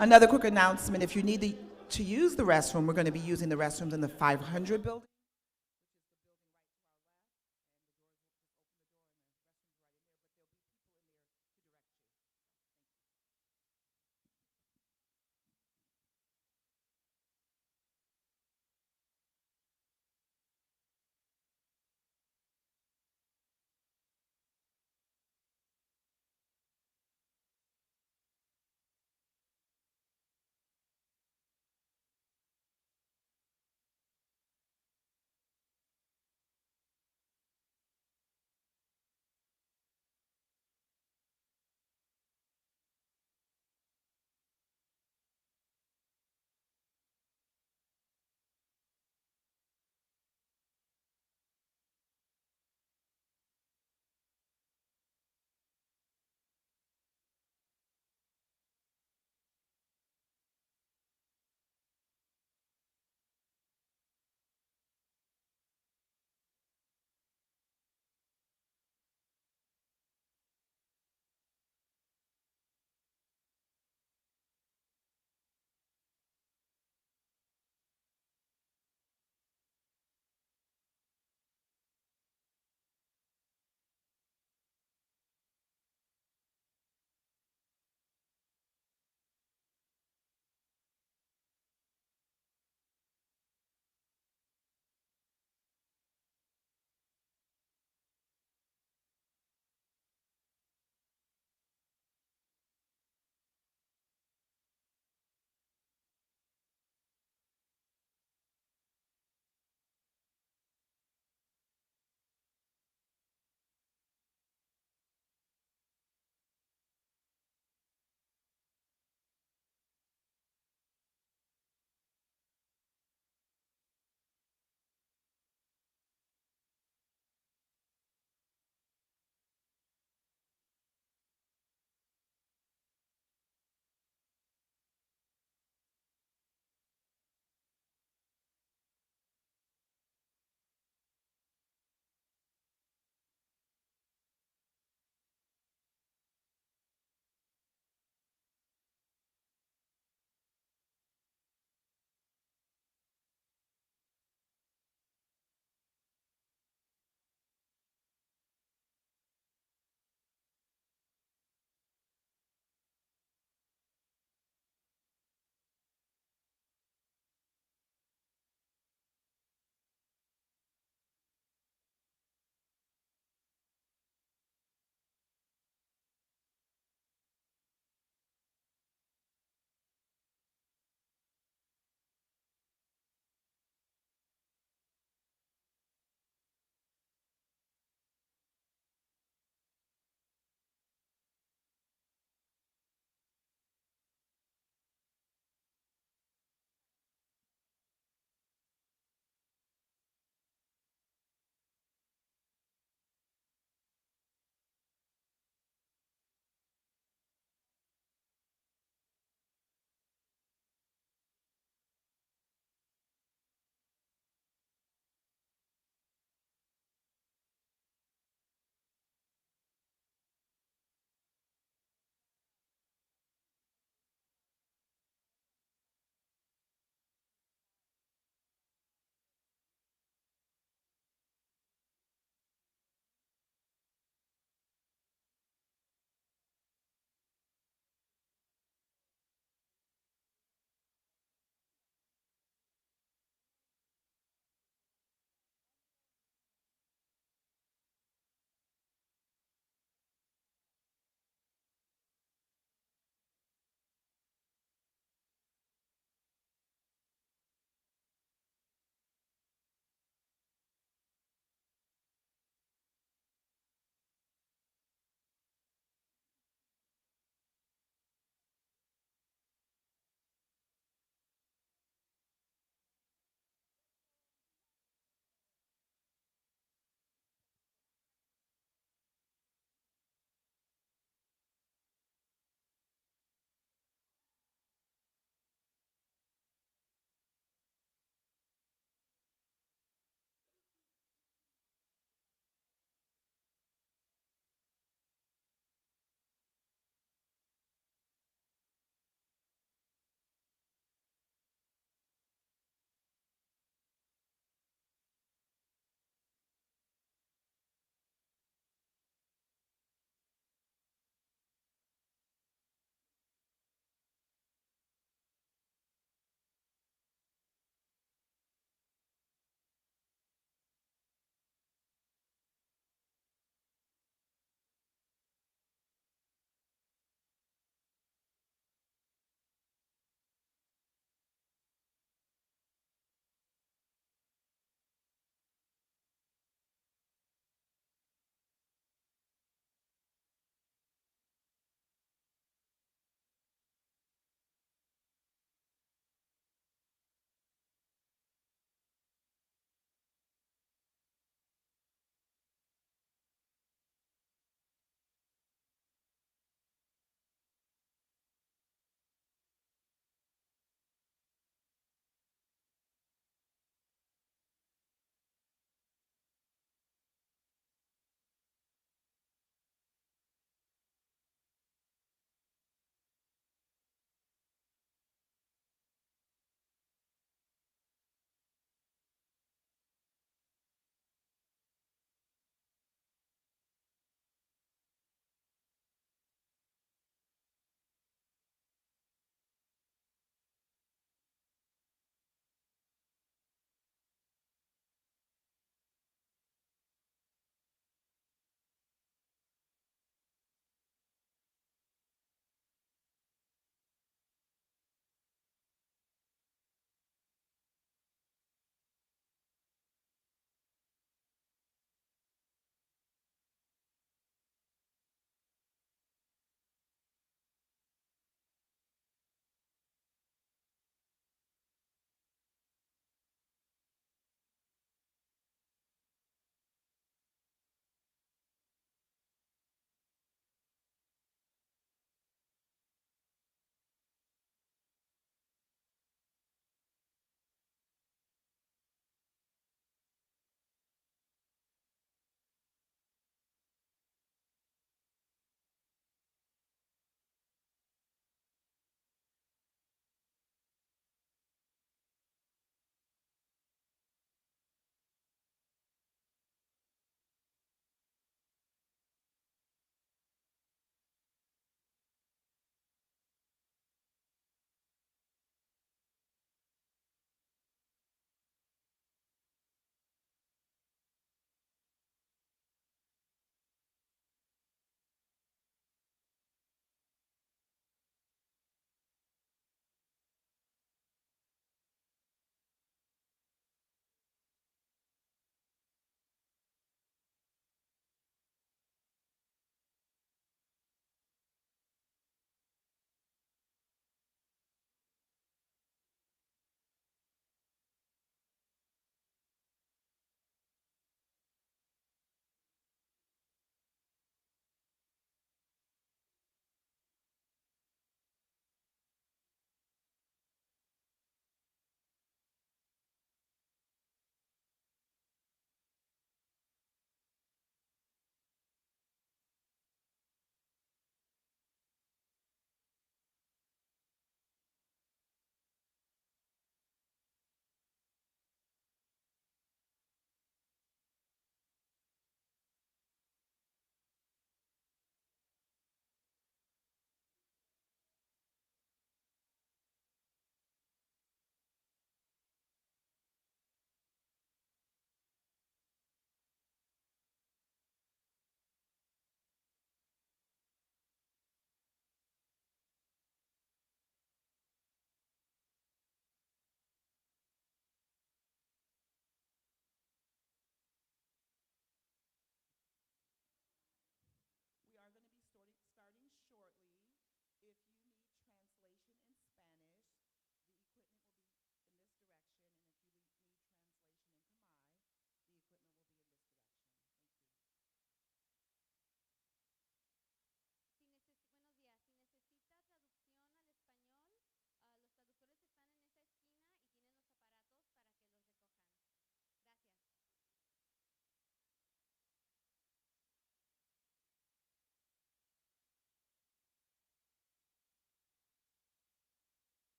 Another quick announcement, if you need to use the restroom, we're going to be using the restrooms in the 500 building.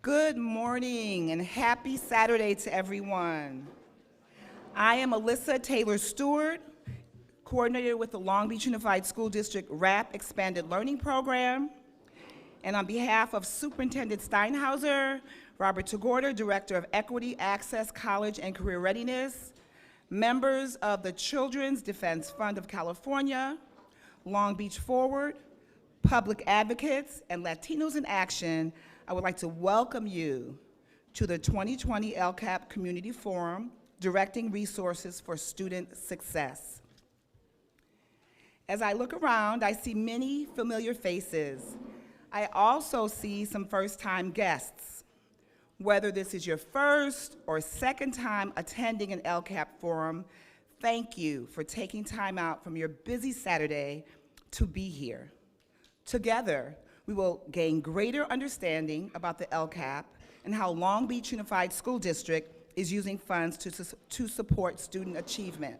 Good morning and happy Saturday to everyone. I am Alyssa Taylor Stewart, coordinator with the Long Beach Unified School District RAP Expanded Learning Program. And on behalf of Superintendent Steinhauser, Robert Tagorda, Director of Equity, Access, College, and Career Readiness, members of the Children's Defense Fund of California, Long Beach Forward, public advocates, and Latinos in Action, I would like to welcome you to the 2020 LCAP Community Forum, Directing Resources for Student Success. As I look around, I see many familiar faces. I also see some first-time guests. Whether this is your first or second time attending an LCAP forum, thank you for taking time out from your busy Saturday to be here. Together, we will gain greater understanding about the LCAP and how Long Beach Unified School District is using funds to support student achievement.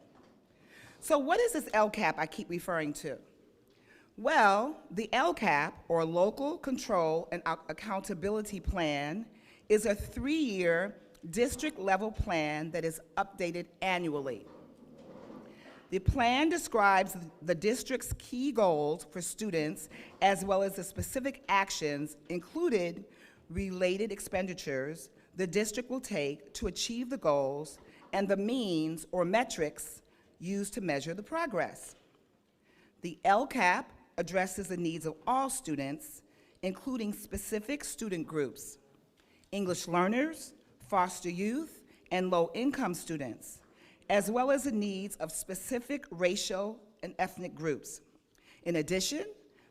So what is this LCAP I keep referring to? Well, the LCAP, or Local Control and Accountability Plan, is a 3-year district-level plan that is updated annually. The plan describes the district's key goals for students, as well as the specific actions, including related expenditures, the district will take to achieve the goals, and the means or metrics used to measure the progress. The LCAP addresses the needs of all students, including specific student groups, English learners, foster youth, and low-income students, as well as the needs of specific racial and ethnic groups. In addition,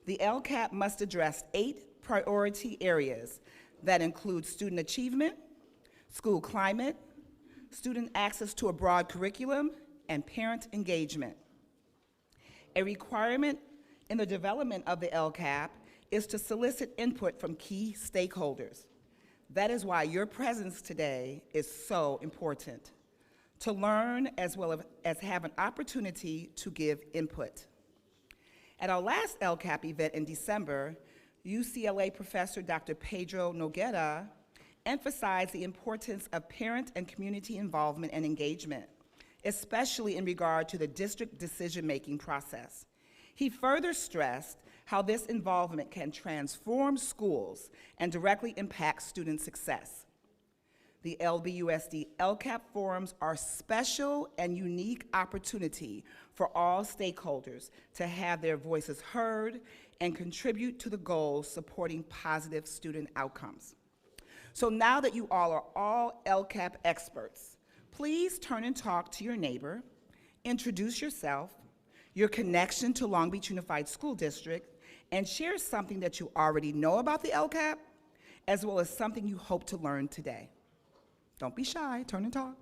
the LCAP must address 8 priority areas that include student achievement, school climate, student access to a broad curriculum, and parent engagement. A requirement in the development of the LCAP is to solicit input from key stakeholders. That is why your presence today is so important, to learn as well as have an opportunity to give input. At our last LCAP event in December, UCLA professor Dr. Pedro Noguera emphasized the importance of parent and community involvement and engagement, especially in regard to the district decision-making process. He further stressed how this involvement can transform schools and directly impact student success. The LBUSD LCAP forums are special and unique opportunity for all stakeholders to have their voices heard and contribute to the goals supporting positive student outcomes. So now that you all are all LCAP experts, please turn and talk to your neighbor, introduce yourself, your connection to Long Beach Unified School District, and share something that you already know about the LCAP, as well as something you hope to learn today. Don't be shy, turn and talk.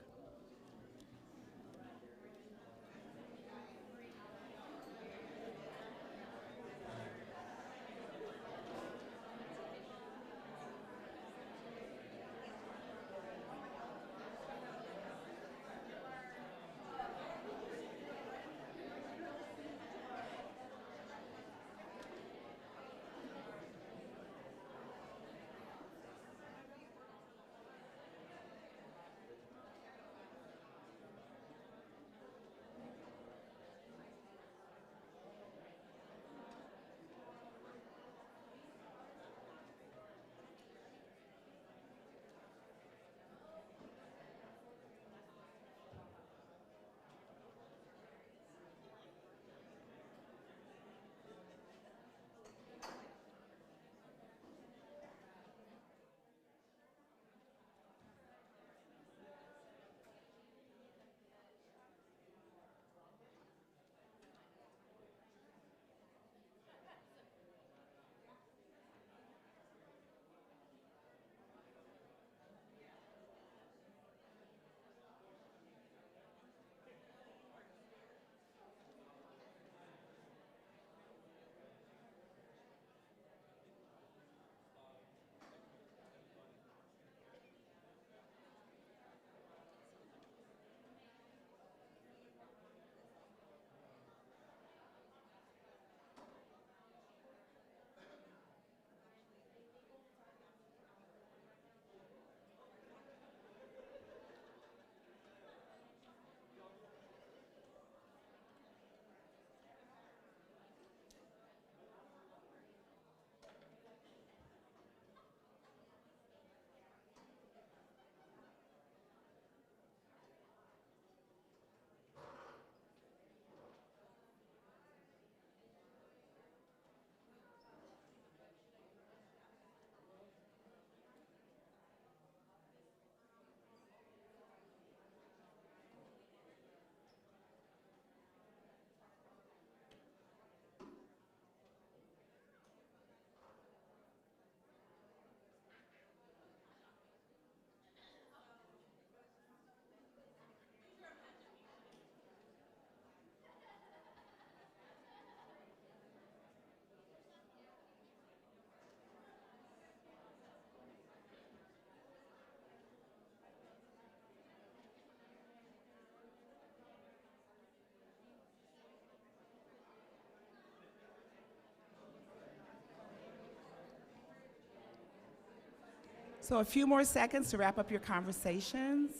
So a few more seconds to wrap up your conversations.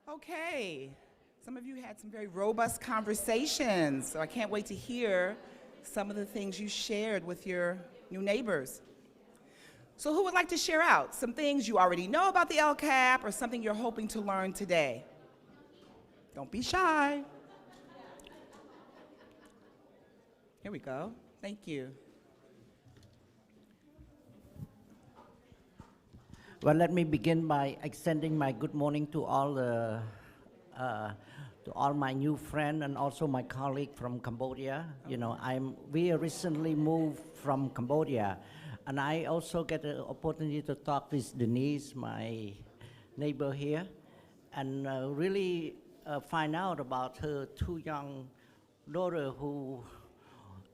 Okay, some of you had some very robust conversations, so I can't wait to hear some of the things you shared with your new neighbors. So who would like to share out some things you already know about the LCAP or something you're hoping to learn today? Don't be shy. Here we go. Thank you. Well, let me begin by extending my good morning to all my new friends and also my colleague from Cambodia. You know, we recently moved from Cambodia, and I also get the opportunity to talk with Denise, my neighbor here, and really find out about her two young daughters who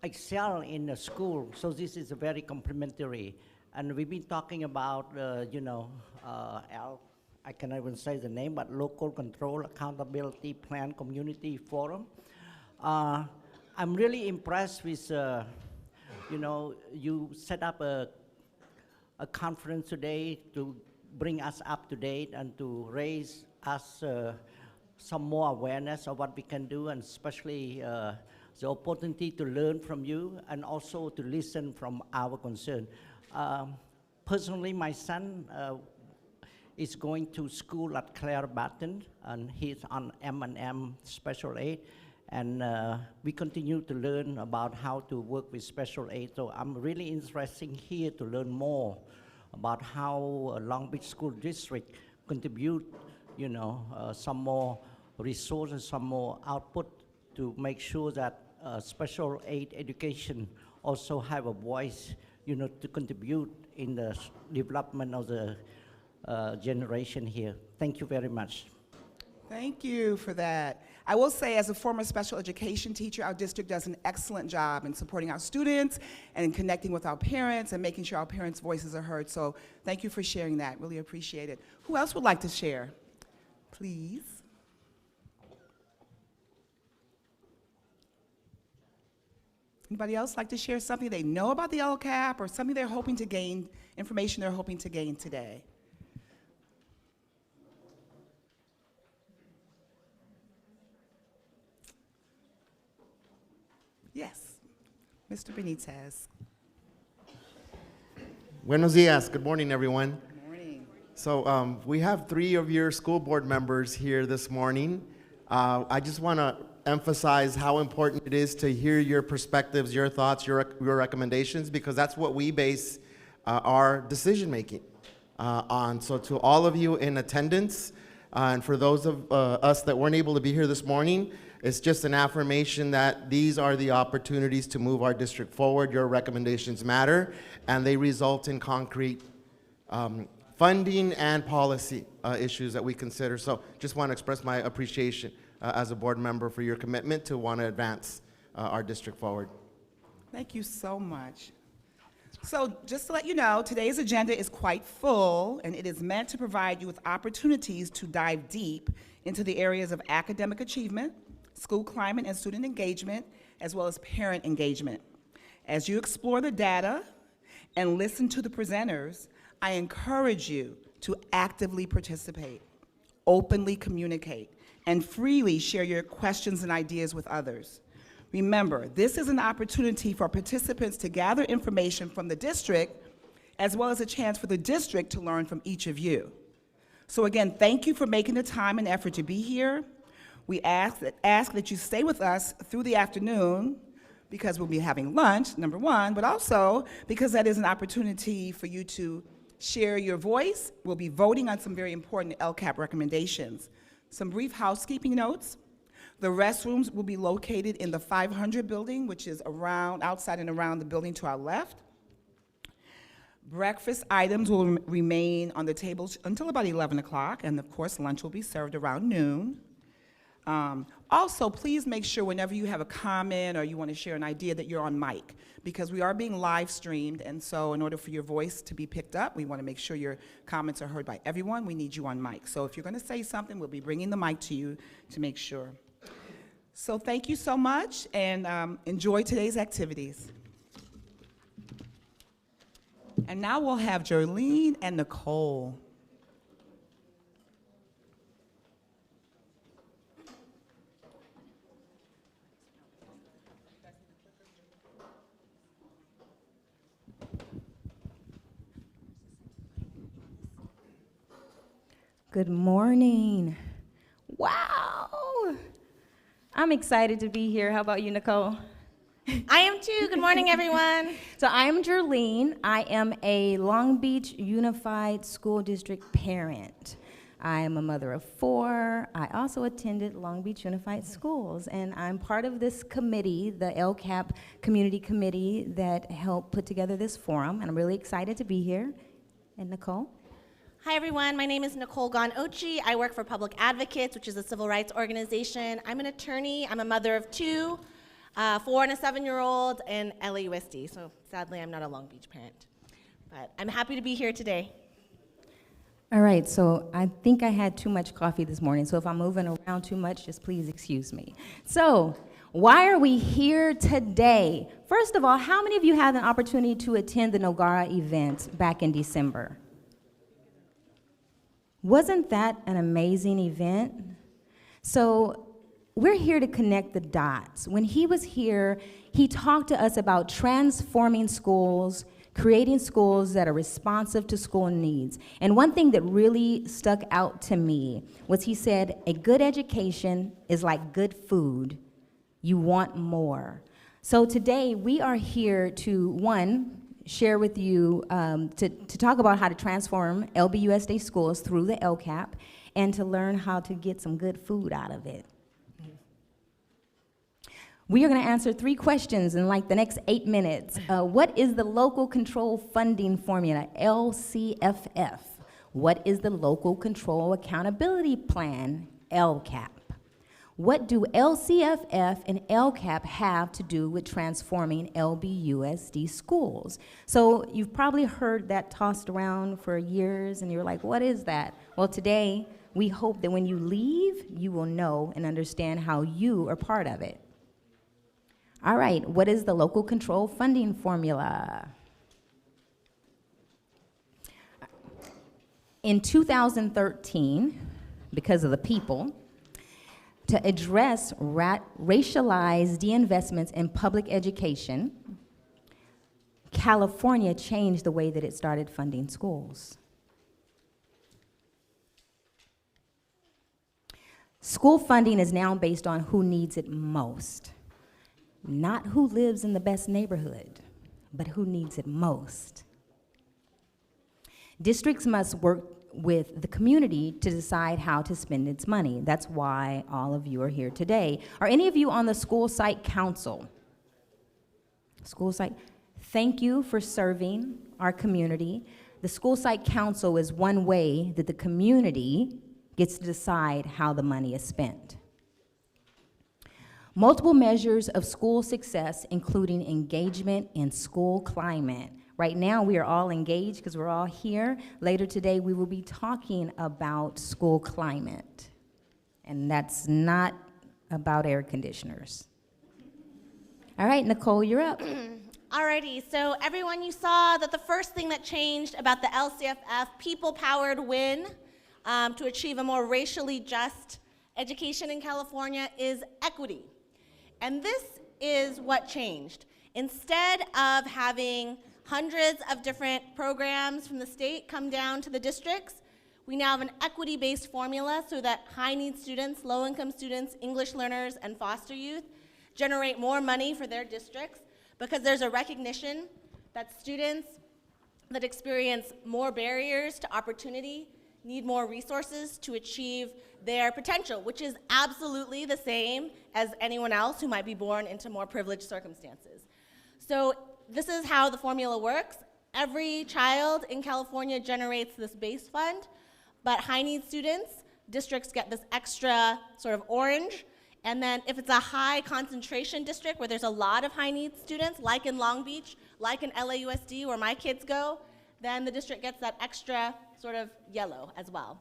excel in the school. So this is a very complimentary. And we've been talking about, I cannot even say the name, but Local Control Accountability Plan Community Forum. I'm really impressed with, you set up a conference today to bring us up to date and to raise us some more awareness of what we can do, and especially the opportunity to learn from you and also to listen from our concern. Personally, my son is going to school at Claire Batten, and he's on M&M Special Aid, and we continue to learn about how to work with special aid. So I'm really interested here to learn more about how Long Beach School District contribute, some more resources, some more output to make sure that special aid education also have a voice, to contribute in the development of the generation here. Thank you very much. Thank you for that. I will say, as a former special education teacher, our district does an excellent job in supporting our students and in connecting with our parents and making sure our parents' voices are heard. So thank you for sharing that. Really appreciate it. Who else would like to share? Please. Anybody else like to share something they know about the LCAP or something they're hoping to gain, information they're hoping to gain today? Yes, Mr. Benitez. Buenos dias. Good morning, everyone. Good morning. So we have 3 of your school board members here this morning. I just want to emphasize how important it is to hear your perspectives, your thoughts, your recommendations, because that's what we base our decision making on. So to all of you in attendance, and for those of us that weren't able to be here this morning, it's just an affirmation that these are the opportunities to move our district forward. Your recommendations matter, and they result in concrete funding and policy issues that we consider. So just want to express my appreciation as a board member for your commitment to want to advance our district forward. Thank you so much. So just to let you know, today's agenda is quite full, and it is meant to provide you with opportunities to dive deep into the areas of academic achievement, school climate and student engagement, as well as parent engagement. As you explore the data and listen to the presenters, I encourage you to actively participate, openly communicate, and freely share your questions and ideas with others. Remember, this is an opportunity for participants to gather information from the district, as well as a chance for the district to learn from each of you. So again, thank you for making the time and effort to be here. We ask that you stay with us through the afternoon, because we'll be having lunch, number one, but also because that is an opportunity for you to share your voice. We'll be voting on some very important LCAP recommendations. Some brief housekeeping notes. The restrooms will be located in the 500 building, which is outside and around the building to our left. Breakfast items will remain on the tables until about 11 o'clock, and of course, lunch will be served around noon. Also, please make sure whenever you have a comment or you want to share an idea that you're on mic, because we are being live streamed, and so in order for your voice to be picked up, we want to make sure your comments are heard by everyone. We need you on mic. So if you're going to say something, we'll be bringing the mic to you to make sure. So thank you so much, and enjoy today's activities. And now we'll have Jolene and Nicole. Good morning. Wow. I'm excited to be here. How about you, Nicole? I am too. Good morning, everyone. So I'm Jerlene. I am a Long Beach Unified School District parent. I am a mother of 4. I also attended Long Beach Unified Schools, and I'm part of this committee, the LCAP Community Committee, that helped put together this forum, and I'm really excited to be here. And Nicole? Hi, everyone. My name is Nicole Gon-Ochi. I work for Public Advocates, which is a civil rights organization. I'm an attorney. I'm a mother of 2, 4 and a 7-year-old, and LAUSD. So sadly, I'm not a Long Beach parent. But I'm happy to be here today. All right, so I think I had too much coffee this morning, so if I'm moving around too much, just please excuse me. So, why are we here today? First of all, how many of you had an opportunity to attend the Nogara event back in December? Wasn't that an amazing event? So, we're here to connect the dots. When he was here, he talked to us about transforming schools, creating schools that are responsive to school needs. And one thing that really stuck out to me was he said, a good education is like good food. You want more. So today we are here to, one, share with you, to talk about how to transform LBUSD schools through the LCAP and to learn how to get some good food out of it. We are going to answer 3 questions in like the next 8 minutes. What is the Local Control Funding Formula, LCFF? What is the Local Control Accountability Plan, LCAP? What do LCFF and LCAP have to do with transforming LBUSD schools? So you've probably heard that tossed around for years, and you're like, what is that? Well, today, we hope that when you leave, you will know and understand how you are part of it. All right, what is the Local Control Funding Formula? In 2013, because of the people, to address racialized de-investments in public education, California changed the way that it started funding schools. School funding is now based on who needs it most. Not who lives in the best neighborhood, but who needs it most. Districts must work with the community to decide how to spend its money. That's why all of you are here today. Are any of you on the school site council? School site, thank you for serving our community. The school site council is one way that the community gets to decide how the money is spent. Multiple measures of school success, including engagement and school climate. Right now, we are all engaged because we're all here. Later today, we will be talking about school climate. And that's not about air conditioners. All right, Nicole, you're up. Alrighty, so everyone, you saw that the first thing that changed about the LCFF people-powered win to achieve a more racially just education in California is equity. And this is what changed. Instead of having hundreds of different programs from the state come down to the districts, we now have an equity-based formula so that high-need students, low-income students, English learners, and foster youth generate more money for their districts because there's a recognition that students that experience more barriers to opportunity need more resources to achieve their potential, which is absolutely the same as anyone else who might be born into more privileged circumstances. So this is how the formula works. Every child in California generates this base fund, but high-need students districts get this extra sort of orange. And then if it's a high concentration district where there's a lot of high needs students, like in Long Beach, like in LAUSD where my kids go, then the district gets that extra sort of yellow as well.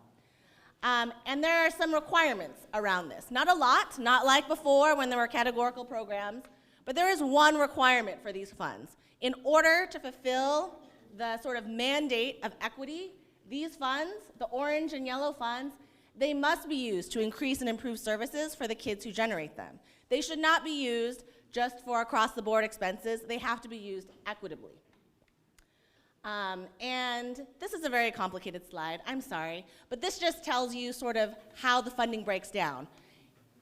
And there are some requirements around this. Not a lot, not like before when there were categorical programs, but there is one requirement for these funds. In order to fulfill the sort of mandate of equity, these funds, the orange and yellow funds, they must be used to increase and improve services for the kids who generate them. They should not be used just for across-the-board expenses. They have to be used equitably. And this is a very complicated slide, I'm sorry, but this just tells you sort of how the funding breaks down.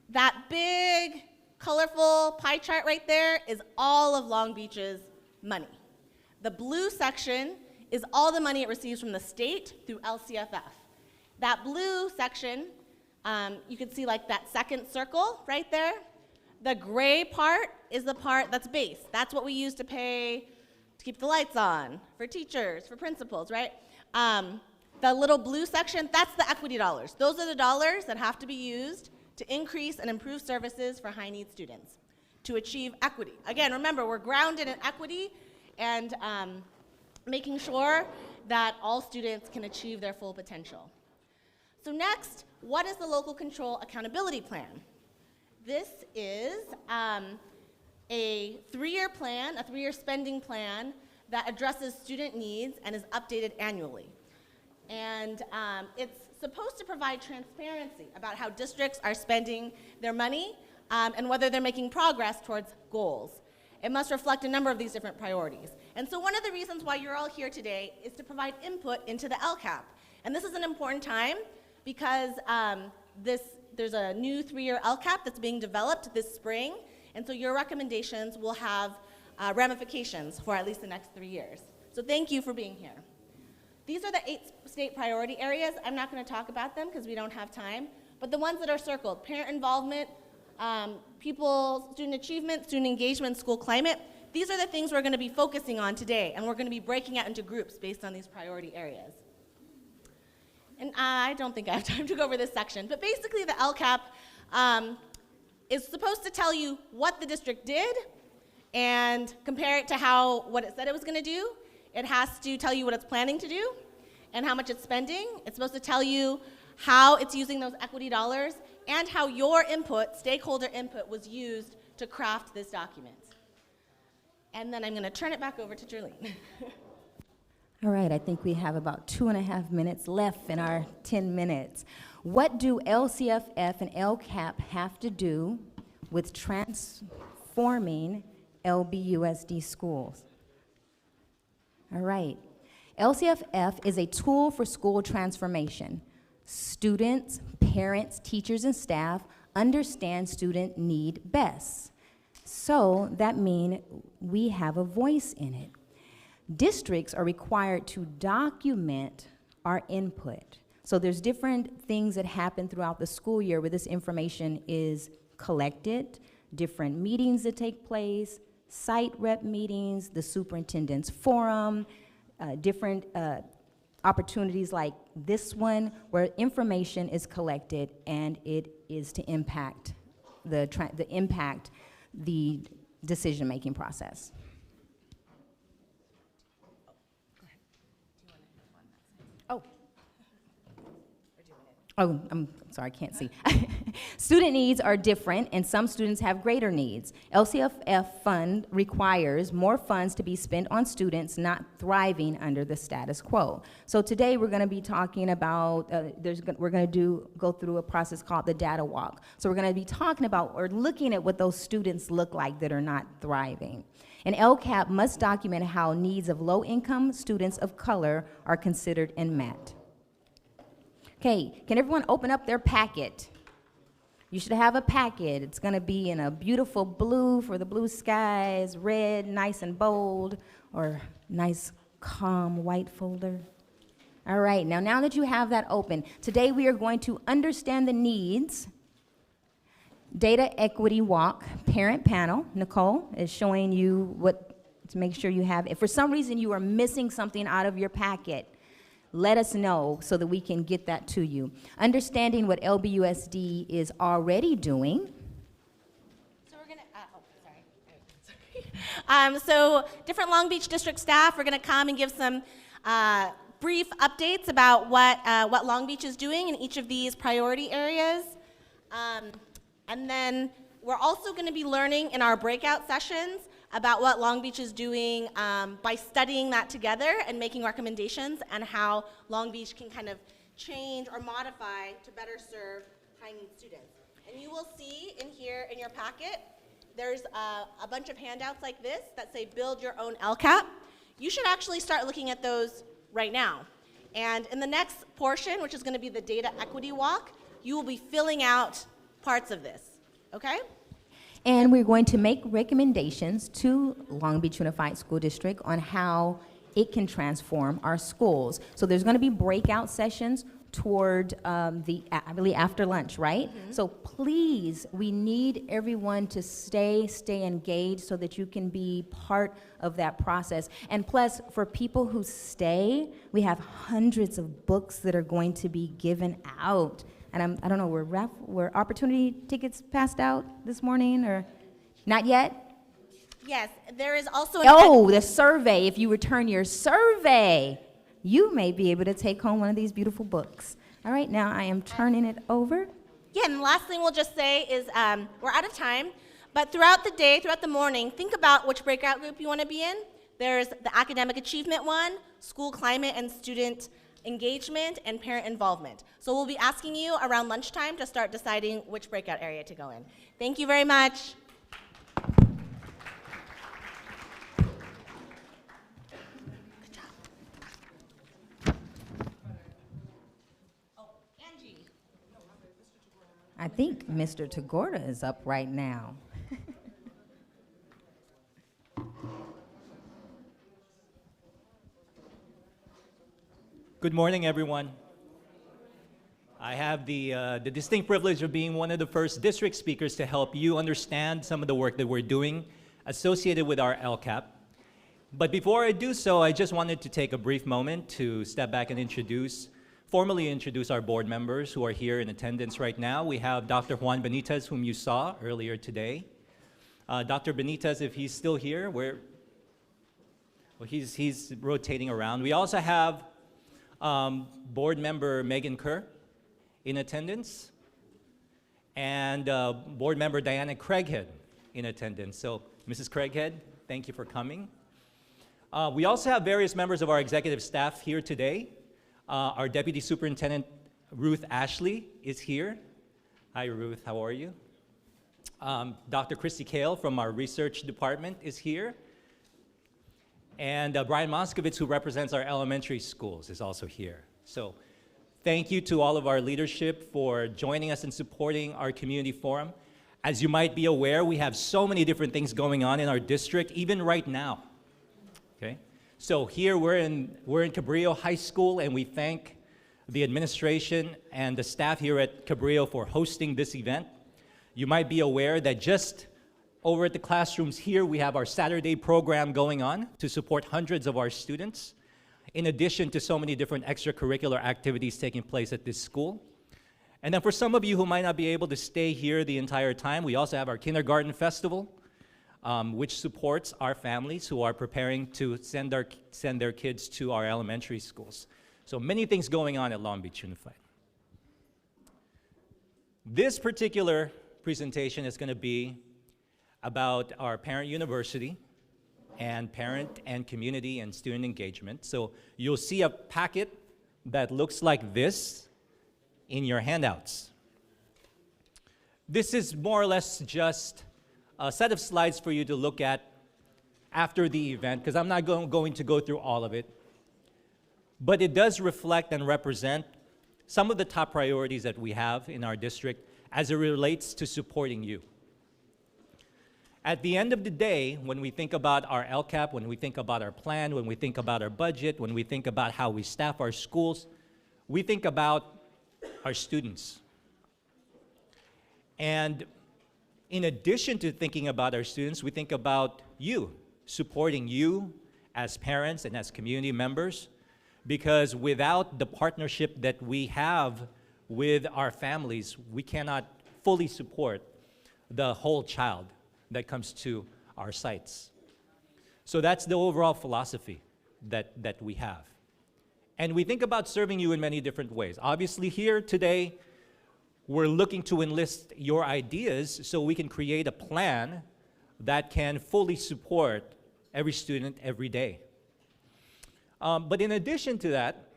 That big, colorful pie chart right there is all of Long Beach's money. The blue section is all the money it receives from the state through LCFF. That blue section, you can see like that second circle right there. The gray part is the part that's base. That's what we use to pay to keep the lights on, for teachers, for principals, right? The little blue section, that's the equity dollars. Those are the dollars that have to be used to increase and improve services for high need students to achieve equity. Again, remember, we're grounded in equity and making sure that all students can achieve their full potential. So next, what is the local control accountability plan? This is a 3-year plan, a 3-year spending plan that addresses student needs and is updated annually. And it's supposed to provide transparency about how districts are spending their money and whether they're making progress towards goals. It must reflect a number of these different priorities. And so one of the reasons why you're all here today is to provide input into the LCAP. And this is an important time because there's a new 3-year LCAP that's being developed this spring, and so your recommendations will have ramifications for at least the next 3 years. So thank you for being here. These are the 8 state priority areas. I'm not going to talk about them because we don't have time, but the ones that are circled, parent involvement, student achievement, student engagement, school climate, these are the things we're going to be focusing on today, and we're going to be breaking out into groups based on these priority areas. And I don't think I have time to go over this section, but basically the LCAP is supposed to tell you what the district did and compare it to what it said it was going to do. It has to tell you what it's planning to do and how much it's spending. It's supposed to tell you how it's using those equity dollars and how your input, stakeholder input, was used to craft this document. And then I'm going to turn it back over to Jerlene. All right, I think we have about 2.5 minutes left in our 10 minutes. What do LCFF and LCAP have to do with transforming LBUSD schools? All right, LCFF is a tool for school transformation. Students, parents, teachers, and staff understand student need best. So that means we have a voice in it. Districts are required to document our input. So there's different things that happen throughout the school year where this information is collected, different meetings that take place, site rep meetings, the superintendent's forum, different opportunities like this one where information is collected and it is to impact the decision-making process. Oh, I'm sorry, I can't see. Student needs are different, and some students have greater needs. LCFF fund requires more funds to be spent on students not thriving under the status quo. So today we're going to be talking about, we're going to go through a process called the data walk. So we're going to be talking about or looking at what those students look like that are not thriving. And LCAP must document how needs of low-income students of color are considered and met. Okay, can everyone open up their packet? You should have a packet. It's going to be in a beautiful blue for the blue skies, red, nice and bold, or nice, calm white folder. All right, now that you have that open, today we are going to understand the needs. Data equity walk, parent panel. Nicole is showing you what to make sure you have. If for some reason you are missing something out of your packet, let us know so that we can get that to you. Understanding what LBUSD is already doing. So we're gonna, so different Long Beach District staff are gonna come and give some brief updates about what Long Beach is doing in each of these priority areas. And then we're also gonna be learning in our breakout sessions about what Long Beach is doing by studying that together and making recommendations and how Long Beach can kind of change or modify to better serve high-need students. And you will see in here in your packet, there's a bunch of handouts like this that say build your own LCAP. You should actually start looking at those right now. And in the next portion, which is gonna be the data equity walk, you will be filling out parts of this, okay? And we're going to make recommendations to Long Beach Unified School District on how it can transform our schools. So there's going to be breakout sessions toward really after lunch, right? Mm-hmm. So please, we need everyone to stay engaged so that you can be part of that process. And plus, for people who stay, we have hundreds of books that are going to be given out. And I don't know, were opportunity tickets passed out this morning or not yet? Yes, there is also the survey. If you return your survey, you may be able to take home one of these beautiful books. All right, now I am turning it over. Yeah, and the last thing we'll just say is we're out of time, but throughout the day, throughout the morning, think about which breakout group you want to be in. There's the academic achievement one, school climate and student engagement, and parent involvement. So we'll be asking you around lunchtime to start deciding which breakout area to go in. Thank you very much. Good job. Oh, Angie. I think Mr. Tagorda is up right now. Good morning, everyone. I have the distinct privilege of being one of the first district speakers to help you understand some of the work that we're doing associated with our LCAP. But before I do so, I just wanted to take a brief moment to step back and formally introduce our board members who are here in attendance right now. We have Dr. Juan Benitez, whom you saw earlier today. Dr. Benitez, if he's still here, he's rotating around. We also have board member Megan Kerr in attendance, and board member Diana Craighead in attendance. So, Mrs. Craighead, thank you for coming. We also have various members of our executive staff here today. Our Deputy Superintendent, Ruth Ashley, is here. Hi, Ruth, how are you? Dr. Christy Kale from our research department is here. And Brian Moskovitz, who represents our elementary schools, is also here. So thank you to all of our leadership for joining us and supporting our community forum. As you might be aware, we have so many different things going on in our district, even right now. Okay? So here we're in Cabrillo High School, and we thank the administration and the staff here at Cabrillo for hosting this event. You might be aware that just over at the classrooms here, we have our Saturday program going on to support hundreds of our students, in addition to so many different extracurricular activities taking place at this school. And then for some of you who might not be able to stay here the entire time, we also have our kindergarten festival, which supports our families who are preparing to send their kids to our elementary schools. So many things going on at Long Beach Unified. This particular presentation is going to be about our parent university and parent and community and student engagement. So you'll see a packet that looks like this in your handouts. This is more or less just a set of slides for you to look at after the event, because I'm not going to go through all of it. But it does reflect and represent some of the top priorities that we have in our district as it relates to supporting you. At the end of the day, when we think about our LCAP, when we think about our plan, when we think about our budget, when we think about how we staff our schools, we think about our students. And in addition to thinking about our students, we think about you, supporting you as parents and as community members, because without the partnership that we have with our families, we cannot fully support the whole child that comes to our sites. So that's the overall philosophy that we have. And we think about serving you in many different ways. Obviously here today, we're looking to enlist your ideas so we can create a plan that can fully support every student every day. But in addition to that,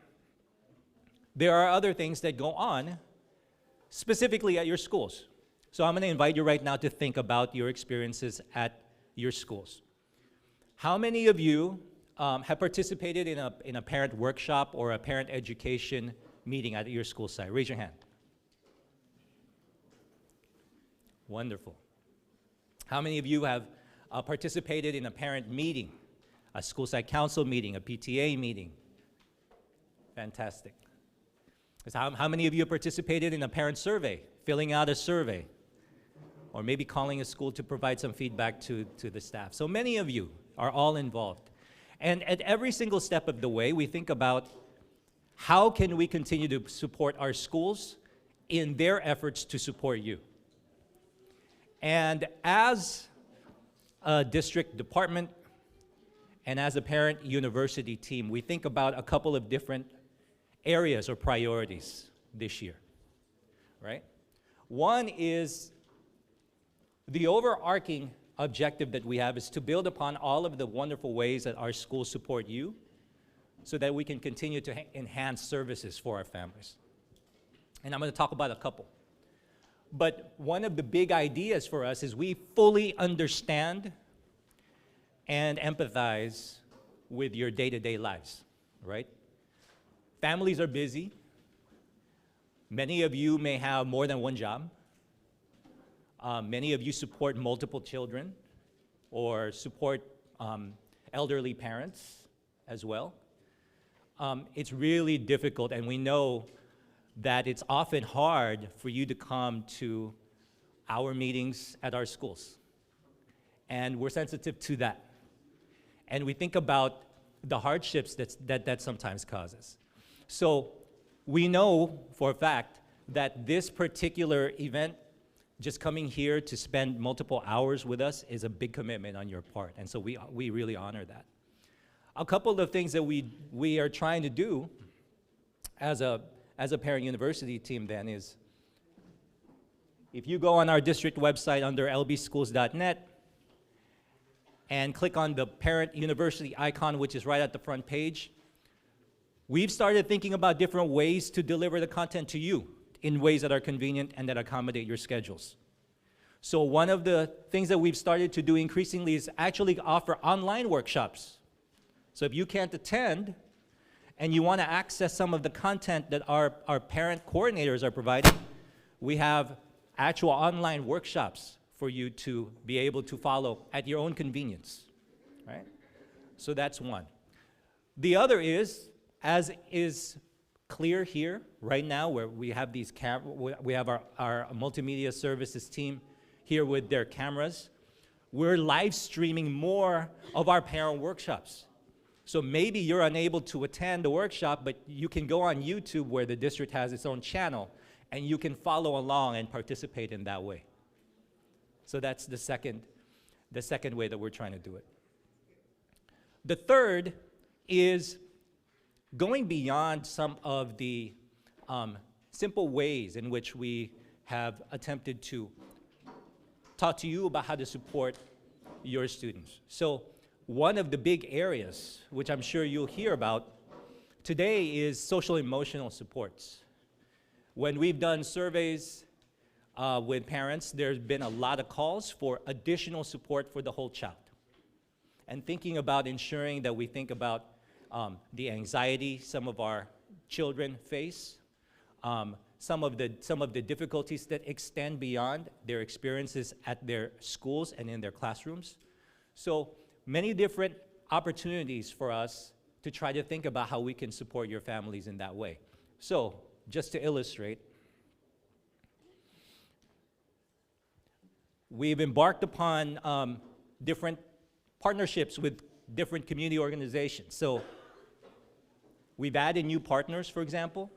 there are other things that go on specifically at your schools. So I'm going to invite you right now to think about your experiences at your schools. How many of you have participated in a parent workshop or a parent education meeting at your school site? Raise your hand. Wonderful. How many of you have participated in a parent meeting, a school site council meeting, a PTA meeting? Fantastic. How many of you have participated in a parent survey, filling out a survey, or maybe calling a school to provide some feedback to the staff? So many of you are all involved. And at every single step of the way, we think about how can we continue to support our schools in their efforts to support you. And as a district department and as a parent university team, we think about a couple of different areas or priorities this year, right? One is the overarching objective that we have is to build upon all of the wonderful ways that our schools support you so that we can continue to enhance services for our families. And I'm going to talk about a couple. But one of the big ideas for us is we fully understand and empathize with your day-to-day lives, right? Families are busy. Many of you may have more than one job. Many of you support multiple children or support elderly parents as well. It's really difficult, and we know that it's often hard for you to come to our meetings at our schools. And we're sensitive to that. And we think about the hardships that sometimes causes. So we know for a fact that this particular event, just coming here to spend multiple hours with us, is a big commitment on your part. And so we really honor that. A couple of things that we are trying to do as a parent university team then is, if you go on our district website under lbschools.net and click on the parent university icon, which is right at the front page, we've started thinking about different ways to deliver the content to you in ways that are convenient and that accommodate your schedules. So one of the things that we've started to do increasingly is actually offer online workshops. So if you can't attend and you want to access some of the content that our parent coordinators are providing, we have actual online workshops for you to be able to follow at your own convenience, right? So that's one. The other is, as is clear here right now, where we have these we have our multimedia services team here with their cameras, we're live streaming more of our parent workshops. So maybe you're unable to attend the workshop, but you can go on YouTube where the district has its own channel, and you can follow along and participate in that way. So that's the second way that we're trying to do it. The third is going beyond some of the simple ways in which we have attempted to talk to you about how to support your students. So one of the big areas, which I'm sure you'll hear about today, is social emotional supports. When we've done surveys with parents, there's been a lot of calls for additional support for the whole child. And thinking about ensuring that we think about the anxiety some of our children face, some of the difficulties that extend beyond their experiences at their schools and in their classrooms. So many different opportunities for us to try to think about how we can support your families in that way. So just to illustrate, we've embarked upon different partnerships with different community organizations. So We've added new partners, for example,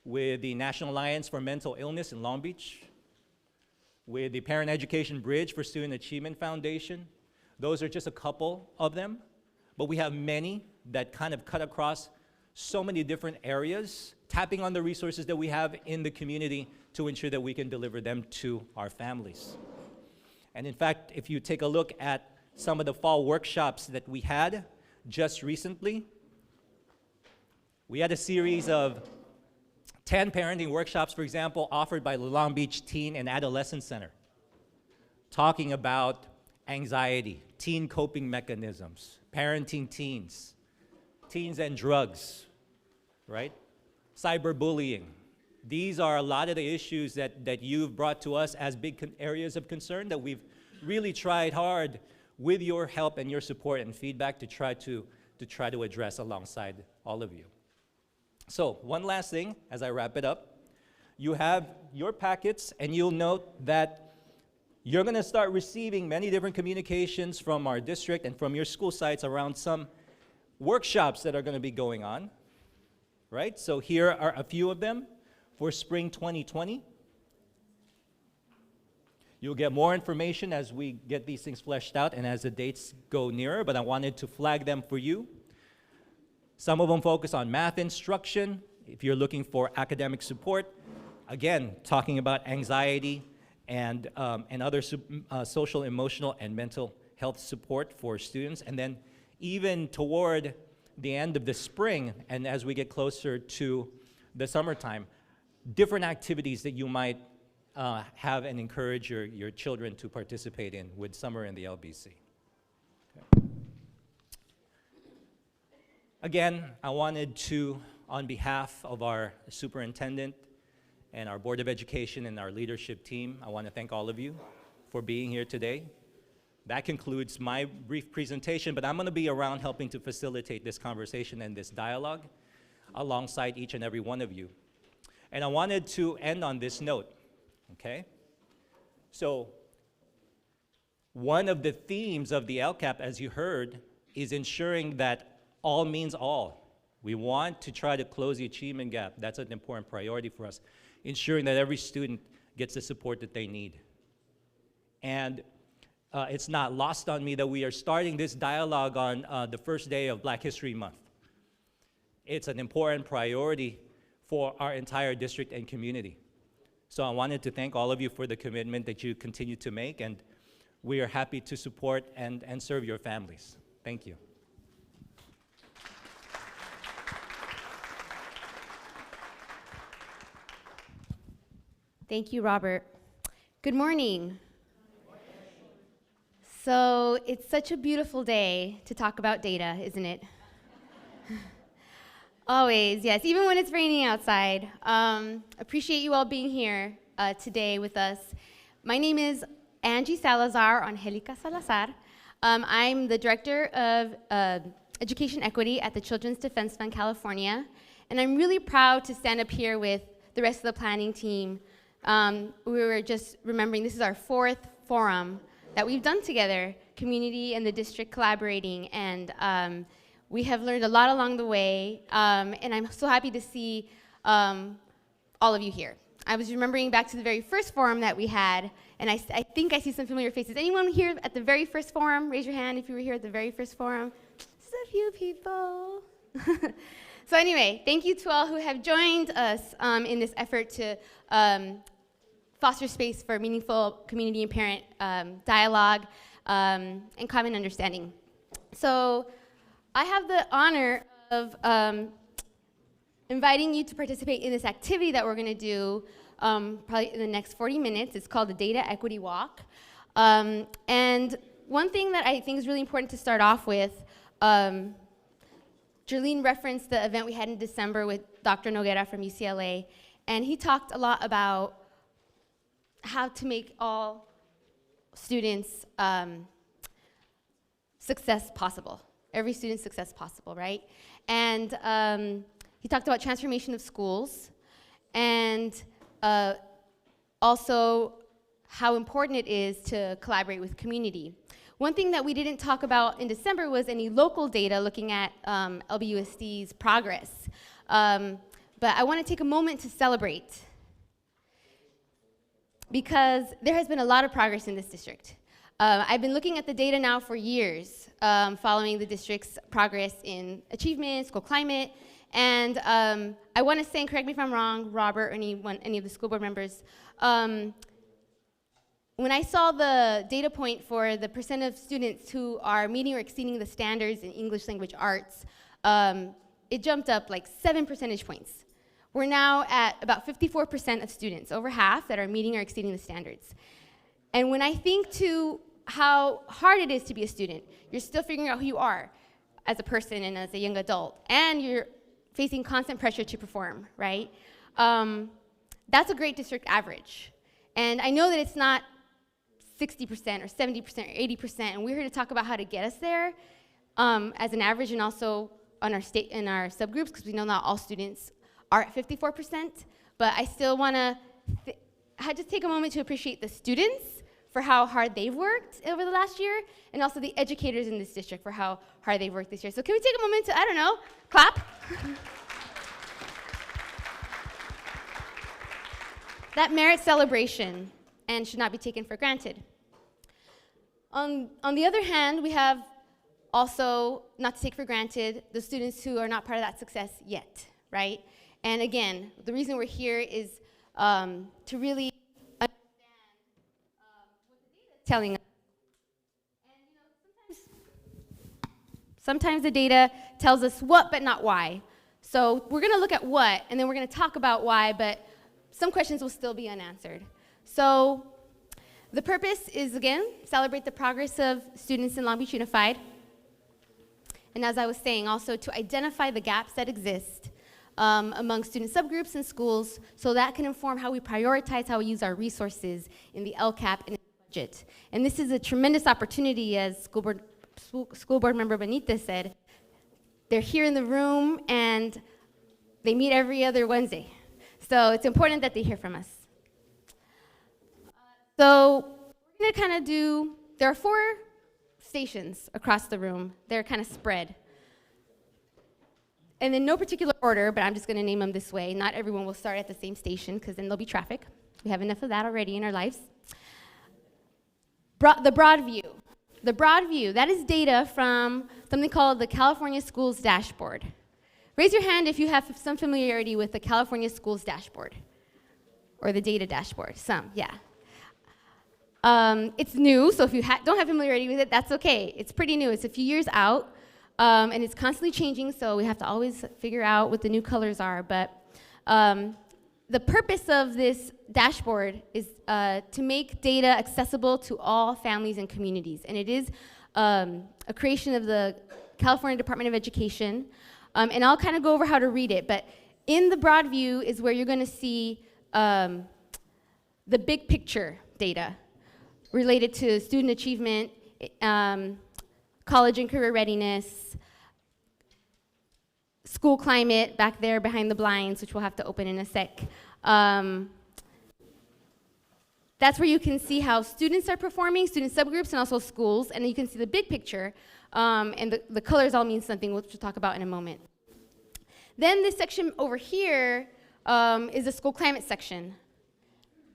with the National Alliance for Mental Illness in Long Beach, with the Parent Education Bridge for Student Achievement Foundation. Those are just a couple of them, but we have many that kind of cut across so many different areas, tapping on the resources that we have in the community to ensure that we can deliver them to our families. And in fact, if you take a look at some of the fall workshops that we had just recently, we had a series of 10 parenting workshops, for example, offered by the Long Beach Teen and Adolescent Center, talking about anxiety, teen coping mechanisms, parenting teens, teens and drugs, right? Cyberbullying. These are a lot of the issues that you've brought to us as big areas of concern that we've really tried hard with your help and your support and feedback to try to address alongside all of you. So one last thing as I wrap it up. You have your packets, and you'll note that you're going to start receiving many different communications from our district and from your school sites around some workshops that are going to be going on, right? So here are a few of them for spring 2020. You'll get more information as we get these things fleshed out and as the dates go nearer, but I wanted to flag them for you. Some of them focus on math instruction, if you're looking for academic support. Again, talking about anxiety and other social, emotional, and mental health support for students. And then even toward the end of the spring, and as we get closer to the summertime, different activities that you might have and encourage your children to participate in with summer in the LBC. Okay. Again, I wanted to, on behalf of our superintendent and our Board of Education and our leadership team, I want to thank all of you for being here today. That concludes my brief presentation, but I'm going to be around helping to facilitate this conversation and this dialogue alongside each and every one of you. And I wanted to end on this note, okay? So one of the themes of the LCAP, as you heard, is ensuring that all means all. We want to try to close the achievement gap. That's an important priority for us, ensuring that every student gets the support that they need. And it's not lost on me that we are starting this dialogue on the first day of Black History Month. It's an important priority for our entire district and community. So I wanted to thank all of you for the commitment that you continue to make, and we are happy to support and serve your families. Thank you. Thank you, Robert. Good morning. So it's such a beautiful day to talk about data, isn't it? Always, yes, even when it's raining outside. Appreciate you all being here today with us. My name is Angie Salazar, Angelica Salazar. I'm the Director of Education Equity at the Children's Defense Fund California, and I'm really proud to stand up here with the rest of the planning team. We were just remembering this is our 4th forum that we've done together, community and the district collaborating, and we have learned a lot along the way, and I'm so happy to see all of you here. I was remembering back to the very first forum that we had, and I think I see some familiar faces. Anyone here at the very first forum? Raise your hand if you were here at the very first forum. Just a few people. So anyway, thank you to all who have joined us in this effort to foster space for meaningful community and parent dialogue and common understanding. So I have the honor of inviting you to participate in this activity that we're going to do probably in the next 40 minutes. It's called the Data Equity Walk. And one thing that I think is really important to start off with, Jerlene referenced the event we had in December with Dr. Noguera from UCLA, and he talked a lot about how to make all students' success possible, every student's success possible, right? And he talked about transformation of schools, and also how important it is to collaborate with community. One thing that we didn't talk about in December was any local data looking at LBUSD's progress. But I want to take a moment to celebrate, because there has been a lot of progress in this district. I've been looking at the data now for years, following the district's progress in achievement, school climate, and I want to say, and correct me if I'm wrong, Robert, or any of the school board members, when I saw the data point for the percent of students who are meeting or exceeding the standards in English language arts, it jumped up like 7 percentage points. We're now at about 54% of students, over half, that are meeting or exceeding the standards. And when I think to how hard it is to be a student, you're still figuring out who you are as a person and as a young adult, and you're facing constant pressure to perform, right? That's a great district average. And I know that it's not 60% or 70% or 80%, and we're here to talk about how to get us there as an average, and also on our in our subgroups, because we know not all students are at 54%, but I still want to just take a moment to appreciate the students for how hard they've worked over the last year, and also the educators in this district for how hard they've worked this year. So can we take a moment to, I don't know, clap? That merits celebration and should not be taken for granted. On the other hand, we have also, not to take for granted, the students who are not part of that success yet, right? And again, the reason we're here is to really understand what the data is telling us. And sometimes the data tells us what, but not why. So we're going to look at what, and then we're going to talk about why, but some questions will still be unanswered. So the purpose is, again, celebrate the progress of students in Long Beach Unified. And as I was saying, also to identify the gaps that exist among student subgroups and schools, so that can inform how we prioritize, how we use our resources in the LCAP and in the budget. And this is a tremendous opportunity, as School Board Member Benitez said. They're here in the room, and they meet every other Wednesday. So it's important that they hear from us. So we're going to kind of do, there are 4 stations across the room. They're kind of spread. And in no particular order, but I'm just going to name them this way. Not everyone will start at the same station, because then there'll be traffic. We have enough of that already in our lives. The broad view. The broad view, that is data from something called the California Schools Dashboard. Raise your hand if you have some familiarity with the California Schools Dashboard, or the data dashboard. Some, yeah. It's new, so if you don't have familiarity with it, that's okay. It's pretty new. It's a few years out, and it's constantly changing, so we have to always figure out what the new colors are. But the purpose of this dashboard is to make data accessible to all families and communities. And it is a creation of the California Department of Education. And I'll kind of go over how to read it. But in the broad view is where you're going to see the big picture data related to student achievement, college and career readiness, school climate back there behind the blinds, which we'll have to open in a sec. That's where you can see how students are performing, student subgroups, and also schools. And you can see the big picture, and the colors all mean something, which we'll talk about in a moment. Then this section over here is the school climate section.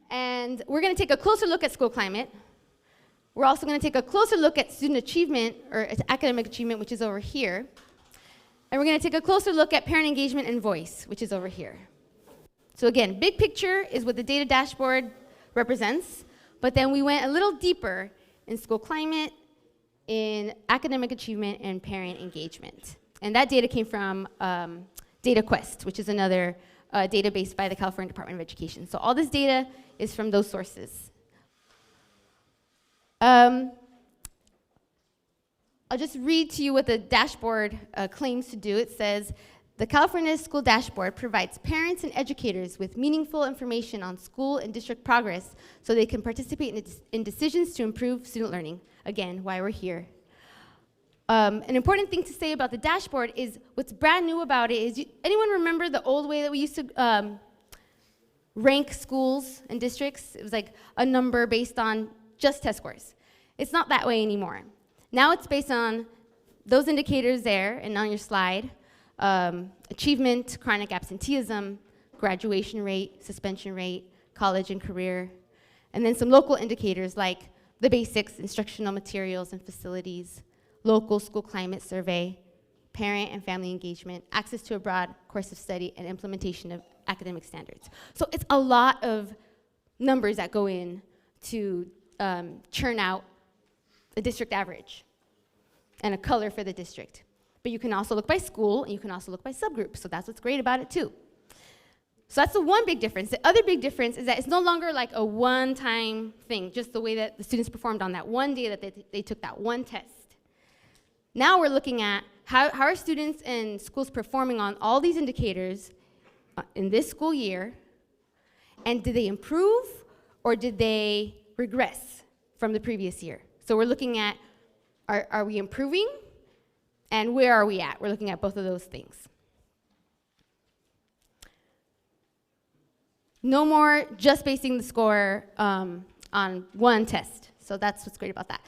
And we're going to take a closer look at school climate. We're also going to take a closer look at student achievement, or academic achievement, which is over here. And we're going to take a closer look at parent engagement and voice, which is over here. So again, big picture is what the data dashboard represents, but then we went a little deeper in school climate, in academic achievement, and parent engagement. And that data came from DataQuest, which is another database by the California Department of Education. So all this data is from those sources. I'll just read to you what the dashboard claims to do. It says, the California School Dashboard provides parents and educators with meaningful information on school and district progress so they can participate in decisions to improve student learning. Again, why we're here. An important thing to say about the dashboard is what's brand new about it is, anyone remember the old way that we used to rank schools and districts? It was like a number based on just test scores. It's not that way anymore. Now it's based on those indicators there and on your slide, achievement, chronic absenteeism, graduation rate, suspension rate, college and career, and then some local indicators like the basics, instructional materials and facilities, local school climate survey, parent and family engagement, access to a broad course of study, and implementation of academic standards. So it's a lot of numbers that go in to churn out a district average and a color for the district. But you can also look by school, and you can also look by subgroup, so that's what's great about it too. So that's the one big difference. The other big difference is that it's no longer like a one-time thing, just the way that the students performed on that one day that they took that one test. Now we're looking at how are students and schools performing on all these indicators in this school year, and did they improve or did they regress from the previous year? So we're looking at, are we improving, and where are we at? We're looking at both of those things. No more just basing the score on one test. So that's what's great about that.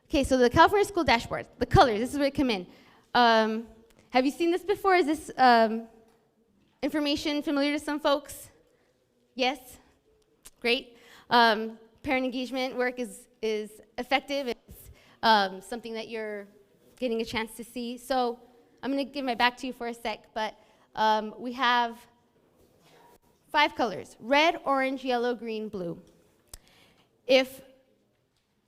Okay, so the California School Dashboard, the colors, this is where it come in. Have you seen this before? Is this information familiar to some folks? Yes? Great. Parent engagement work is effective. It's something that you're getting a chance to see. So I'm going to give my back to you for a sec, but we have 5 colors: red, orange, yellow, green, blue. If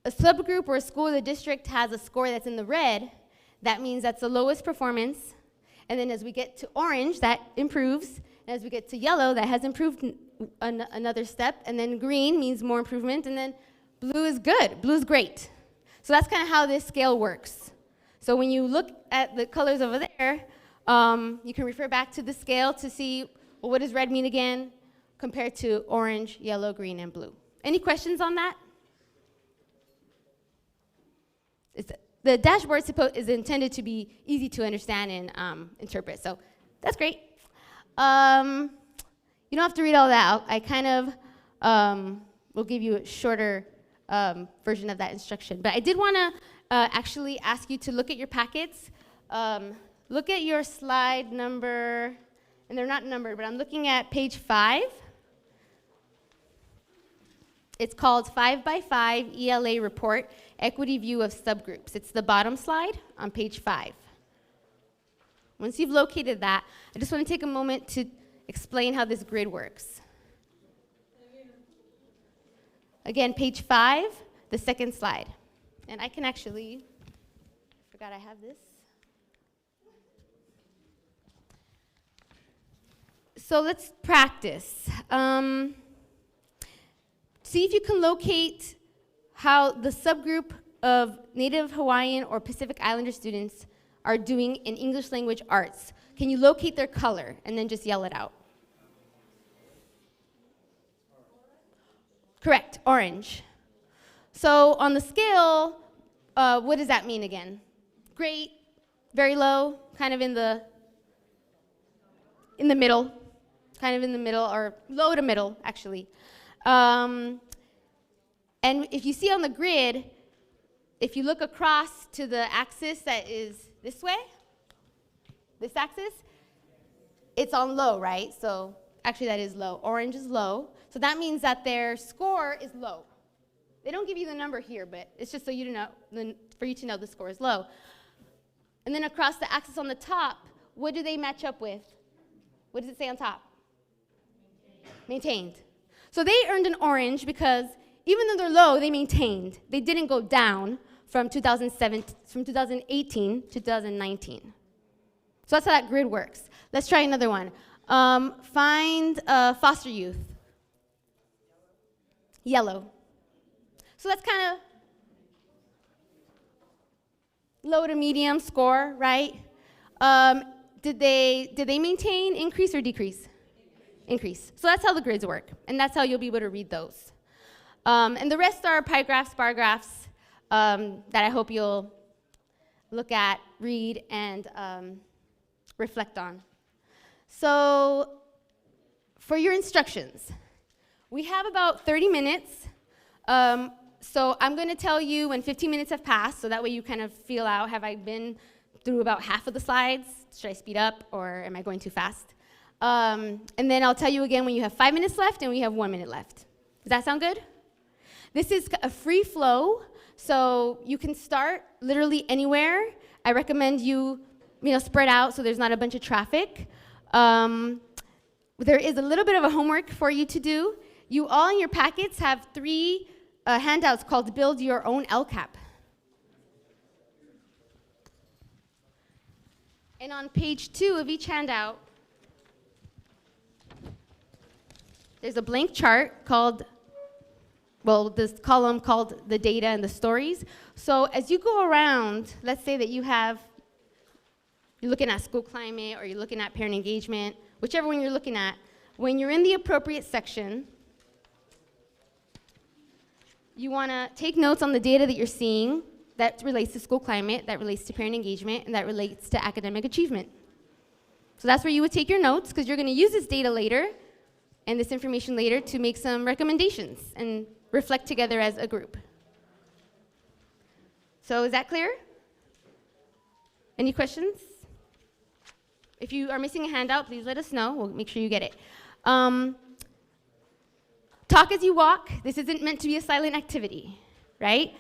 a subgroup or a school or the district has a score that's in the red, that means that's the lowest performance. And then as we get to orange, that improves. And as we get to yellow, that has improved another step. And then green means more improvement. And then blue is good. Blue is great. So that's kind of how this scale works. So when you look at the colors over there, you can refer back to the scale to see, well, what does red mean again compared to orange, yellow, green, and blue. Any questions on that? The dashboard is intended to be easy to understand and interpret, so that's great. You don't have to read all that out. I kind of will give you a shorter version of that instruction. But I did want to actually ask you to look at your packets. Look at your slide number, and they're not numbered, but I'm looking at page 5. It's called 5x5 ELA Report, Equity View of Subgroups. It's the bottom slide on page 5. Once you've located that, I just want to take a moment to explain how this grid works. Again, page 5, the second slide. And I can actually, I forgot I have this. So let's practice. See if you can locate how the subgroup of Native Hawaiian or Pacific Islander students are doing in English language arts. Can you locate their color and then just yell it out? Correct, orange. So on the scale, what does that mean again? Great, very low, kind of in the middle, or low to middle, actually. And if you see on the grid, if you look across to the axis that is this way, this axis, it's on low, right? So actually that is low. Orange is low. So that means that their score is low. They don't give you the number here, but it's just so you to know, for you to know the score is low. And then across the axis on the top, what do they match up with? What does it say on top? Maintained. So they earned an orange because even though they're low, they maintained. They didn't go down from 2018 to 2019. So that's how that grid works. Let's try another one. Find foster youth. Yellow. So that's kind of low to medium score, right? Did they maintain, increase, or decrease? Increase. So that's how the grids work, and that's how you'll be able to read those. And the rest are pie graphs, bar graphs that I hope you'll look at, read, and reflect on. So for your instructions, we have about 30 minutes. So I'm going to tell you when 15 minutes have passed, so that way you kind of feel out, have I been through about half of the slides? Should I speed up, or am I going too fast? And then I'll tell you again when you have 5 minutes left and we have 1 minute left. Does that sound good? This is a free flow, so you can start literally anywhere. I recommend you spread out so there's not a bunch of traffic. There is a little bit of a homework for you to do. You all in your packets have 3 handouts called Build Your Own LCAP. And on page 2 of each handout, there's a blank chart called, this column called the data and the stories. So as you go around, let's say that you're looking at school climate or you're looking at parent engagement, whichever one you're looking at, when you're in the appropriate section, you want to take notes on the data that you're seeing that relates to school climate, that relates to parent engagement, and that relates to academic achievement. So that's where you would take your notes, because you're going to use this data later and this information later to make some recommendations and reflect together as a group. So is that clear? Any questions? If you are missing a handout, please let us know. We'll make sure you get it. Talk as you walk. This isn't meant to be a silent activity, right?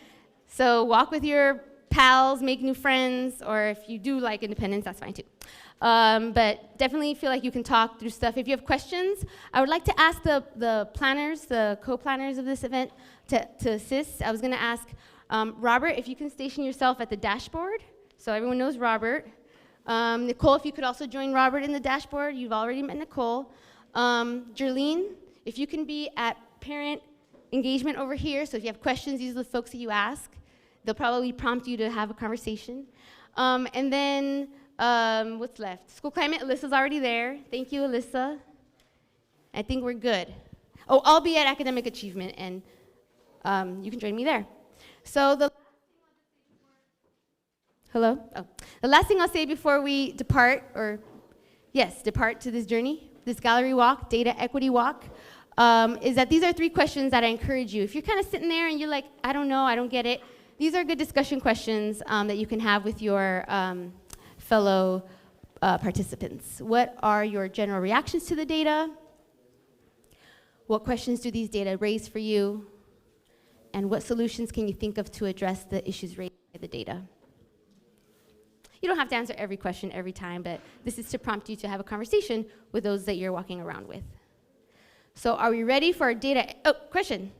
So walk with your pals, make new friends, or if you do like independence, that's fine too. But definitely feel like you can talk through stuff. If you have questions, I would like to ask the planners, the co-planners of this event to assist. I was going to ask Robert if you can station yourself at the dashboard, so everyone knows Robert. Nicole, if you could also join Robert in the dashboard. You've already met Nicole. Jerlene, if you can be at parent engagement over here, so if you have questions, these are the folks that you ask. They'll probably prompt you to have a conversation. And then, what's left? School climate, Alyssa's already there. Thank you, Alyssa. I think we're good. Oh, I'll be at academic achievement, and you can join me there. So hello? Oh. The last thing I'll say before we depart to this journey, this gallery walk, data equity walk, is that these are 3 questions that I encourage you. If you're kind of sitting there and you're like, I don't know, I don't get it, these are good discussion questions that you can have with your fellow participants. What are your general reactions to the data? What questions do these data raise for you? And what solutions can you think of to address the issues raised by the data? You don't have to answer every question every time, but this is to prompt you to have a conversation with those that you're walking around with. So are we ready for our data? Oh, question.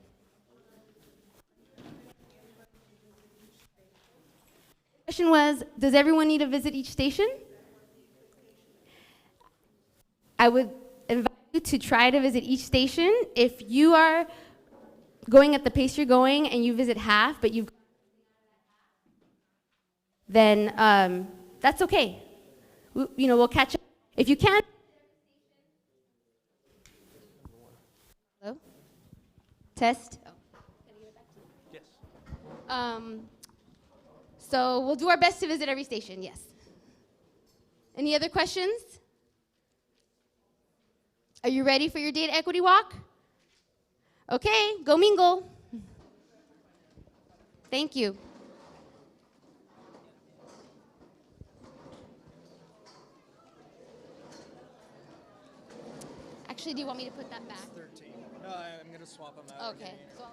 Question was, does everyone need to visit each station? I would invite you to try to visit each station. If you are going at the pace you're going and you visit half, but then that's okay. We'll catch up. If you can't, hello? Test? Oh. Yes. So we'll do our best to visit every station, yes. Any other questions? Are you ready for your data equity walk? Okay, go mingle. Thank you. Actually, do you want me to put that back? 13. No, I'm going to swap them out. Okay. So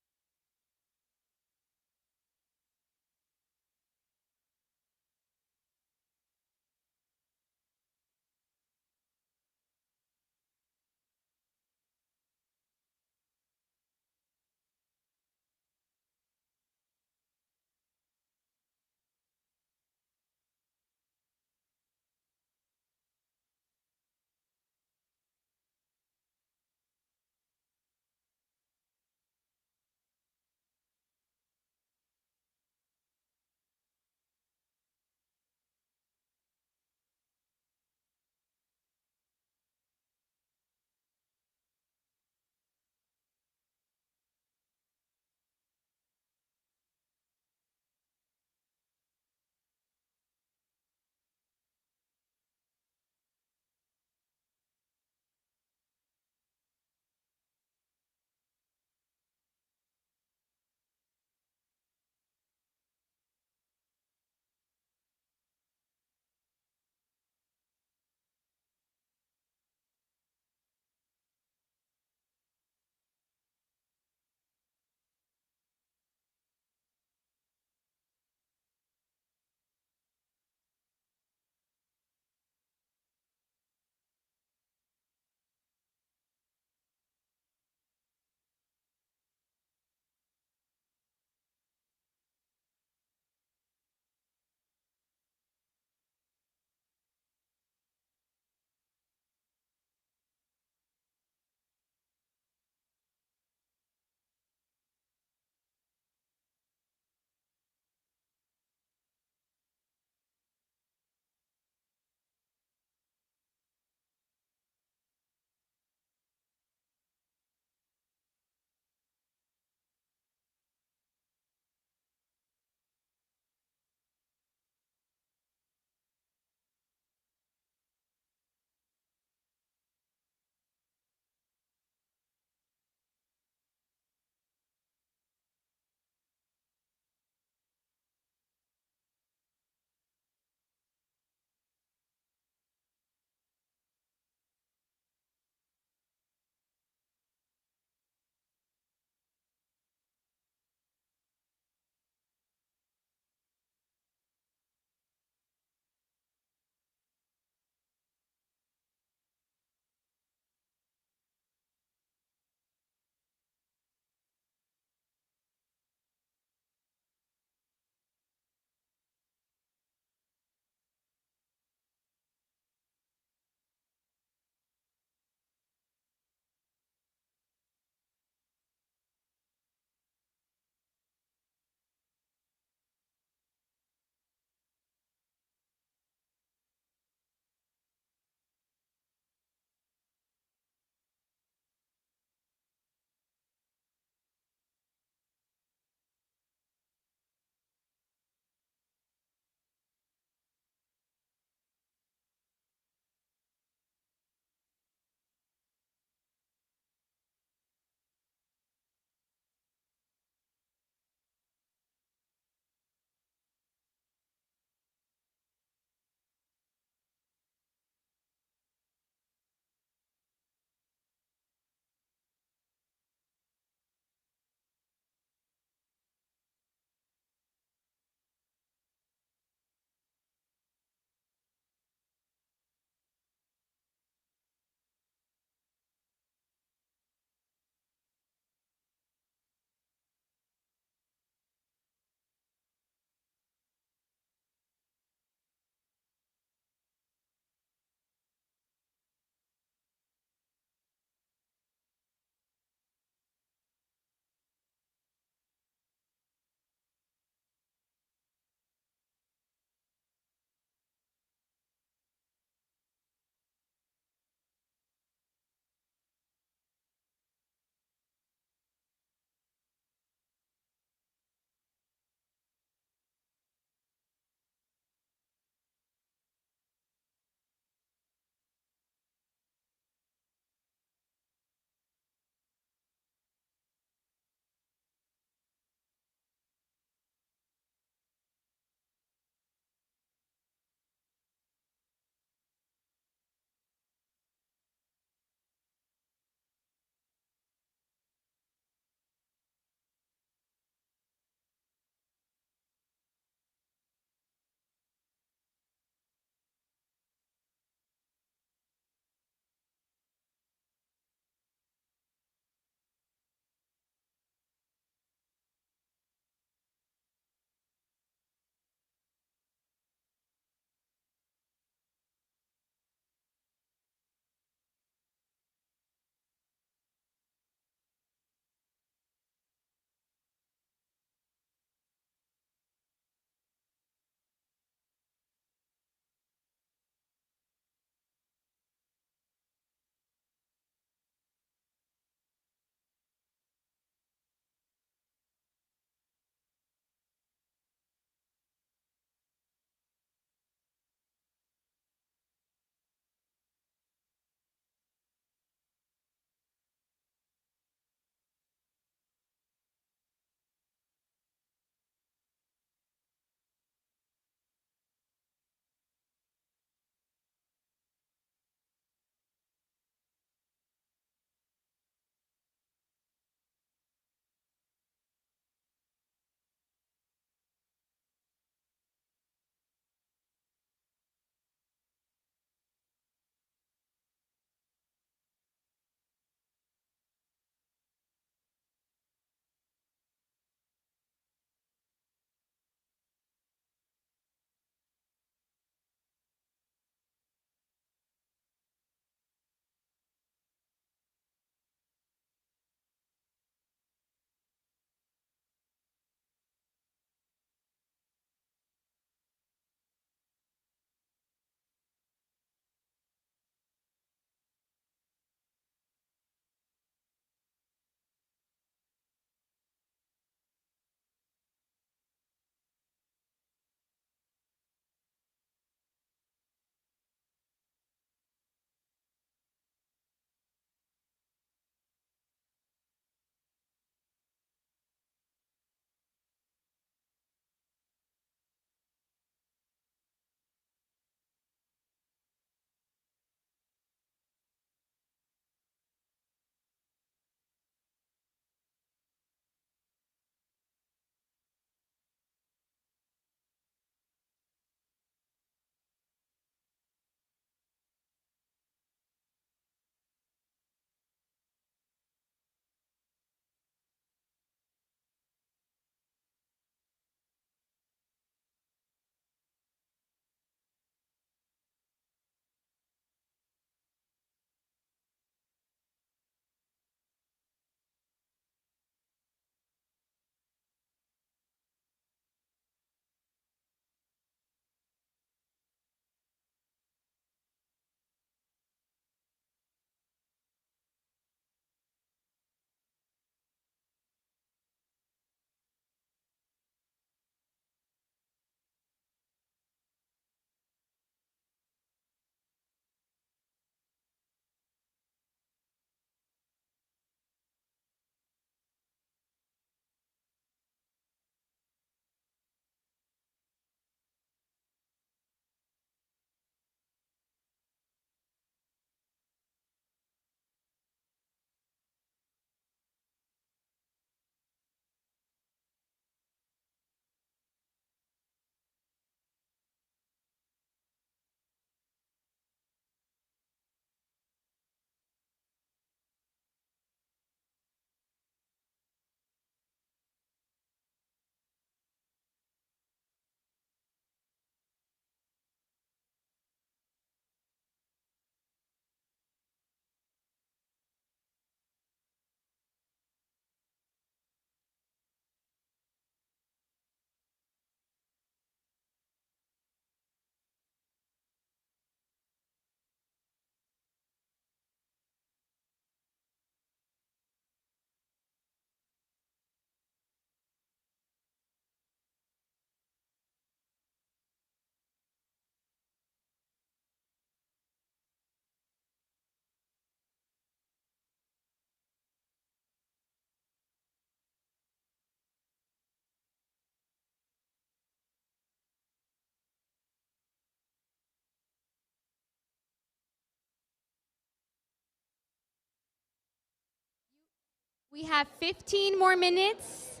We have 15 more minutes.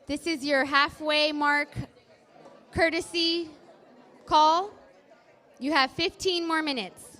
This is your halfway mark courtesy call. You have 15 more minutes.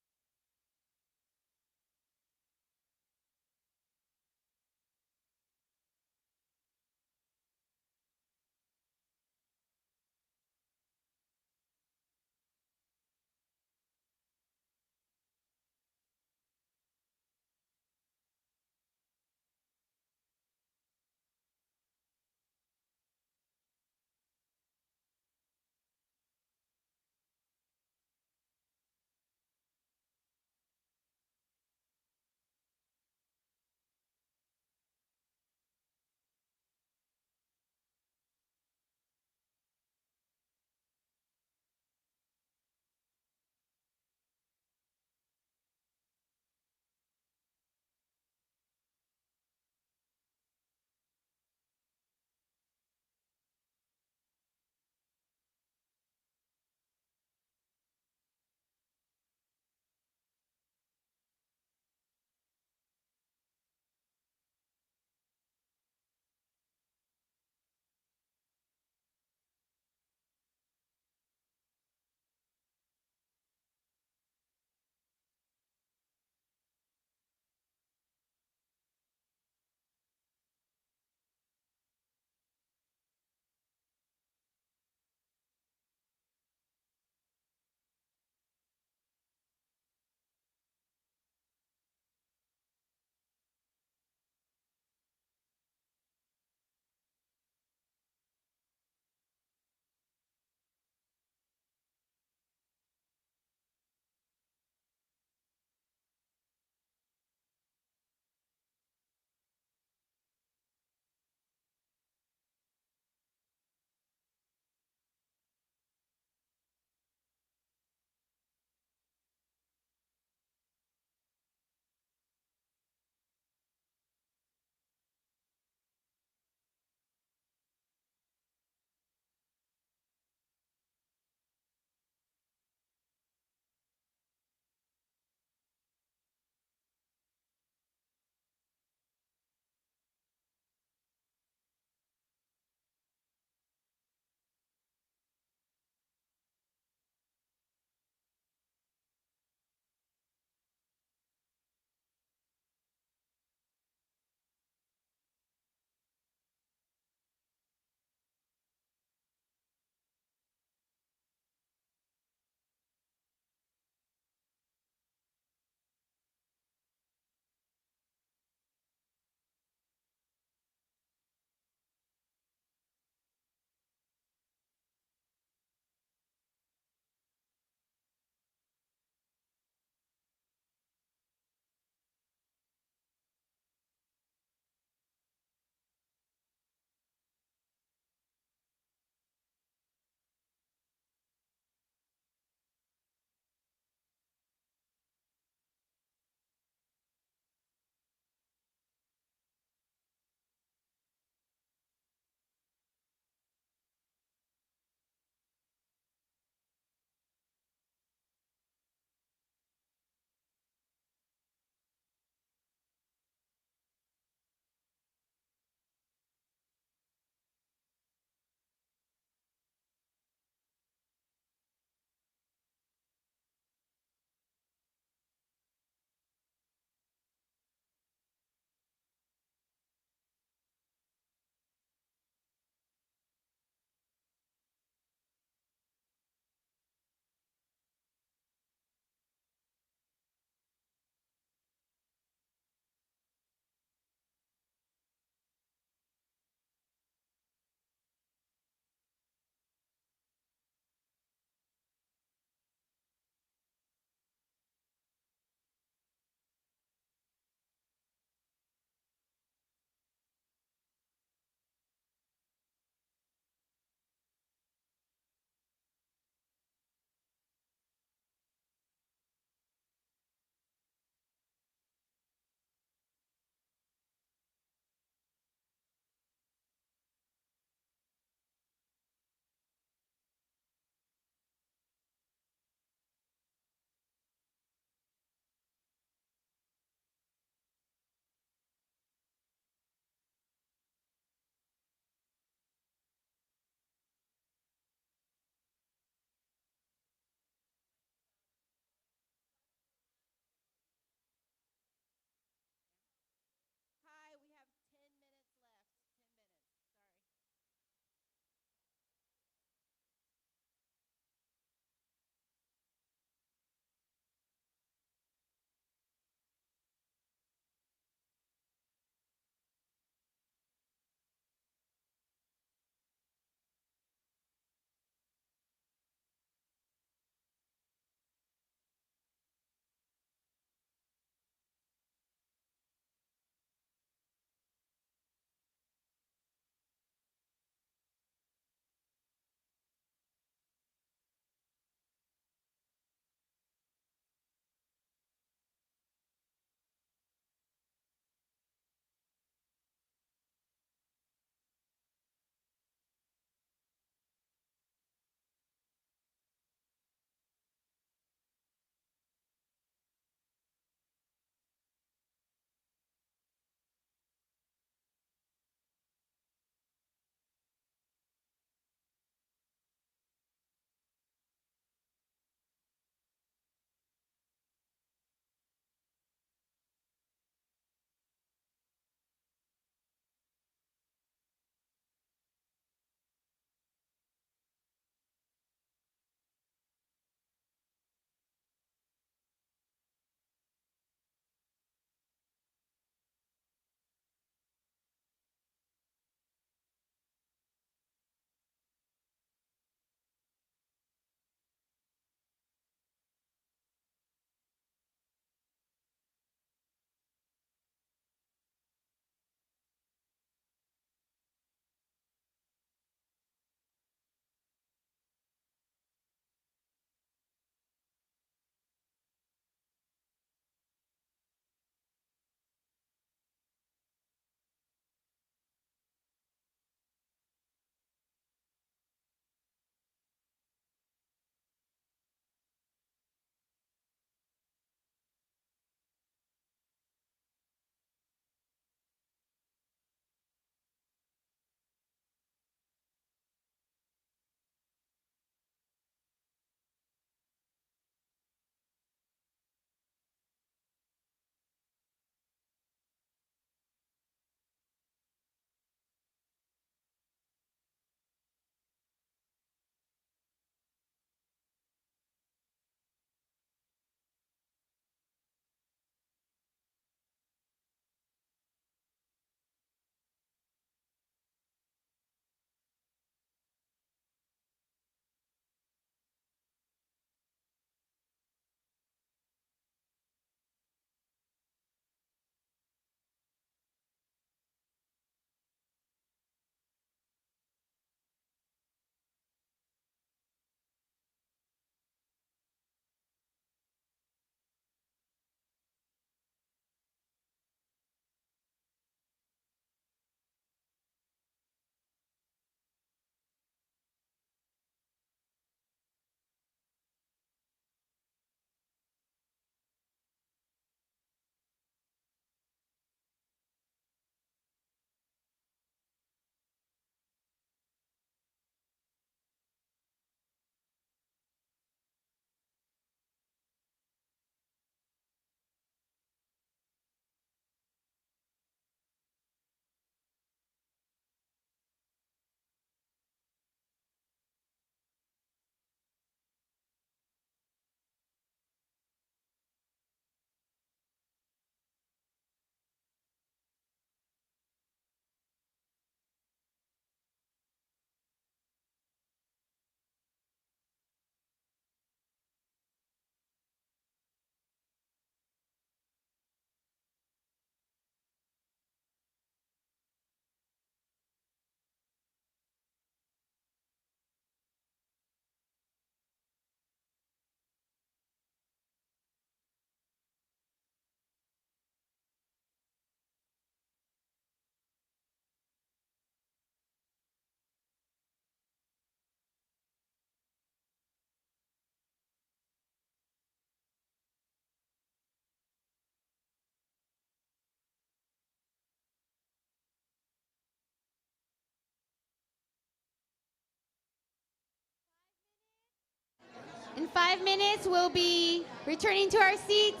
5 minutes, we'll be returning to our seats.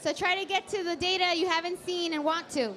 So try to get to the data you haven't seen and want to.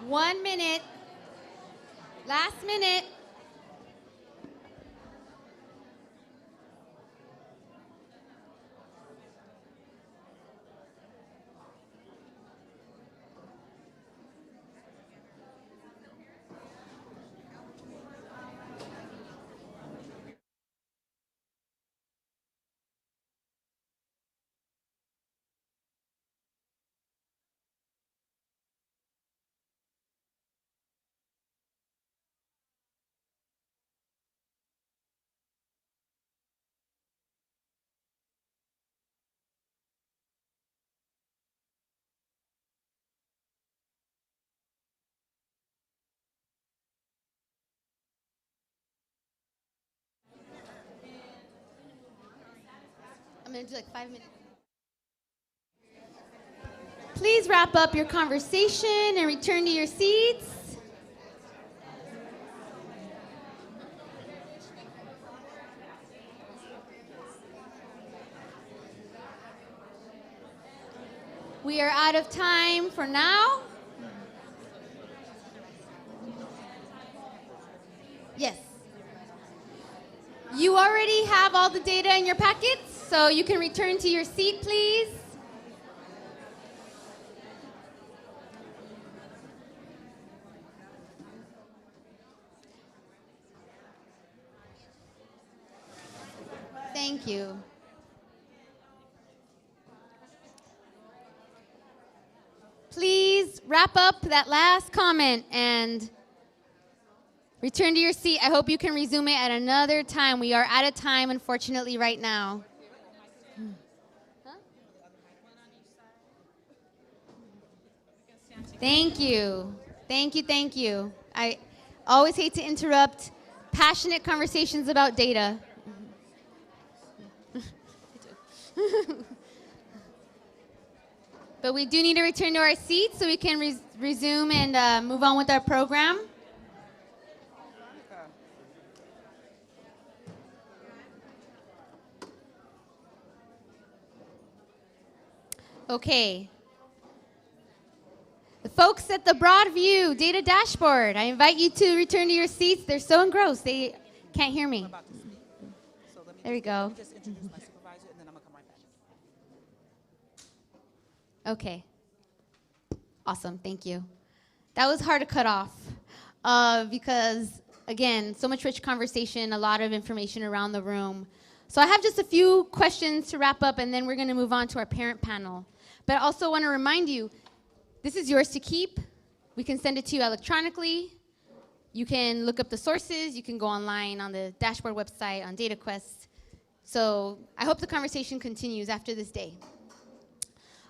One minute. Last minute. I'm going to do like 5 minutes. Please wrap up your conversation and return to your seats. We are out of time for now. Yes. You already have all the data in your packets, so you can return to your seat, please. Thank you. Please wrap up that last comment and return to your seat. I hope you can resume it at another time. We are out of time, unfortunately, right now. Thank you. Thank you, thank you. I always hate to interrupt passionate conversations about data. But we do need to return to our seats so we can resume and move on with our program. Okay. The folks at the Broadview Data Dashboard, I invite you to return to your seats. They're so engrossed, they can't hear me. There we go. Just introduce my supervisor, and then I'm gonna come right back. Okay. Awesome, thank you. That was hard to cut off because, again, so much rich conversation, a lot of information around the room. So I have just a few questions to wrap up, and then we're going to move on to our parent panel. But I also want to remind you, this is yours to keep. We can send it to you electronically. You can look up the sources. You can go online on the dashboard website, on DataQuest. So I hope the conversation continues after this day.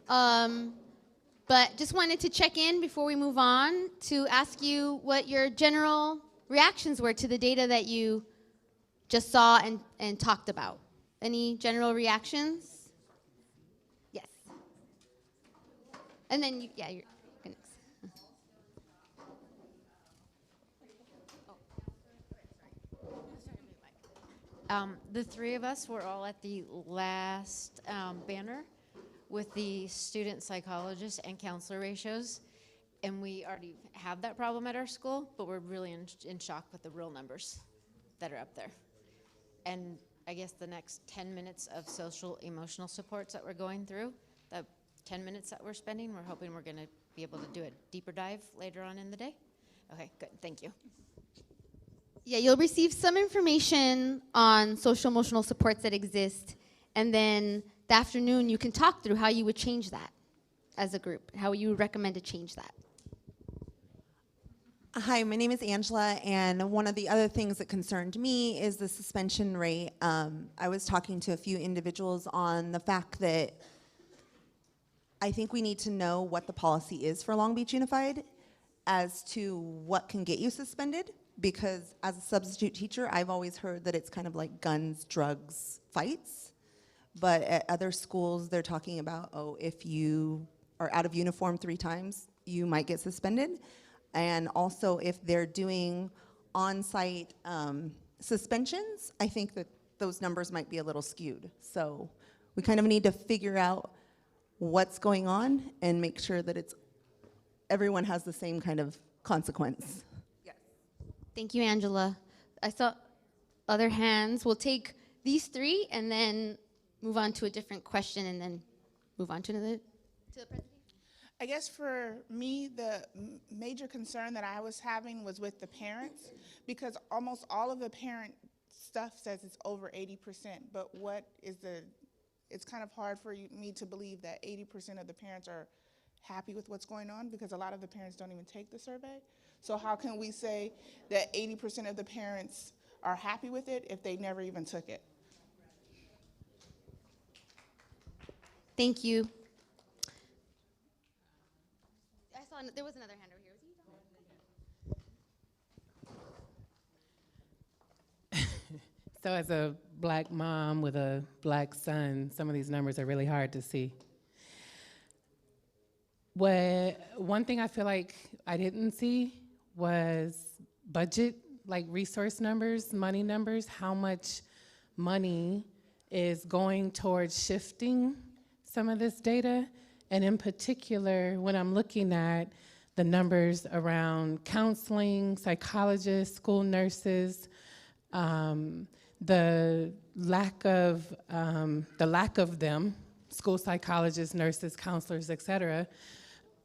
But just wanted to check in before we move on to ask you what your general reactions were to the data that you just saw and talked about. Any general reactions? Yes. And then, you're next. The three of us were all at the last banner with the student psychologist and counselor ratios, and we already have that problem at our school, but we're really in shock with the real numbers that are up there. And I guess the next 10 minutes of social emotional supports that we're going through, the 10 minutes that we're spending, we're hoping we're going to be able to do a deeper dive later on in the day. Okay, good, thank you. Yeah, you'll receive some information on social emotional supports that exist, and then the afternoon you can talk through how you would change that as a group, how you would recommend to change that. Hi, my name is Angela, and one of the other things that concerned me is the suspension rate. I was talking to a few individuals on the fact that I think we need to know what the policy is for Long Beach Unified as to what can get you suspended, because as a substitute teacher, I've always heard that it's kind of like guns, drugs, fights. But at other schools, they're talking about, oh, if you are out of uniform 3 times, you might get suspended. And also, if they're doing on-site suspensions, I think that those numbers might be a little skewed. So we kind of need to figure out what's going on and make sure that everyone has the same kind of consequence. Yes. Thank you, Angela. I saw other hands. We'll take these 3 and then move on to a different question and then move on to the presentation. I guess for me, the major concern that I was having was with the parents, because almost all of the parent stuff says it's over 80%, but it's kind of hard for me to believe that 80% of the parents are happy with what's going on, because a lot of the parents don't even take the survey. So how can we say that 80% of the parents are happy with it if they never even took it? Thank you. I saw there was another hand over here. So as a black mom with a black son, some of these numbers are really hard to see. One thing I feel like I didn't see was budget, like resource numbers, money numbers, how much money is going towards shifting some of this data. And in particular, when I'm looking at the numbers around counseling, psychologists, school nurses, the lack of them, school psychologists, nurses, counselors, et cetera.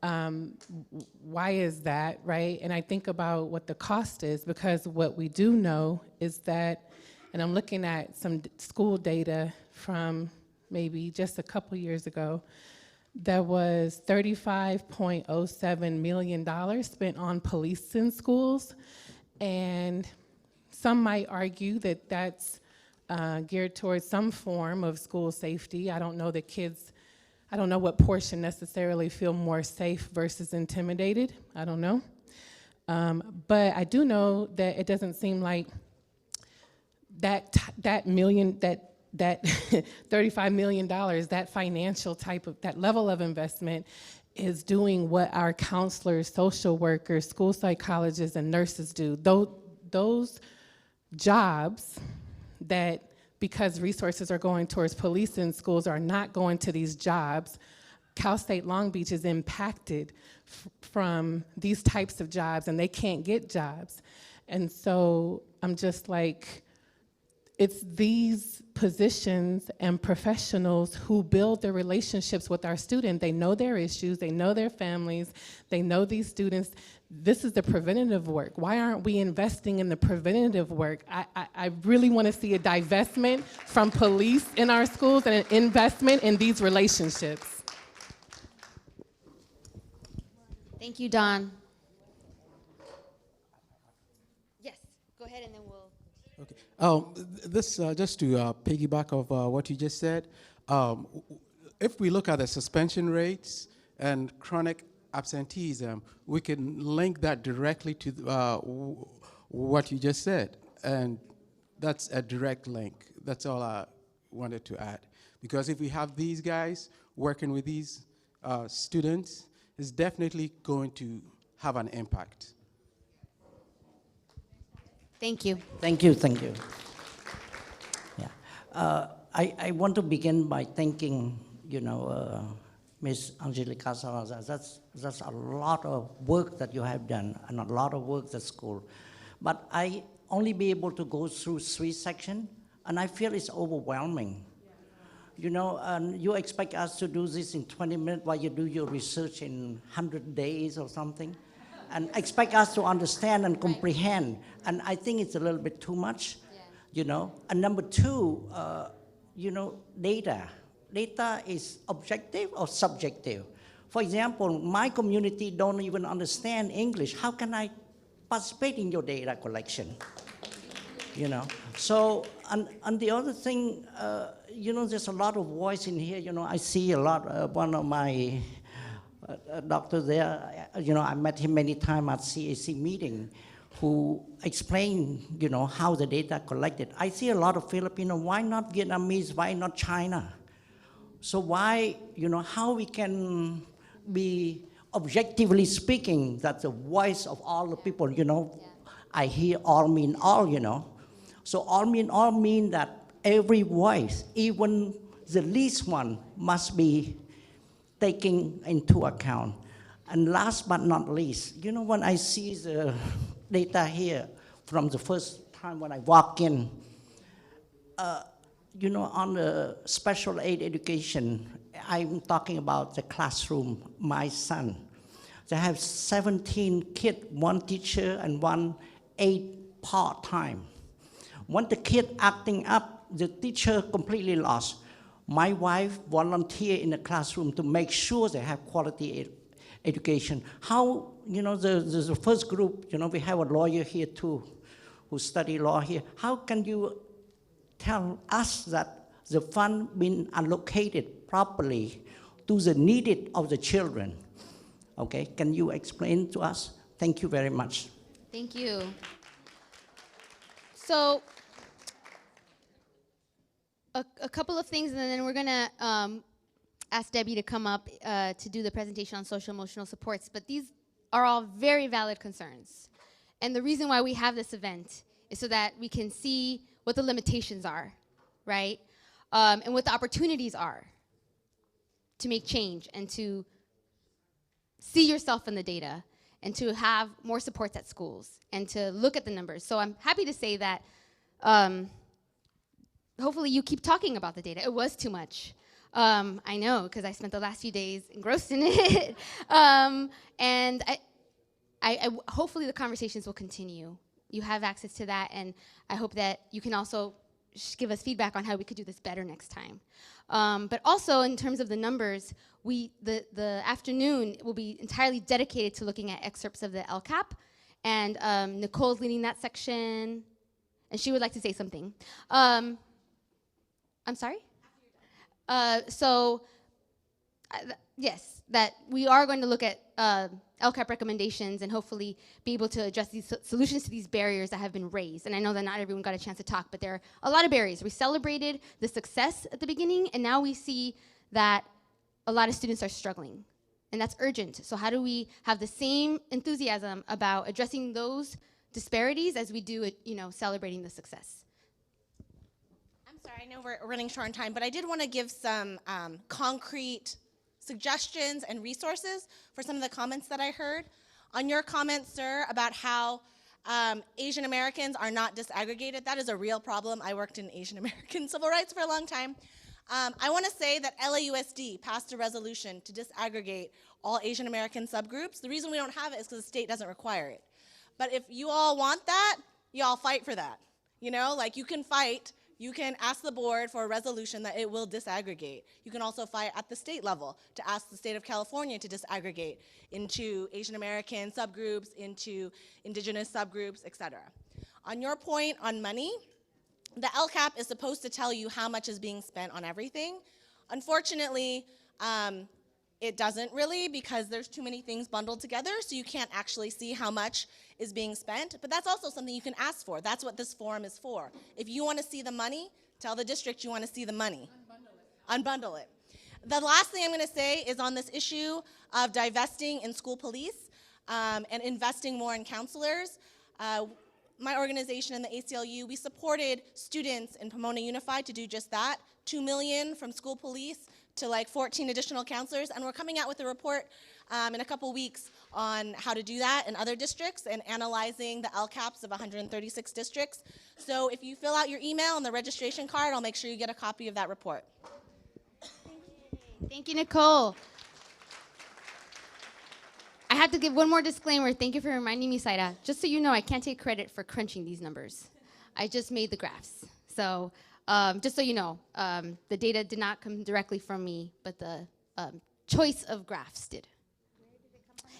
Why is that, right? And I think about what the cost is, because what we do know is that, and I'm looking at some school data from maybe just a couple years ago, there was $35.07 million spent on police in schools, and some might argue that that's geared towards some form of school safety. I don't know that I don't know what portion necessarily feel more safe versus intimidated. I don't know. But I do know that it doesn't seem like that that $35 million, that financial type of, that level of investment is doing what our counselors, social workers, school psychologists, and nurses do. Those jobs that, because resources are going towards police in schools, are not going to these jobs. Cal State Long Beach is impacted from these types of jobs, and they can't get jobs. And so I'm just like, it's these positions and professionals who build the relationships with our students. They know their issues, they know their families, they know these students. This is the preventative work. Why aren't we investing in the preventative work? I really want to see a divestment from police in our schools and an investment in these relationships. Thank you, Dawn. Yes, go ahead and then we'll. Okay. This just to piggyback of what you just said. If we look at the suspension rates and chronic absenteeism, we can link that directly to what you just said, and that's a direct link. That's all I wanted to add. Because if we have these guys working with these students, it's definitely going to have an impact. Thank you. Thank you, thank you. Yeah, I want to begin by thanking, Ms. Angelica Salazar. That's a lot of work that you have done and a lot of work at school. But I only be able to go through 3 sections, and I feel it's overwhelming. And you expect us to do this in 20 minutes while you do your research in 100 days or something, and expect us to understand and comprehend. And I think it's a little bit too much, And number 2, data. Data is objective or subjective. For example, my community don't even understand English. How can I participate in your data collection? So, and the other thing, there's a lot of voice in here. I see a lot, one of my doctors there, I met him many times at CAC meeting, who explained, how the data collected. I see a lot of Filipino, why not Vietnamese, why not China? So why, how we can be objectively speaking, that the voice of all the people, I hear all mean all, So all mean that every voice, even the least one, must be taken into account. And last but not least, when I see the data here from the first time when I walk in, on the special aid education, I'm talking about the classroom, my son. They have 17 kids, 1 teacher and 1 aide part-time. When the kid acting up, the teacher completely lost. My wife volunteered in the classroom to make sure they have quality education. How, the first group, we have a lawyer here too, who study law here. How can you tell us that the fund been allocated properly to the needed of the children? Okay, can you explain to us? Thank you very much. Thank you. So, a couple of things, and then we're gonna ask Debbie to come up to do the presentation on social emotional supports, but these are all very valid concerns. And the reason why we have this event is so that we can see what the limitations are, right? And what the opportunities are to make change and to see yourself in the data and to have more supports at schools and to look at the numbers. So I'm happy to say that hopefully you keep talking about the data. It was too much. I know, because I spent the last few days engrossed in it. And I hopefully the conversations will continue. You have access to that, and I hope that you can also give us feedback on how we could do this better next time. But also, in terms of the numbers, the afternoon will be entirely dedicated to looking at excerpts of the LCAP, and Nicole's leading that section, and she would like to say something. I'm sorry? So yes, that we are going to look at LCAP recommendations and hopefully be able to address these solutions to these barriers that have been raised. And I know that not everyone got a chance to talk, but there are a lot of barriers. We celebrated the success at the beginning, and now we see that a lot of students are struggling, and that's urgent. So how do we have the same enthusiasm about addressing those disparities as we do, celebrating the success? I'm sorry, I know we're running short on time, but I did want to give some concrete suggestions and resources for some of the comments that I heard. On your comment, sir, about how Asian Americans are not disaggregated, that is a real problem. I worked in Asian American civil rights for a long time. I want to say that LAUSD passed a resolution to disaggregate all Asian American subgroups. The reason we don't have it is because the state doesn't require it. But if you all want that, you all fight for that. You can fight. You can ask the board for a resolution that it will disaggregate. You can also fight at the state level to ask the state of California to disaggregate into Asian American subgroups, into indigenous subgroups, et cetera. On your point on money, the LCAP is supposed to tell you how much is being spent on everything. Unfortunately, it doesn't really, because there's too many things bundled together, so you can't actually see how much is being spent. But that's also something you can ask for. That's what this forum is for. If you want to see the money, tell the district you want to see the money. Unbundle it. The last thing I'm going to say is on this issue of divesting in school police and investing more in counselors. My organization in the ACLU, we supported students in Pomona Unified to do just that. $2 million from school police to 14 additional counselors, and we're coming out with a report in a couple weeks on how to do that in other districts and analyzing the LCAPs of 136 districts. So if you fill out your email and the registration card, I'll make sure you get a copy of that report. Thank you, Nicole. I have to give one more disclaimer. Thank you for reminding me, Saida. Just so you know, I can't take credit for crunching these numbers. I just made the graphs. So just so you know, the data did not come directly from me, but the choice of graphs did.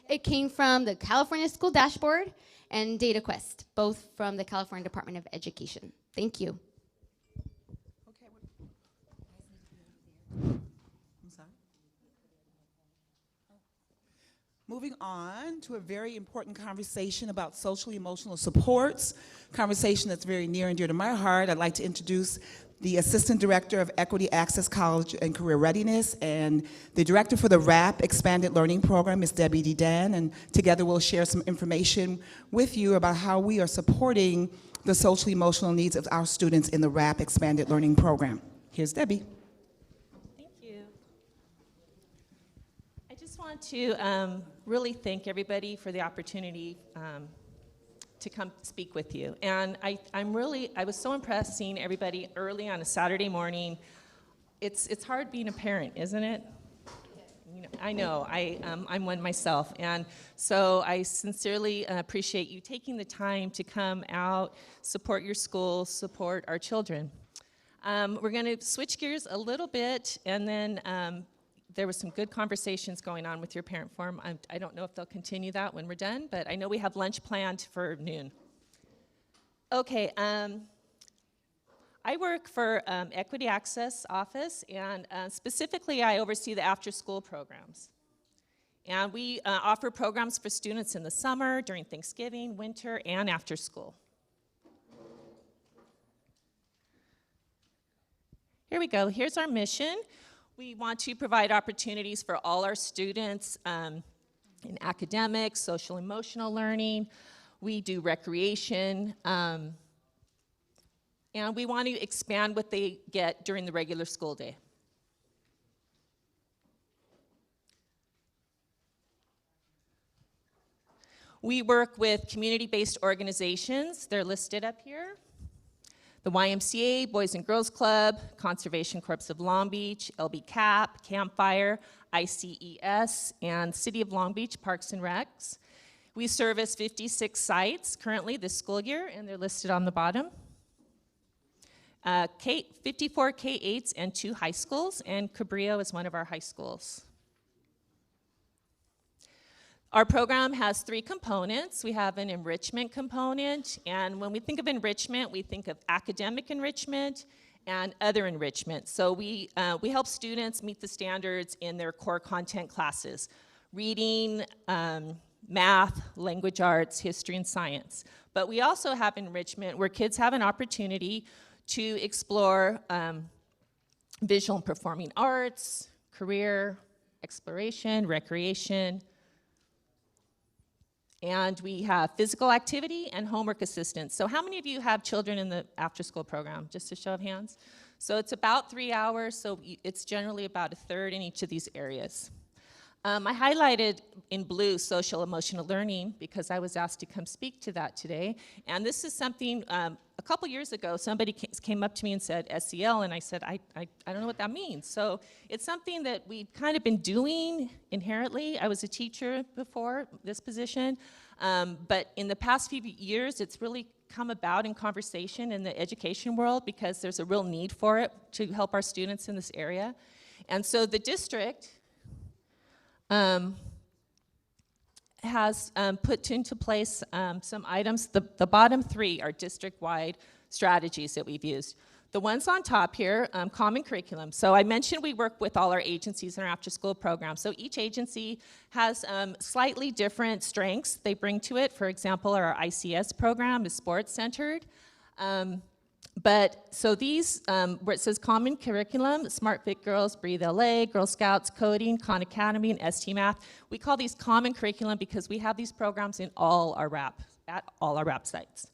It came from the California School Dashboard and DataQuest, both from the California Department of Education. Thank you. Moving on to a very important conversation about social emotional supports, conversation that's very near and dear to my heart. I'd like to introduce the Assistant Director of Equity Access College and Career Readiness and the Director for the RAP Expanded Learning Program, Ms. Debbie DeDan, and together we'll share some information with you about how we are supporting the social emotional needs of our students in the RAP Expanded Learning Program. Here's Debbie. I want to really thank everybody for the opportunity to come speak with you. And I was so impressed seeing everybody early on a Saturday morning. It's hard being a parent, isn't it? I know, I'm one myself. And so I sincerely appreciate you taking the time to come out, support your school, support our children. We're going to switch gears a little bit, and then there was some good conversations going on with your parent forum. I don't know if they'll continue that when we're done, but I know we have lunch planned for noon. Okay, I work for Equity Access Office, and specifically I oversee the after-school programs. And we offer programs for students in the summer, during Thanksgiving, winter, and after school. Here we go, here's our mission. We want to provide opportunities for all our students in academics, social emotional learning. We do recreation, and we want to expand what they get during the regular school day. We work with community-based organizations. They're listed up here. The YMCA, Boys and Girls Club, Conservation Corps of Long Beach, LCAP, Campfire, ICES, and City of Long Beach Parks and Recs. We service 56 sites currently this school year, and they're listed on the bottom. 54 K-8s and 2 high schools, and Cabrillo is one of our high schools. Our program has 3 components. We have an enrichment component, and when we think of enrichment, we think of academic enrichment and other enrichment. So we help students meet the standards in their core content classes: reading, math, language arts, history, and science. But we also have enrichment where kids have an opportunity to explore visual and performing arts, career, exploration, recreation, and we have physical activity and homework assistance. So how many of you have children in the after-school program? Just a show of hands. So it's about 3 hours, so it's generally about a third in each of these areas. I highlighted in blue social emotional learning because I was asked to come speak to that today. And this is something, a couple years ago, somebody came up to me and said SEL, and I said, I don't know what that means. So it's something that we've kind of been doing inherently. I was a teacher before this position, but in the past few years, it's really come about in conversation in the education world because there's a real need for it to help our students in this area. And so the district has put into place some items. The bottom three are district-wide strategies that we've used. The ones on top here, common curriculum. So I mentioned we work with all our agencies in our after-school program. So each agency has slightly different strengths they bring to it. For example, our ICS program is sports-centered. But so these, where it says common curriculum, Smart Fit Girls, Breathe LA, Girl Scouts, Coding, Khan Academy, and ST Math, we call these common curriculum because we have these programs in all our at all our RAP sites.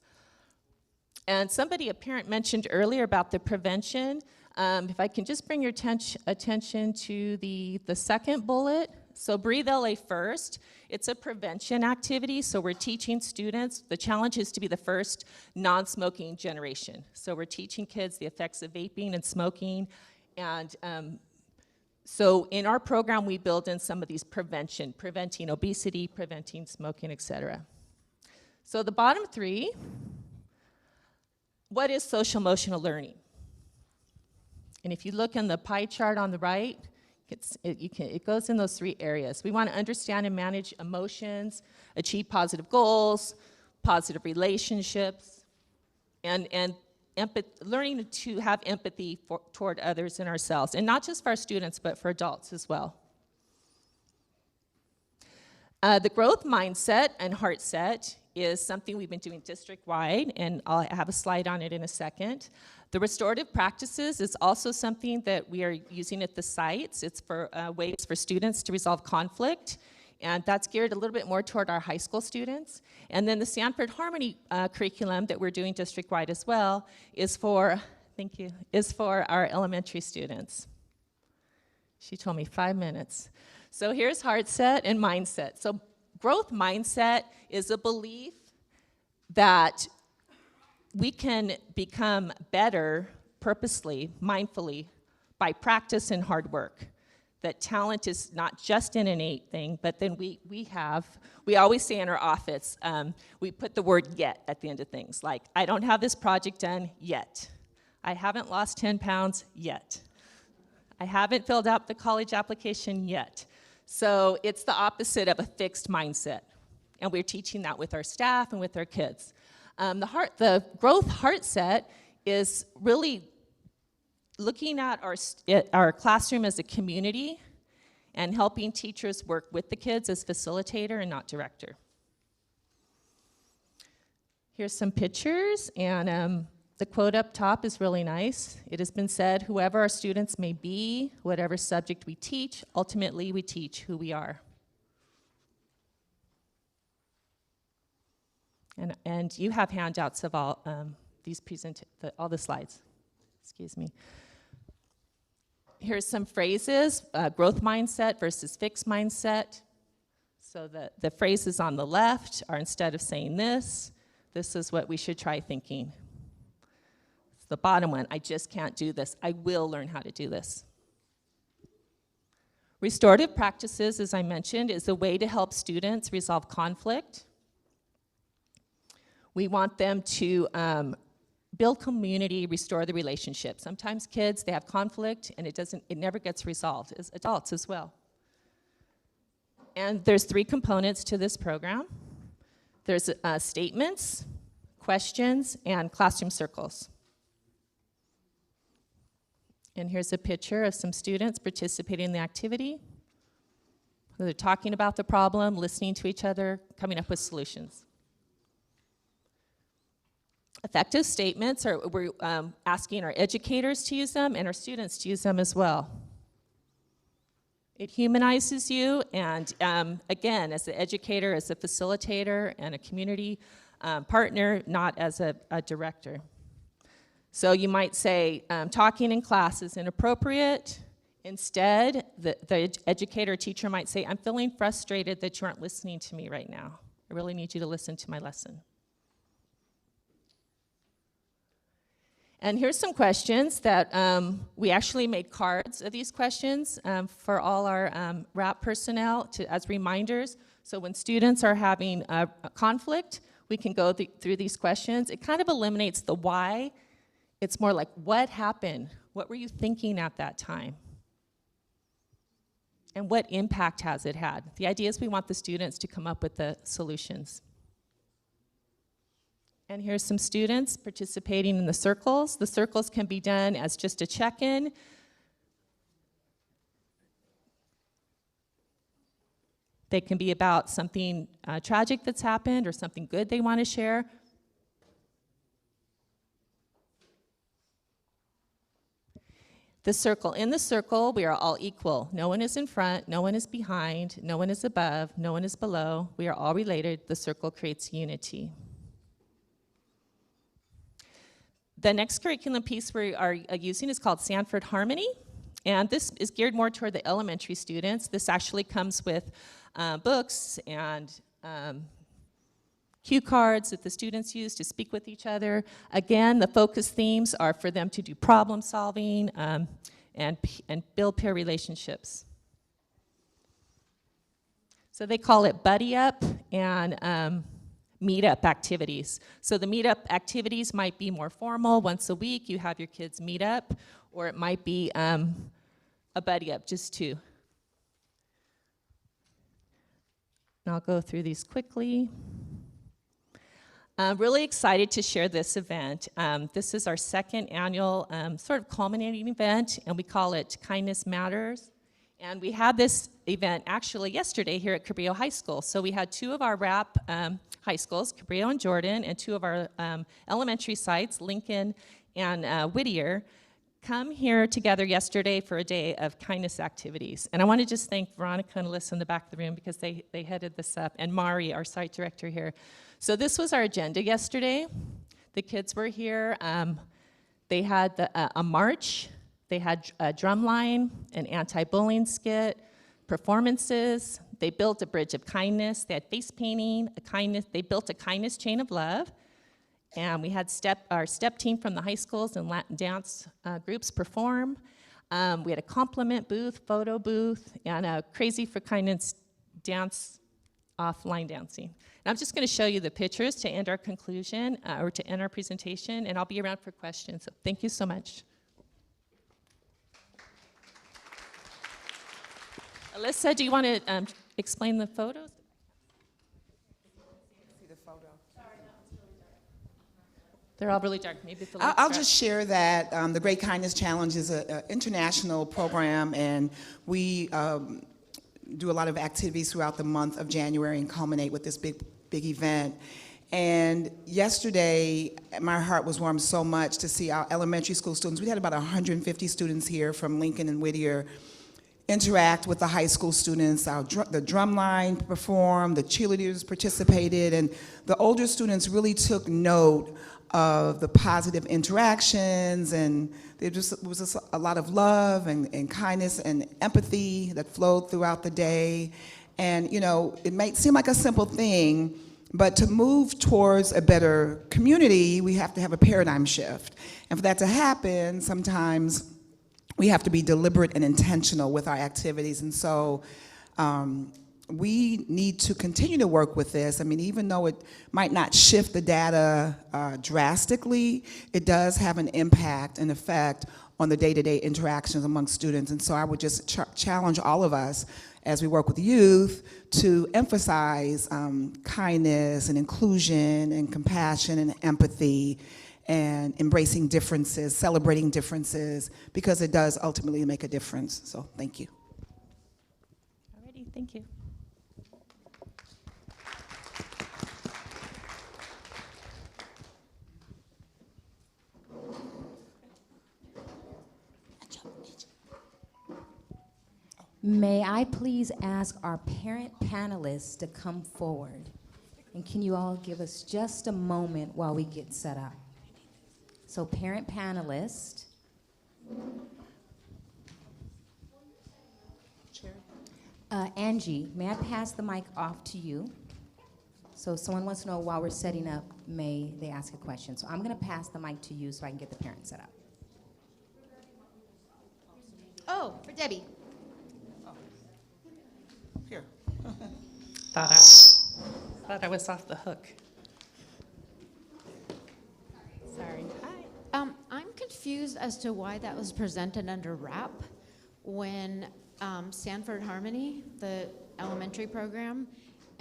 And somebody, a parent, mentioned earlier about the prevention. If I can just bring your attention to the second bullet. So Breathe LA first, it's a prevention activity, so we're teaching students, the challenge is to be the first non-smoking generation. So we're teaching kids the effects of vaping and smoking, and so in our program we build in some of these preventing obesity, preventing smoking, etc. So the bottom three, what is social emotional learning? And if you look in the pie chart on the right, it goes in those three areas. We want to understand and manage emotions, achieve positive goals, positive relationships, and learning to have empathy toward others and ourselves, and not just for our students, but for adults as well. The growth mindset and heart set is something we've been doing district-wide, and I'll have a slide on it in a second. The restorative practices is also something that we are using at the sites. It's for ways for students to resolve conflict, and that's geared a little bit more toward our high school students. And then the Sanford Harmony curriculum that we're doing district-wide as well is for, thank you, is for our elementary students. She told me 5 minutes. So here's heart set and mindset. So growth mindset is a belief that we can become better purposely, mindfully, by practice and hard work. That talent is not just an innate thing, but then we always say in our office, we put the word yet at the end of things, like, I don't have this project done yet. I haven't lost 10 pounds yet. I haven't filled out the college application yet. So it's the opposite of a fixed mindset. And we're teaching that with our staff and with our kids. The growth heart set is really looking at our classroom as a community and helping teachers work with the kids as facilitator and not director. Here's some pictures, and the quote up top is really nice. It has been said, whoever our students may be, whatever subject we teach, ultimately we teach who we are. And you have handouts of all all the slides. Excuse me. Here's some phrases, growth mindset versus fixed mindset. So the phrases on the left are, instead of saying this is what we should try thinking. The bottom one, I just can't do this. I will learn how to do this. Restorative practices, as I mentioned, is a way to help students resolve conflict. We want them to build community, restore the relationship. Sometimes kids, they have conflict and it never gets resolved, as adults as well. And there's 3 components to this program. There's statements, questions, and classroom circles. And here's a picture of some students participating in the activity. They're talking about the problem, listening to each other, coming up with solutions. Effective statements are, we're asking our educators to use them and our students to use them as well. It humanizes you, and again, as an educator, as a facilitator, and a community partner, not as a director. So you might say, talking in class is inappropriate. Instead, the educator or teacher might say, I'm feeling frustrated that you aren't listening to me right now. I really need you to listen to my lesson. And here's some questions that we actually made cards of these questions for all our RAP personnel as reminders. So when students are having a conflict, we can go through these questions. It kind of eliminates the why. It's more like, what happened? What were you thinking at that time? And what impact has it had? The idea is we want the students to come up with the solutions. And here's some students participating in the circles. The circles can be done as just a check-in. They can be about something tragic that's happened or something good they want to share. In the circle, we are all equal. No one is in front, no one is behind, no one is above, no one is below. We are all related. The circle creates unity. The next curriculum piece we are using is called Sanford Harmony, and this is geared more toward the elementary students. This actually comes with books and cue cards that the students use to speak with each other. Again, the focus themes are for them to do problem solving and build peer relationships. So they call it Buddy Up and meetup activities. So the meetup activities might be more formal. Once a week, you have your kids meet up, or it might be a buddy up, just two. And I'll go through these quickly. I'm really excited to share this event. This is our second annual sort of culminating event, and we call it Kindness Matters. And we had this event actually yesterday here at Cabrillo High School. So we had two of our RAP high schools, Cabrillo and Jordan, and two of our elementary sites, Lincoln and Whittier, come here together yesterday for a day of kindness activities. And I want to just thank Veronica and Alyssa in the back of the room because they headed this up, and Mari, our site director here. So this was our agenda yesterday. The kids were here. They had a march. They had a drum line, an anti-bullying skit, performances. They built a bridge of kindness. They had face painting, they built a kindness chain of love. And we had our step team from the high schools and Latin dance groups perform. We had a compliment booth, photo booth, and a Crazy for Kindness dance, offline dancing. And I'm just going to show you the pictures to end our conclusion, or to end our presentation, and I'll be around for questions. So thank you so much. Alyssa, do you want to explain the photos? They're all really dark. Maybe the I'll just share that the Great Kindness Challenge is an international program, and we do a lot of activities throughout the month of January and culminate with this big event. And yesterday, my heart was warmed so much to see our elementary school students. We had about 150 students here from Lincoln and Whittier interact with the high school students. The drum line performed, the cheerleaders participated, and the older students really took note of the positive interactions, and there was just a lot of love and kindness and empathy that flowed throughout the day. And you know, it might seem like a simple thing, but to move towards a better community, we have to have a paradigm shift. And for that to happen, sometimes we have to be deliberate and intentional with our activities. And so we need to continue to work with this. I mean, even though it might not shift the data drastically, it does have an impact and effect on the day-to-day interactions among students. And so I would just challenge all of us as we work with youth to emphasize kindness and inclusion and compassion and empathy, and embracing differences, celebrating differences, because it does ultimately make a difference. So thank you. Alrighty, thank you. May I please ask our parent panelists to come forward? And can you all give us just a moment while we get set up? So parent panelists. Angie, may I pass the mic off to you? So if someone wants to know while we're setting up, may they ask a question? So I'm going to pass the mic to you so I can get the parents set up. Oh, for Debbie. Here. Thought I was off the hook. Sorry. Hi. I'm confused as to why that was presented under RAP when Sanford Harmony, the elementary program,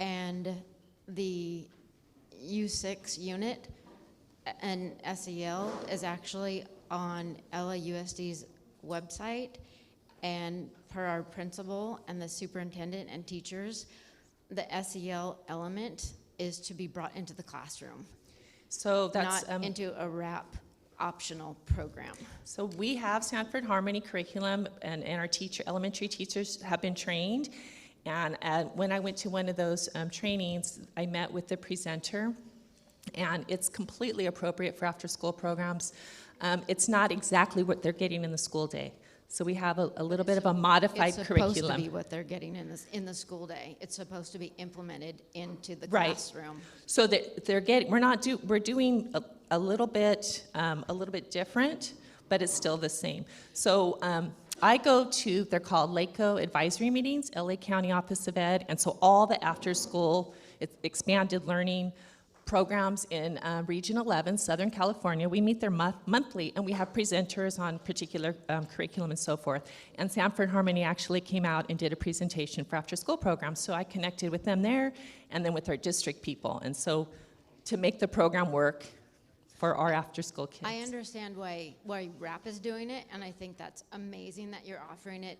and the U6 unit and SEL is actually on LAUSD's website, and per our principal and the superintendent and teachers, the SEL element is to be brought into the classroom, So that's not into a RAP optional program. So we have Sanford Harmony curriculum, and our elementary teachers have been trained. And when I went to one of those trainings, I met with the presenter, and it's completely appropriate for after-school programs. It's not exactly what they're getting in the school day. So we have a little bit of a modified curriculum. It's supposed to be what they're getting in the school day. It's supposed to be implemented into the Right. classroom. So they're getting, we're doing a little bit different, but it's still the same. So I go to, they're called LACO advisory meetings, LA County Office of Ed, and so all the after-school expanded learning programs in Region 11, Southern California. We meet there monthly, and we have presenters on particular curriculum and so forth. And Sanford Harmony actually came out and did a presentation for after-school programs, so I connected with them there, and then with our district people. And so to make the program work for our after-school kids. I understand why RAP is doing it, and I think that's amazing that you're offering it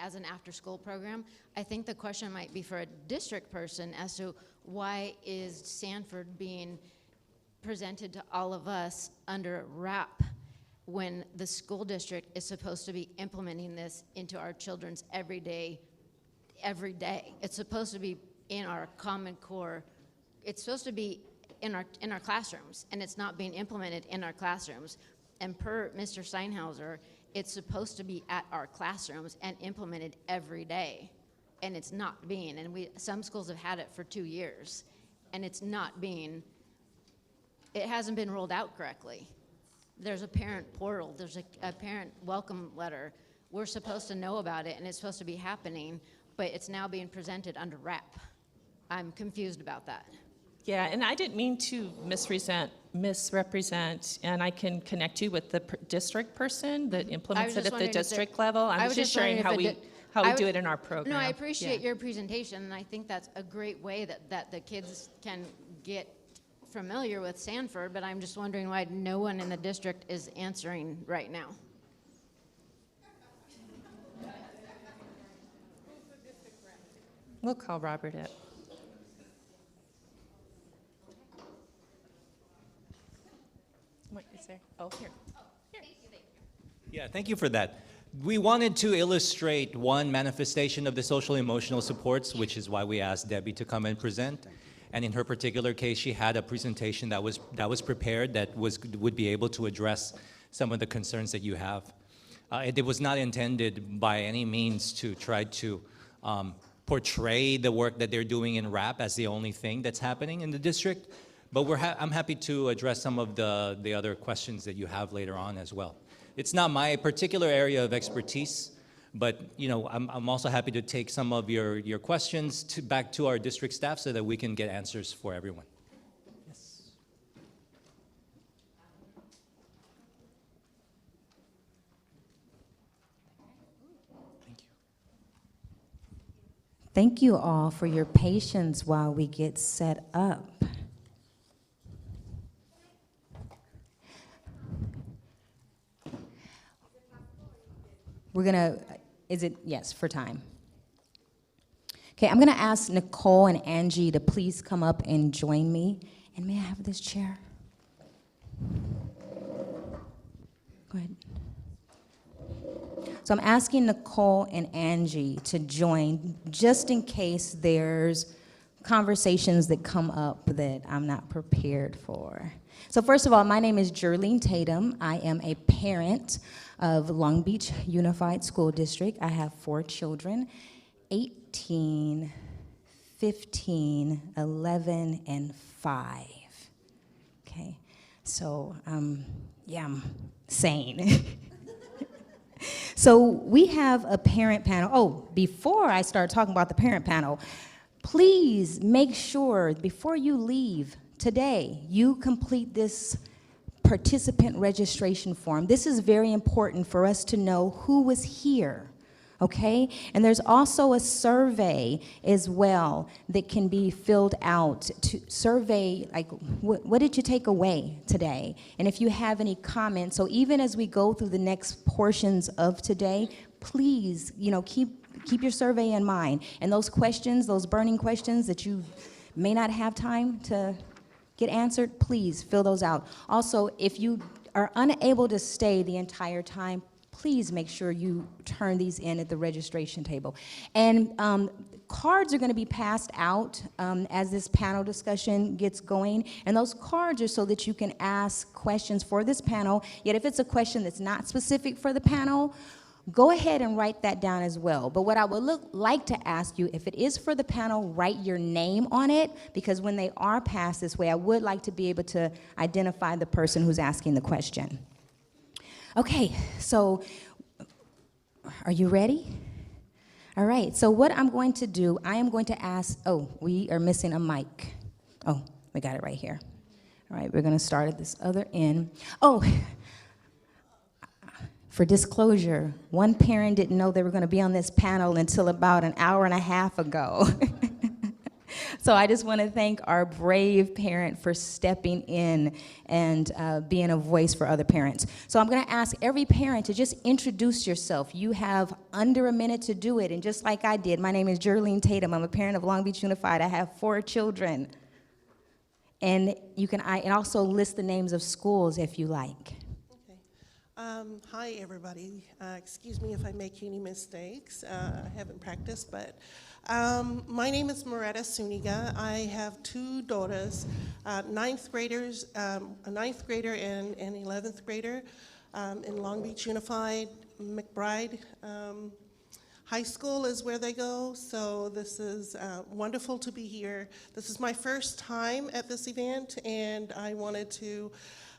as an after-school program. I think the question might be for a district person as to why is Sanford being presented to all of us under RAP when the school district is supposed to be implementing this into our children's every day. It's supposed to be in our Common Core. It's supposed to be in our classrooms, and it's not being implemented in our classrooms. And per Mr. Steinhauser, it's supposed to be at our classrooms and implemented every day, and it's not being. And some schools have had it for 2 years, and it's not being. It hasn't been rolled out correctly. There's a parent portal. There's a parent welcome letter. We're supposed to know about it, and it's supposed to be happening, but it's now being presented under RAP. I'm confused about that. Yeah, and I didn't mean to misrepresent, and I can connect you with the district person that implements it at the district level. I'm just sharing how we do it in our program. No, I appreciate your presentation, and I think that's a great way that the kids can get familiar with Sanford, but I'm just wondering why no one in the district is answering right now. We'll call Robert up. What is there? Oh, here. Yeah, thank you for that. We wanted to illustrate one manifestation of the social emotional supports, which is why we asked Debbie to come and present. And in her particular case, she had a presentation that was prepared that would be able to address some of the concerns that you have. It was not intended by any means to try to portray the work that they're doing in RAP as the only thing that's happening in the district. But I'm happy to address some of the other questions that you have later on as well. It's not my particular area of expertise, but I'm also happy to take some of your questions back to our district staff so that we can get answers for everyone. Yes. Thank you. Thank you all for your patience while we get set up. we're gonna, yes, for time. Okay, I'm gonna ask Nicole and Angie to please come up and join me. And may I have this chair? Go ahead. So I'm asking Nicole and Angie to join just in case there's conversations that come up that I'm not prepared for. So first of all, my name is Jerlene Tatum. I am a parent of Long Beach Unified School District. I have 4 children, 18, 15, 11, and 5. Okay, so yeah, I'm sane. So we have a parent panel. Oh, before I start talking about the parent panel, please make sure before you leave today, you complete this participant registration form. This is very important for us to know who was here, okay? And there's also a survey as well that can be filled out to survey, like, what did you take away today? And if you have any comments, so even as we go through the next portions of today, please, keep your survey in mind. And those questions, those burning questions that you may not have time to get answered, please fill those out. Also, if you are unable to stay the entire time, please make sure you turn these in at the registration table. And cards are going to be passed out as this panel discussion gets going. And those cards are so that you can ask questions for this panel. Yet if it's a question that's not specific for the panel, go ahead and write that down as well. But what I would like to ask you, if it is for the panel, write your name on it, because when they are passed this way, I would like to be able to identify the person who's asking the question. Okay, so are you ready? All right, so what I'm going to do, I am going to ask, oh, we are missing a mic. Oh, we got it right here. All right, we're gonna start at this other end. Oh, for disclosure, one parent didn't know they were gonna be on this panel until about an hour and a half ago. So I just want to thank our brave parent for stepping in and being a voice for other parents. So I'm going to ask every parent to just introduce yourself. You have under a minute to do it, and just like I did, my name is Jerlene Tatum. I'm a parent of Long Beach Unified. I have 4 children. And you can and also list the names of schools if you like. Hi, everybody. Excuse me if I make any mistakes. I haven't practiced, but my name is Moretta Suniga. I have 2 daughters, ninth graders, a 9th grader and an 11th grader in Long Beach Unified. McBride High School is where they go, so this is wonderful to be here. This is my first time at this event, and I wanted to,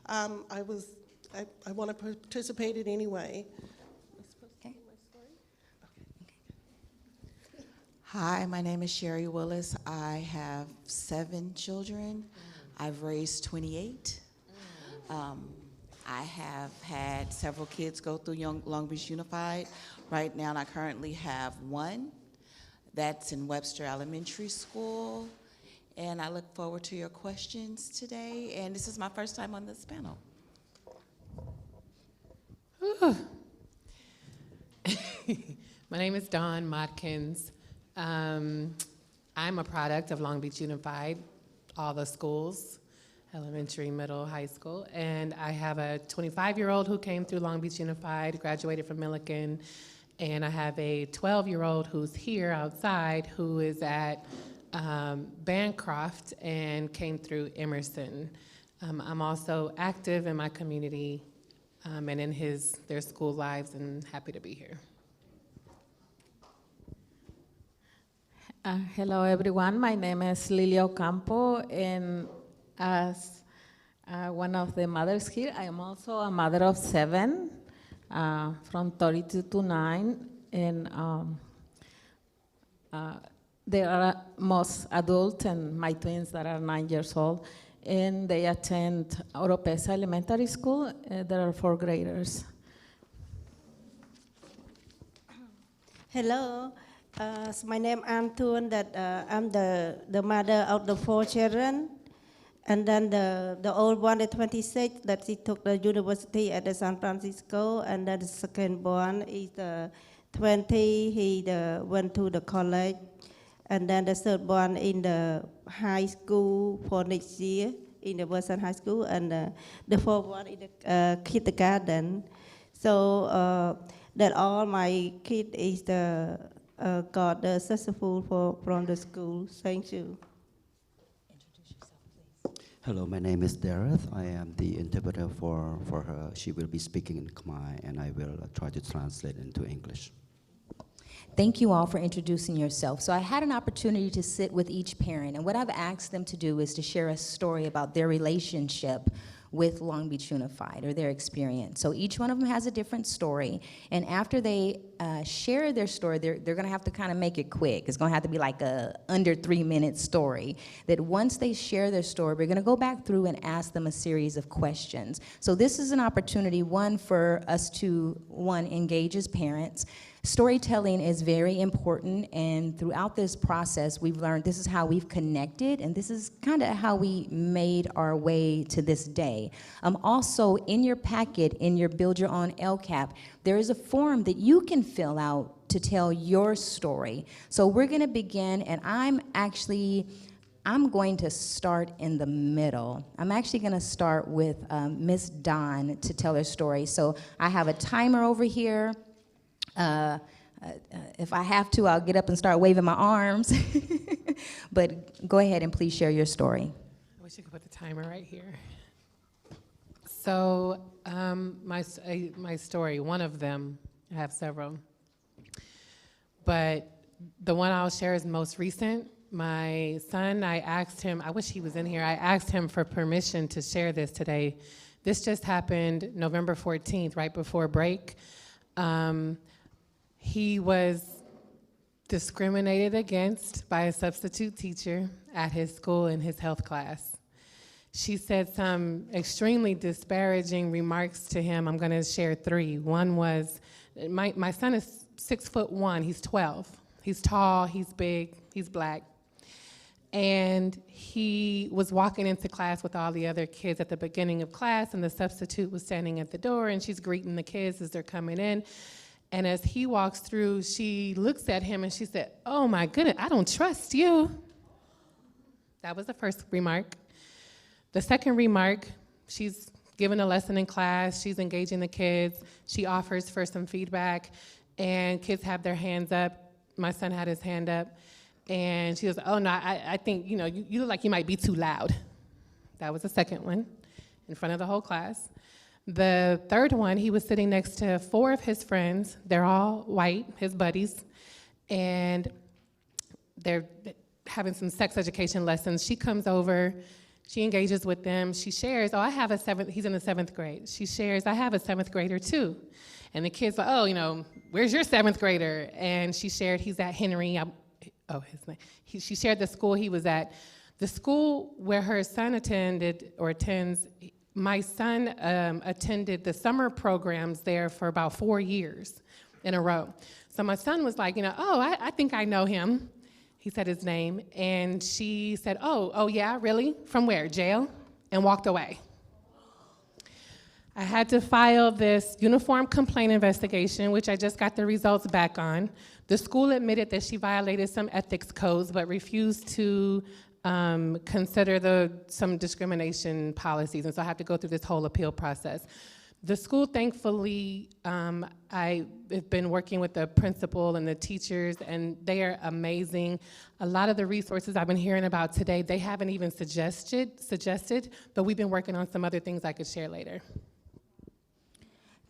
I want to participate in any way. Okay. Hi, my name is Sherry Willis. I have 7 children. I've raised 28. I have had several kids go through Long Beach Unified. Right now, I currently have 1 that's in Webster Elementary School. And I look forward to your questions today. And this is my first time on this panel. My name is Dawn Modkins. I'm a product of Long Beach Unified, all the schools, elementary, middle, high school. And I have a 25-year-old who came through Long Beach Unified, graduated from Millikan. And I have a 12-year-old who's here outside who is at Bancroft and came through Emerson. I'm also active in my community and in their school lives, and happy to be here. Hello, everyone. My name is Lilia Ocampo, and as one of the mothers here, I am also a mother of 7, from 32 to 9, and they are most adult, and my twins that are 9 years old, and they attend Oropesa Elementary School. There are 4 graders. Hello, so my name is Antun, that I'm the mother of the 4 children, And then the old one at 26, that he took the university at the San Francisco. And then the second one is 20, he went to the college. And then the third one in the high school for next year, in the Boston High School. And the fourth one in the kindergarten. So that all my kid is got successful from the school. Thank you. Hello, my name is Dareth. I am the interpreter for her. She will be speaking in Khmer, and I will try to translate into English. Thank you all for introducing yourself. So I had an opportunity to sit with each parent, and what I've asked them to do is to share a story about their relationship with Long Beach Unified, or their experience. So each one of them has a different story, and after they share their story, they're gonna have to kind of make it quick. It's gonna have to be like a under 3-minute story, that once they share their story, we're gonna go back through and ask them a series of questions. So this is an opportunity, one, for us to, engage as parents. Storytelling is very important, and throughout this process, we've learned this is how we've connected, and this is kind of how we made our way to this day. Also, in your packet, in your Build Your Own LCAP, there is a form that you can fill out to tell your story. So we're gonna begin, and I'm going to start in the middle. I'm actually gonna start with Miss Dawn to tell her story. So I have a timer over here. If I have to, I'll get up and start waving my arms. But go ahead and please share your story. I wish you could put the timer right here. So my story, one of them, I have several, but the one I'll share is most recent. My son, I asked him, I wish he was in here, I asked him for permission to share this today. This just happened November 14th, right before break. He was discriminated against by a substitute teacher at his school in his health class. She said some extremely disparaging remarks to him. I'm gonna share 3. One was, my son is 6'1", he's 12. He's tall, he's big, he's black. And he was walking into class with all the other kids at the beginning of class, and the substitute was standing at the door, and she's greeting the kids as they're coming in. And as he walks through, she looks at him and she said, "Oh my goodness, I don't trust you." That was the first remark. The second remark, she's giving a lesson in class, she's engaging the kids, she offers for some feedback, and kids have their hands up. My son had his hand up, and she goes, "Oh no, I think, you look like you might be too loud." That was the second one, in front of the whole class. The third one, he was sitting next to 4 of his friends. They're all white, his buddies, and they're having some sex education lessons. She comes over, she engages with them, she shares, he's in the 7th grade. She shares, "I have a 7th grader too." And the kids are, "Oh, where's your 7th grader?" And she shared, "He's at Henry." His name. She shared the school he was at. The school where her son attends, my son attended the summer programs there for about 4 years in a row. So my son was like, I think I know him. He said his name, and she said, oh yeah, really? From where, jail? And walked away. I had to file this uniform complaint investigation, which I just got the results back on. The school admitted that she violated some ethics codes, but refused to consider some discrimination policies, and so I have to go through this whole appeal process. The school, thankfully, I have been working with the principal and the teachers, and they are amazing. A lot of the resources I've been hearing about today, they haven't even suggested, but we've been working on some other things I could share later.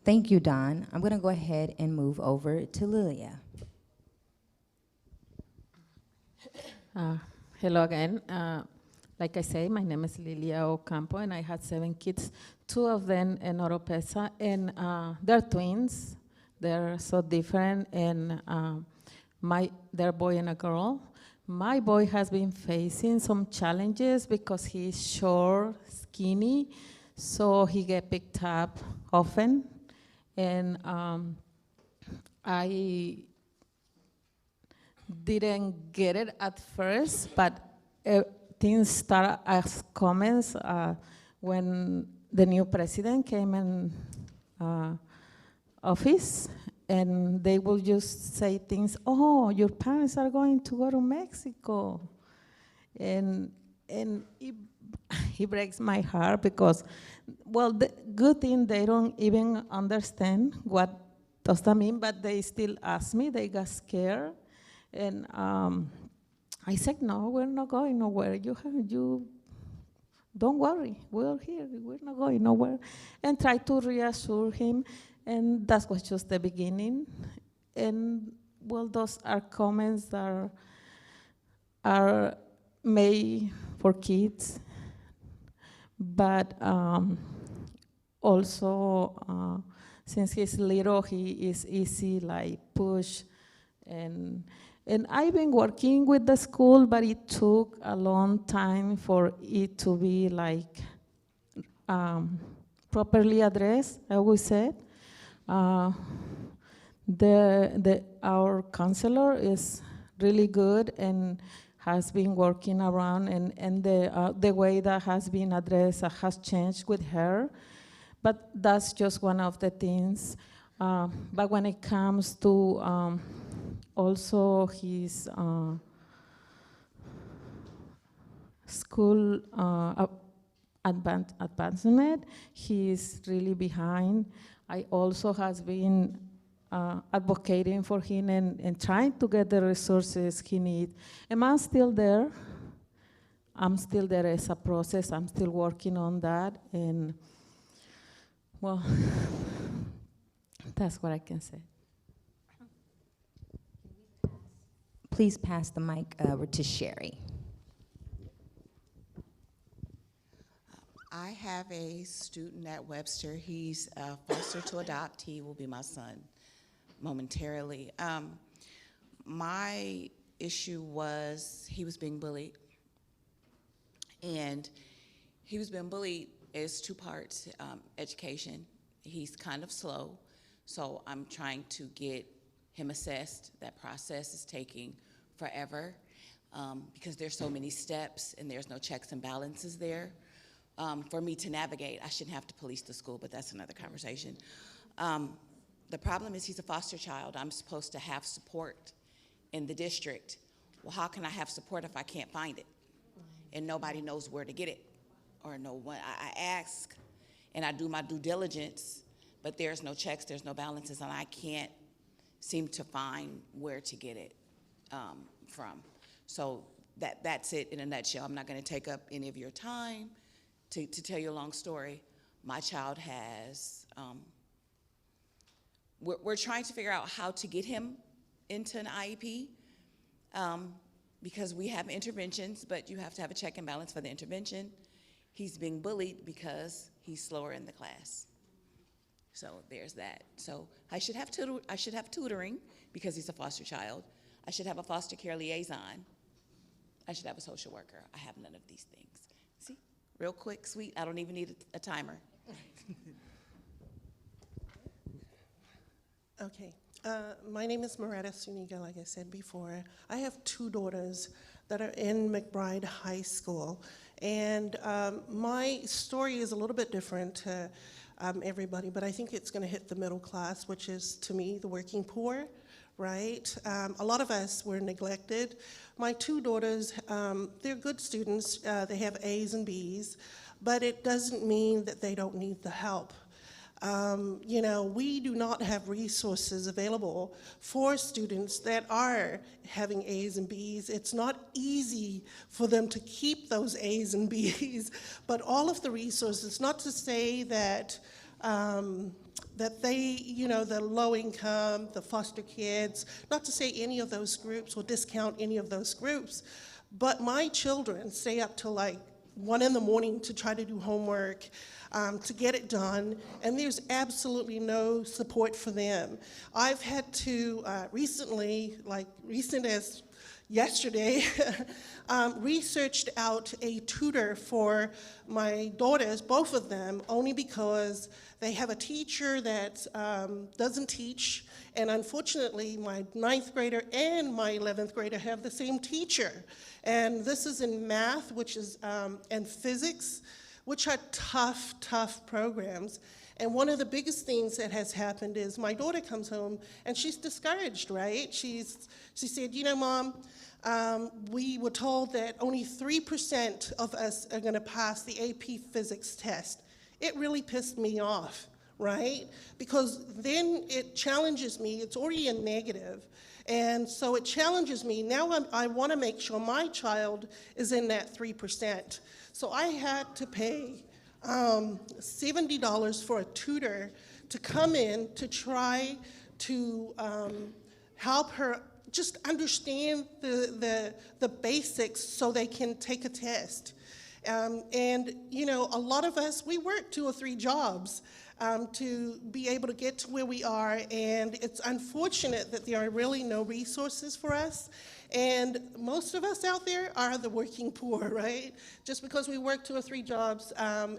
Thank you, Don. I'm gonna go ahead and move over to Lilia. Hello again. Like I say, my name is Lilia Ocampo, and I had 7 kids, 2 of them in Oropesa, and they're twins. They're so different, and they're a boy and a girl. My boy has been facing some challenges because he's short, skinny, so he get picked up often. And I didn't get it at first, but things start as comments when the new president came in office, and they will just say things, oh, your parents are going to go to Mexico. And it breaks my heart because, well, the good thing, they don't even understand what does that mean, but they still ask me, they got scared. And I said, no, we're not going nowhere. You don't worry, we're here, we're not going nowhere. And try to reassure him, and that was just the beginning. And well, those are comments that are made for kids, but also since he's little, he is easy, like push, and I've been working with the school, but it took a long time for it to be like properly addressed, I would say. Our counselor is really good and has been working around, and the way that has been addressed has changed with her. But that's just one of the things. But when it comes to also his school advancement, he is really behind. I also has been advocating for him and trying to get the resources he needs. Am I still there? I'm still there as a process. I'm still working on that. And, well, that's what I can say. Please pass the mic over to Sherry. I have a student at Webster. He's foster to adopt. He will be my son momentarily. My issue was he was being bullied. And he was being bullied is two parts, education. He's kind of slow, so I'm trying to get him assessed. That process is taking forever because there's so many steps and there's no checks and balances there. For me to navigate, I shouldn't have to police the school, but that's another conversation. The problem is he's a foster child. I'm supposed to have support in the district. Well, how can I have support if I can't find it? And nobody knows where to get it, or no one. I ask, and I do my due diligence, but there's no checks, there's no balances, and I can't seem to find where to get it from. So that's it in a nutshell. I'm not going to take up any of your time. To tell you a long story, my child has, we're trying to figure out how to get him into an IEP because we have interventions, but you have to have a check and balance for the intervention. He's being bullied because he's slower in the class. So there's that. So I should have tutoring because he's a foster child. I should have a foster care liaison. I should have a social worker. I have none of these things. See? Real quick, sweet, I don't even need a timer. Okay, my name is Moretta Suniga, like I said before. I have two daughters that are in McBride High School, and my story is a little bit different to everybody, but I think it's gonna hit the middle class, which is, to me, the working poor, right? A lot of us were neglected. My two daughters, they're good students. They have A's and B's, but it doesn't mean that they don't need the help. You know, we do not have resources available for students that are having A's and B's. It's not easy for them to keep those A's and B's, but all of the resources, not to say that that they, you know, the low income, the foster kids, not to say any of those groups or discount any of those groups, but my children stay up till like 1 in the morning to try to do homework, to get it done, and there's absolutely no support for them. I've had to recently, like recent as yesterday researched out a tutor for my daughters, both of them, only because they have a teacher that doesn't teach, and unfortunately my 9th grader and my 11th grader have the same teacher. And this is in math, which is, and physics, which are tough programs. And one of the biggest things that has happened is my daughter comes home and she's discouraged, right? She said, you know, Mom, we were told that only 3% of us are gonna pass the AP physics test. It really pissed me off, right? Because then it challenges me, it's already a negative. And so it challenges me. Now I wanna make sure my child is in that 3%. So I had to pay $70 for a tutor to come in to try to help her just understand the basics so they can take a test. And you know, a lot of us, we work 2 or 3 jobs to be able to get to where we are, and it's unfortunate that there are really no resources for us. And most of us out there are the working poor, right? Just because we work 2 or 3 jobs,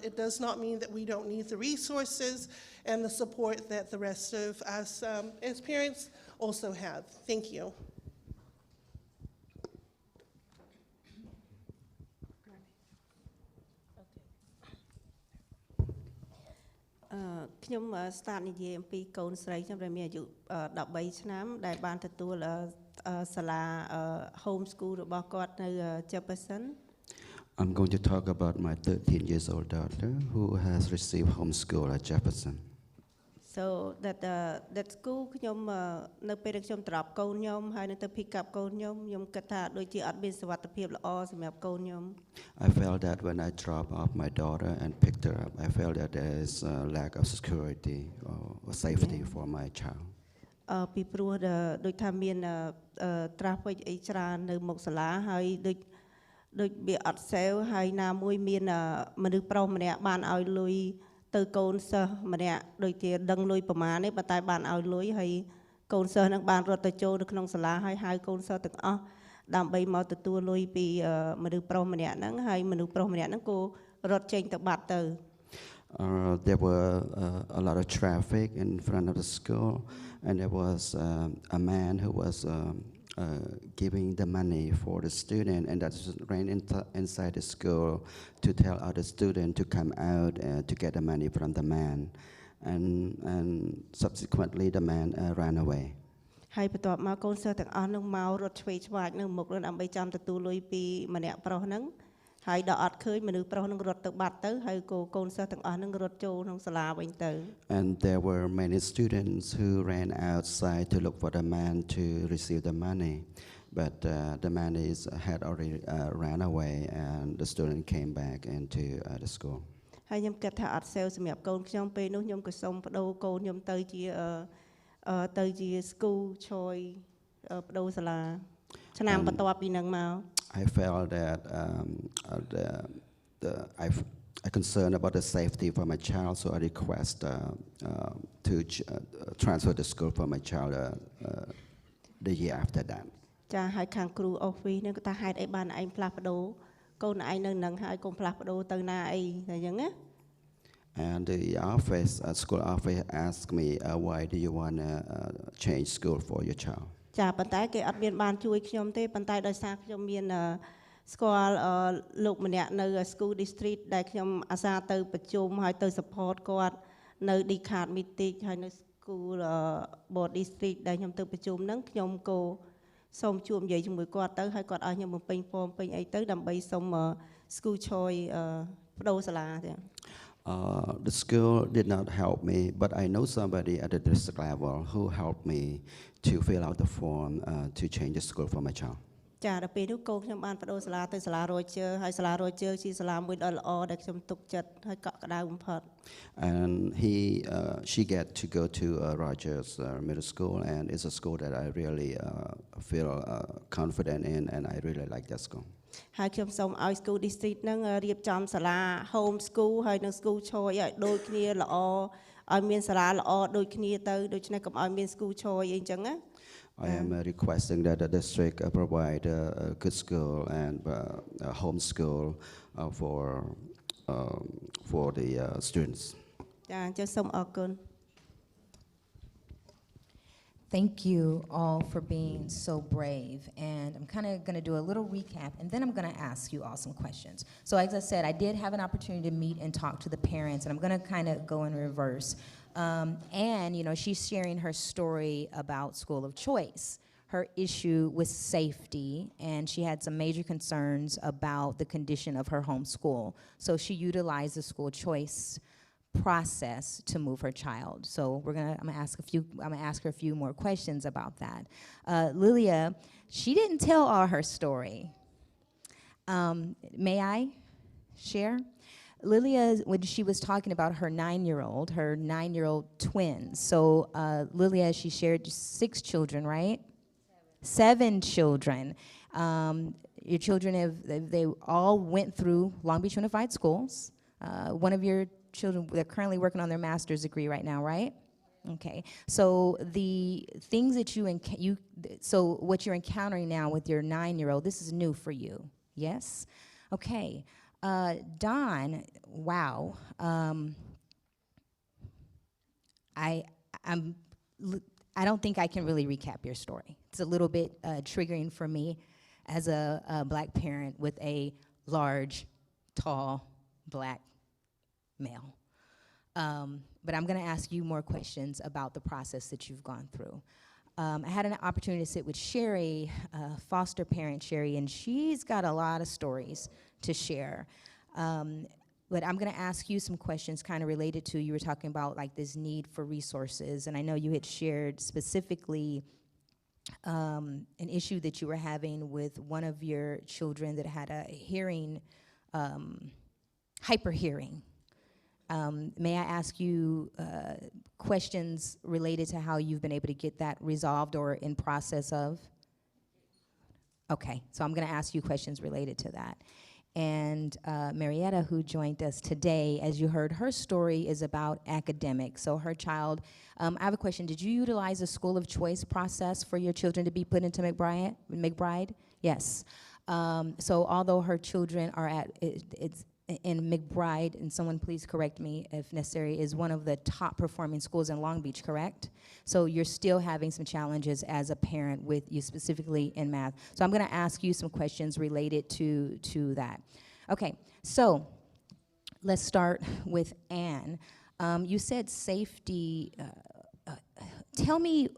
it does not mean that we don't need the resources and the support that the rest of us as parents also have. Thank you.ខ្ញុំ start និយាយអំពីកូនស្រីខ្ញុំដែលមានអាយុ 13 ឆ្នាំដែលបានទទួលសាលា home school របស់គាត់នៅ Jefferson. I'm going to talk about my 13 years old daughter who has received homeschool at Jefferson. So that school ខ្ញុំនៅពេលដែលខ្ញុំត្រឡប់កូនខ្ញុំហើយនៅទៅ pick up កូនខ្ញុំគិតថាដូចជាអត់មានសុវត្ថិភាពល្អសម្រាប់កូនខ្ញុំ I felt that when I dropped off my daughter and picked her up, I felt that there is a lack of security or safety for my child. ពីព្រោះដូចថាមាន traffic អីច្រើននៅមុខសាលាហើយដូចវាអត់ safe ហើយណាមួយមានមនុស្សប្រុសម្នាក់បានឲ្យលុយទៅកូនសិស្សម្នាក់ដូចជាដឹងលុយប្រមាណទេប៉ុន្តែបានឲ្យលុយហើយកូនសិស្សនឹងបានរត់ទៅចូលនៅក្នុងសាលាហើយហៅកូនសិស្សទាំងអស់ដើម្បីមកទទួលលុយពីមនុស្សប្រុសម្នាក់ហ្នឹងហើយមនុស្សប្រុសម្នាក់ហ្នឹងក៏រត់ចេញទៅបាត់ទៅ There were a lot of traffic in front of the school, and there was a man who was giving the money for the student, and that ran inside the school to tell other students to come out to get the money from the man, and subsequently the man ran away. ហើយបន្ទាប់មកកូនសិស្សទាំងអស់នឹងមករត់ឆ្វេងឆ្វាយនៅមុខនឹងដើម្បីចាំទទួលលុយពីម្នាក់ប្រុសហ្នឹងហើយដល់អត់ឃើញមនុស្សប្រុសនឹងរត់ទៅបាត់ទៅហើយកូនសិស្សទាំងអស់នឹងរត់ចូលក្នុងសាលាវិញទៅ And there were many students who ran outside to look for the man to receive the money, but the man had already ran away, and the student came back into the school. ហើយខ្ញុំគិតថាអត់សេវសម្រាប់កូនខ្ញុំពេលនោះខ្ញុំក៏សុំបដូរកូនខ្ញុំទៅជា school choice បដូរសាលាឆ្នាំបន្ទាប់ពីនឹងមក I felt that I concerned about the safety for my child, so I request to transfer the school for my child the year after that. ចាហើយខាងគ្រូ office ហ្នឹងគាត់ថាហេតុអីបានឯងផ្លាស់ប្ដូរកូនឯងនៅនឹងហើយកុំផ្លាស់ប្ដូរទៅណាអីតែអញ្ចឹងណា And the office, school office asked me, why do you want to change school for your child? ចាប៉ុន្តែគេអត់មានបានជួយខ្ញុំទេប៉ុន្តែដោយសារខ្ញុំមានស្គាល់លោកម្នាក់នៅ school district ដែលខ្ញុំអាសាទៅប្រជុំហើយទៅ support គាត់នៅ LCAP meeting ហើយនៅ school board district ដែលខ្ញុំទៅប្រជុំហ្នឹងខ្ញុំក៏សូមជួបនិយាយជាមួយគាត់ទៅហើយគាត់ឲ្យខ្ញុំបំពេញ form ពេញអីទៅដើម្បីសុំ school choice បដូរសាលាចា The school did not help me, but I know somebody at the district level who helped me to fill out the form to change the school for my child. ចាដល់ពេលនោះកូនខ្ញុំបានបដូរសាលាទៅសាលា Roger ហើយសាលា Roger ជាសាលាមួយដ៏ល្អដែលខ្ញុំទុកចិត្តហើយកក់ក្ដៅបំផុត And she get to go to Rogers Middle School, and it's a school that I really feel confident in, and I really like that school. ហើយខ្ញុំសូមឲ្យ school district ហ្នឹងរៀបចំសាលា home school ហើយនិង school choice ឲ្យដូចគ្នាល្អឲ្យមានសាលាល្អដូចគ្នាទៅដូច្នេះកុំឲ្យមាន school choice អីចឹងណា I am requesting that the district provide a good school and a home school for the students. ចាអញ្ចឹងសូមអរគុណ Thank you all for being so brave. And I'm kind of going to do a little recap, and then I'm going to ask you all some questions. So as I said, I did have an opportunity to meet and talk to the parents, and I'm going to kind of go in reverse. And, you know, she's sharing her story about school of choice, her issue with safety, and she had some major concerns about the condition of her home school. So she utilized the school choice process to move her child. So I'm gonna ask her a few more questions about that. Lilia, she didn't tell all her story. May I share? Lilia, when she was talking about her 9-year-old twins. So Lilia, she shared 6 children, right? 7 children. Your children they all went through Long Beach Unified Schools. One of your children, they're currently working on their master's degree right now, right? Okay. So the things that so what you're encountering now with your 9-year-old, this is new for you, yes? Okay. Don, wow. I don't think I can really recap your story. It's a little bit triggering for me as a black parent with a large, tall, black male. But I'm going to ask you more questions about the process that you've gone through. I had an opportunity to sit with Sherry, foster parent Sherry, and she's got a lot of stories to share. But I'm going to ask you some questions kind of related to, you were talking about like this need for resources, and I know you had shared specifically an issue that you were having with one of your children that had a hearing, hyperhearing. May I ask you questions related to how you've been able to get that resolved or in process of? Okay, so I'm going to ask you questions related to that. And Marietta, who joined us today, as you heard, her story is about academics. So her child, I have a question. Did you utilize a school of choice process for your children to be put into McBride? Yes. So although her children are it's in McBride, and someone please correct me if necessary, is one of the top performing schools in Long Beach, correct? So you're still having some challenges as a parent with you specifically in math. So I'm going to ask you some questions related to that. Okay, so let's start with Anne. You said safety. Tell me,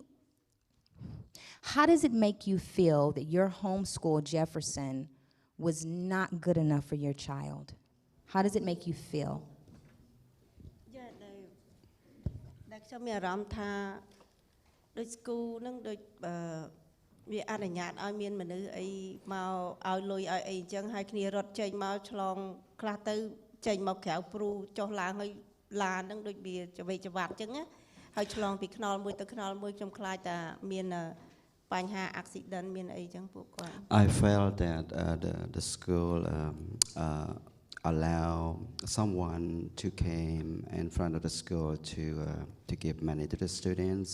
how does it make you feel that your homeschool, Jefferson, was not good enough for your child? How does it make you feel? ដែលខ្ញុំមានអារម្មណ៍ថាដូច school នឹងដូចវាអនុញ្ញាតឲ្យមានមនុស្សអីមកឲ្យលុយឲ្យអីអញ្ចឹងហើយគ្នារត់ចេញមកឆ្លងខ្លះទៅចេញមកក្រៅព្រូចុះឡើងហើយឡាននឹងដូចវាចវេចវ៉ាត់អញ្ចឹងណាហើយឆ្លងពីខ្នល់មួយទៅខ្នល់មួយខ្ញុំខ្លាចថាមានបញ្ហា accident មានអីអញ្ចឹងពួកគាត់ I felt that the school allow someone to came in front of the school to give money to the students.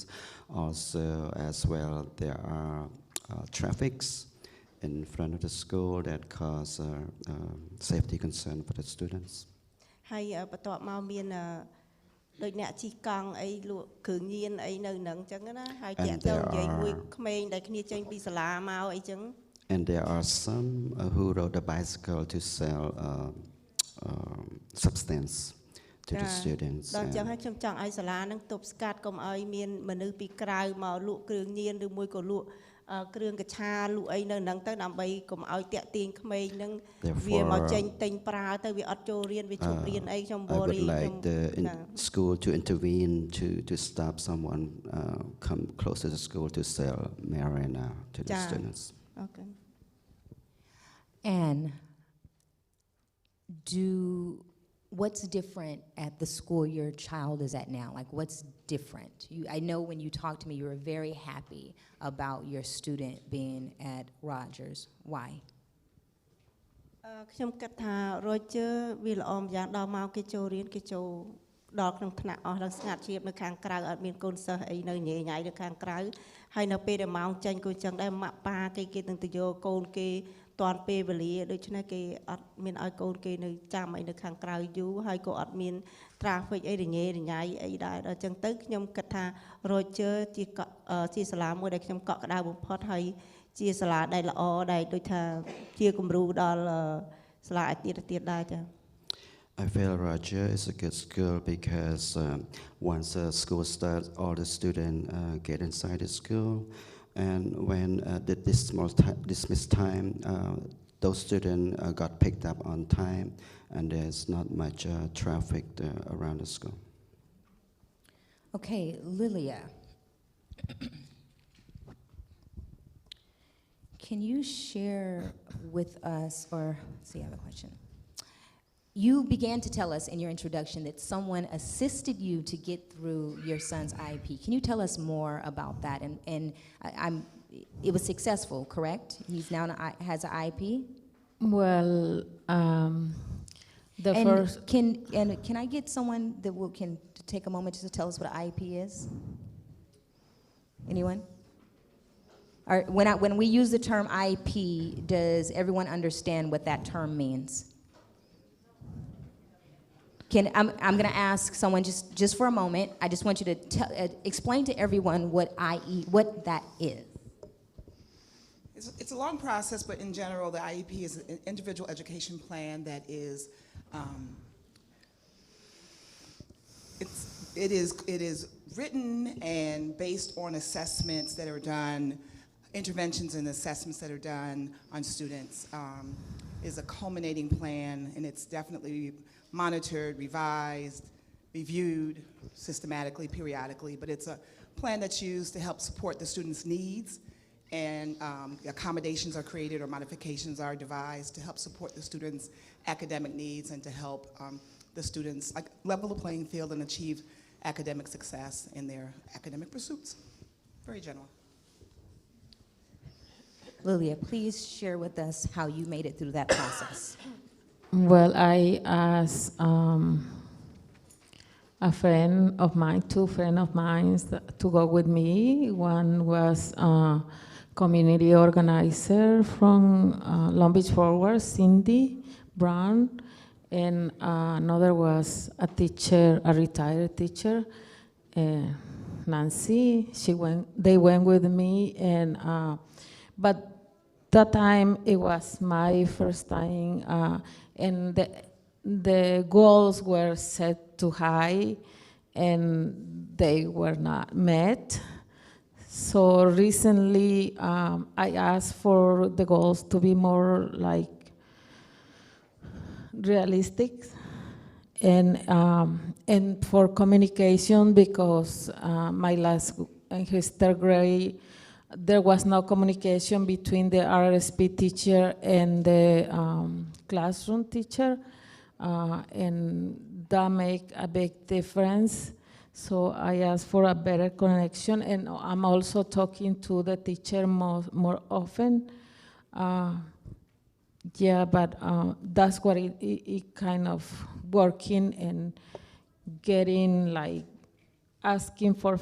Also, as well, there are traffics in front of the school that cause safety concern for the students. ហើយបន្ទាប់មកមានដូចអ្នកជិះកង់អីលក់គ្រឿងញៀនអីនៅហ្នឹងអញ្ចឹងណាហើយតាក់ទងនិយាយមួយក្មេងដែលគ្នាចេញពីសាលាមកអីចឹង And there are some who rode a bicycle to sell substance to the students. ដល់ចឹងហើយខ្ញុំចង់ឲ្យសាលាហ្នឹងទប់ស្កាត់កុំឲ្យមានមនុស្សពីក្រៅមកលក់គ្រឿងញៀនឬមួយក៏លក់គ្រឿងកញ្ឆាលក់អីនៅហ្នឹងទៅដើម្បីកុំឲ្យតាក់ទាញក្មេងហ្នឹងវាមកចេញទិញប្រើទៅវាអត់ចូលរៀនវាជប់រៀនអីខ្ញុំបរិយា I would like the school to intervene to stop someone come close to the school to sell marijuana to the students. Okay. And what's different at the school your child is at now? Like, what's different? I know when you talked to me, you were very happy about your student being at Rogers. Why? ខ្ញុំគិតថា Roger វាល្អម្យ៉ាងដល់មកគេចូលរៀនគេចូល ដល់ក្នុងថ្នាក់អស់ដល់ស្ងាត់ជ្រាបនៅខាងក្រៅអត់មានកូនសិស្សអីនៅញ៉ៃញ៉ៃនៅខាងក្រៅហើយនៅពេលដែលម៉ោងចេញក៏អញ្ចឹងដែរម៉ាក់ប៉ាគេនឹងទៅយកកូនគេតាន់ពេលវេលាដូច្នេះគេអត់មានឲ្យកូនគេនៅចាំអីនៅខាងក្រៅយូរហើយក៏អត់មាន traffic អីរញ៉េរញ៉ៃអីដែរដល់អញ្ចឹងទៅខ្ញុំគិតថា Roger ជាសាលាមួយដែលខ្ញុំកក់ក្ដៅបំផុតហើយជាសាលាដែលល្អដែលដូចថាជាគំរូដល់សាលាឯទៀតដែរចា I feel Roger is a good school because once the school starts, all the students get inside the school, and when the dismiss time, those students got picked up on time, and there's not much traffic around the school. Okay, Lilia. Can you share with us, or let's see, I have a question. You began to tell us in your introduction that someone assisted you to get through your son's IEP. Can you tell us more about that? And it was successful, correct? He's now has an IEP? Well, Can I get someone that can take a moment just to tell us what an IEP is? Anyone? Or when we use the term IEP, does everyone understand what that term means? I'm going to ask someone just for a moment. I just want you to explain to everyone what that is. It's a long process, but in general, the IEP is an individual education plan that is it is written and based on assessments that are done, interventions and assessments that are done on students. Is a culminating plan, and it's definitely monitored, revised, reviewed systematically, periodically, but it's a plan that's used to help support the students' needs, and accommodations are created or modifications are devised to help support the students' academic needs and to help the students level the playing field and achieve academic success in their academic pursuits. Very general. Lilia, please share with us how you made it through that process. Well, I asked a friend of mine, two friends of mine, to go with me. One was a community organizer from Long Beach Forward, Cindy Brown, and another was a teacher, a retired teacher, Nancy. They went with me, and but that time it was my first time, and the goals were set too high, and they were not met. So recently, I asked for the goals to be more like realistic, and for communication, because my last in his third grade, there was no communication between the RSP teacher and the classroom teacher, and that make a big difference. So I asked for a better connection, and I'm also talking to the teacher more often. Yeah, but that's what it kind of working and getting like asking for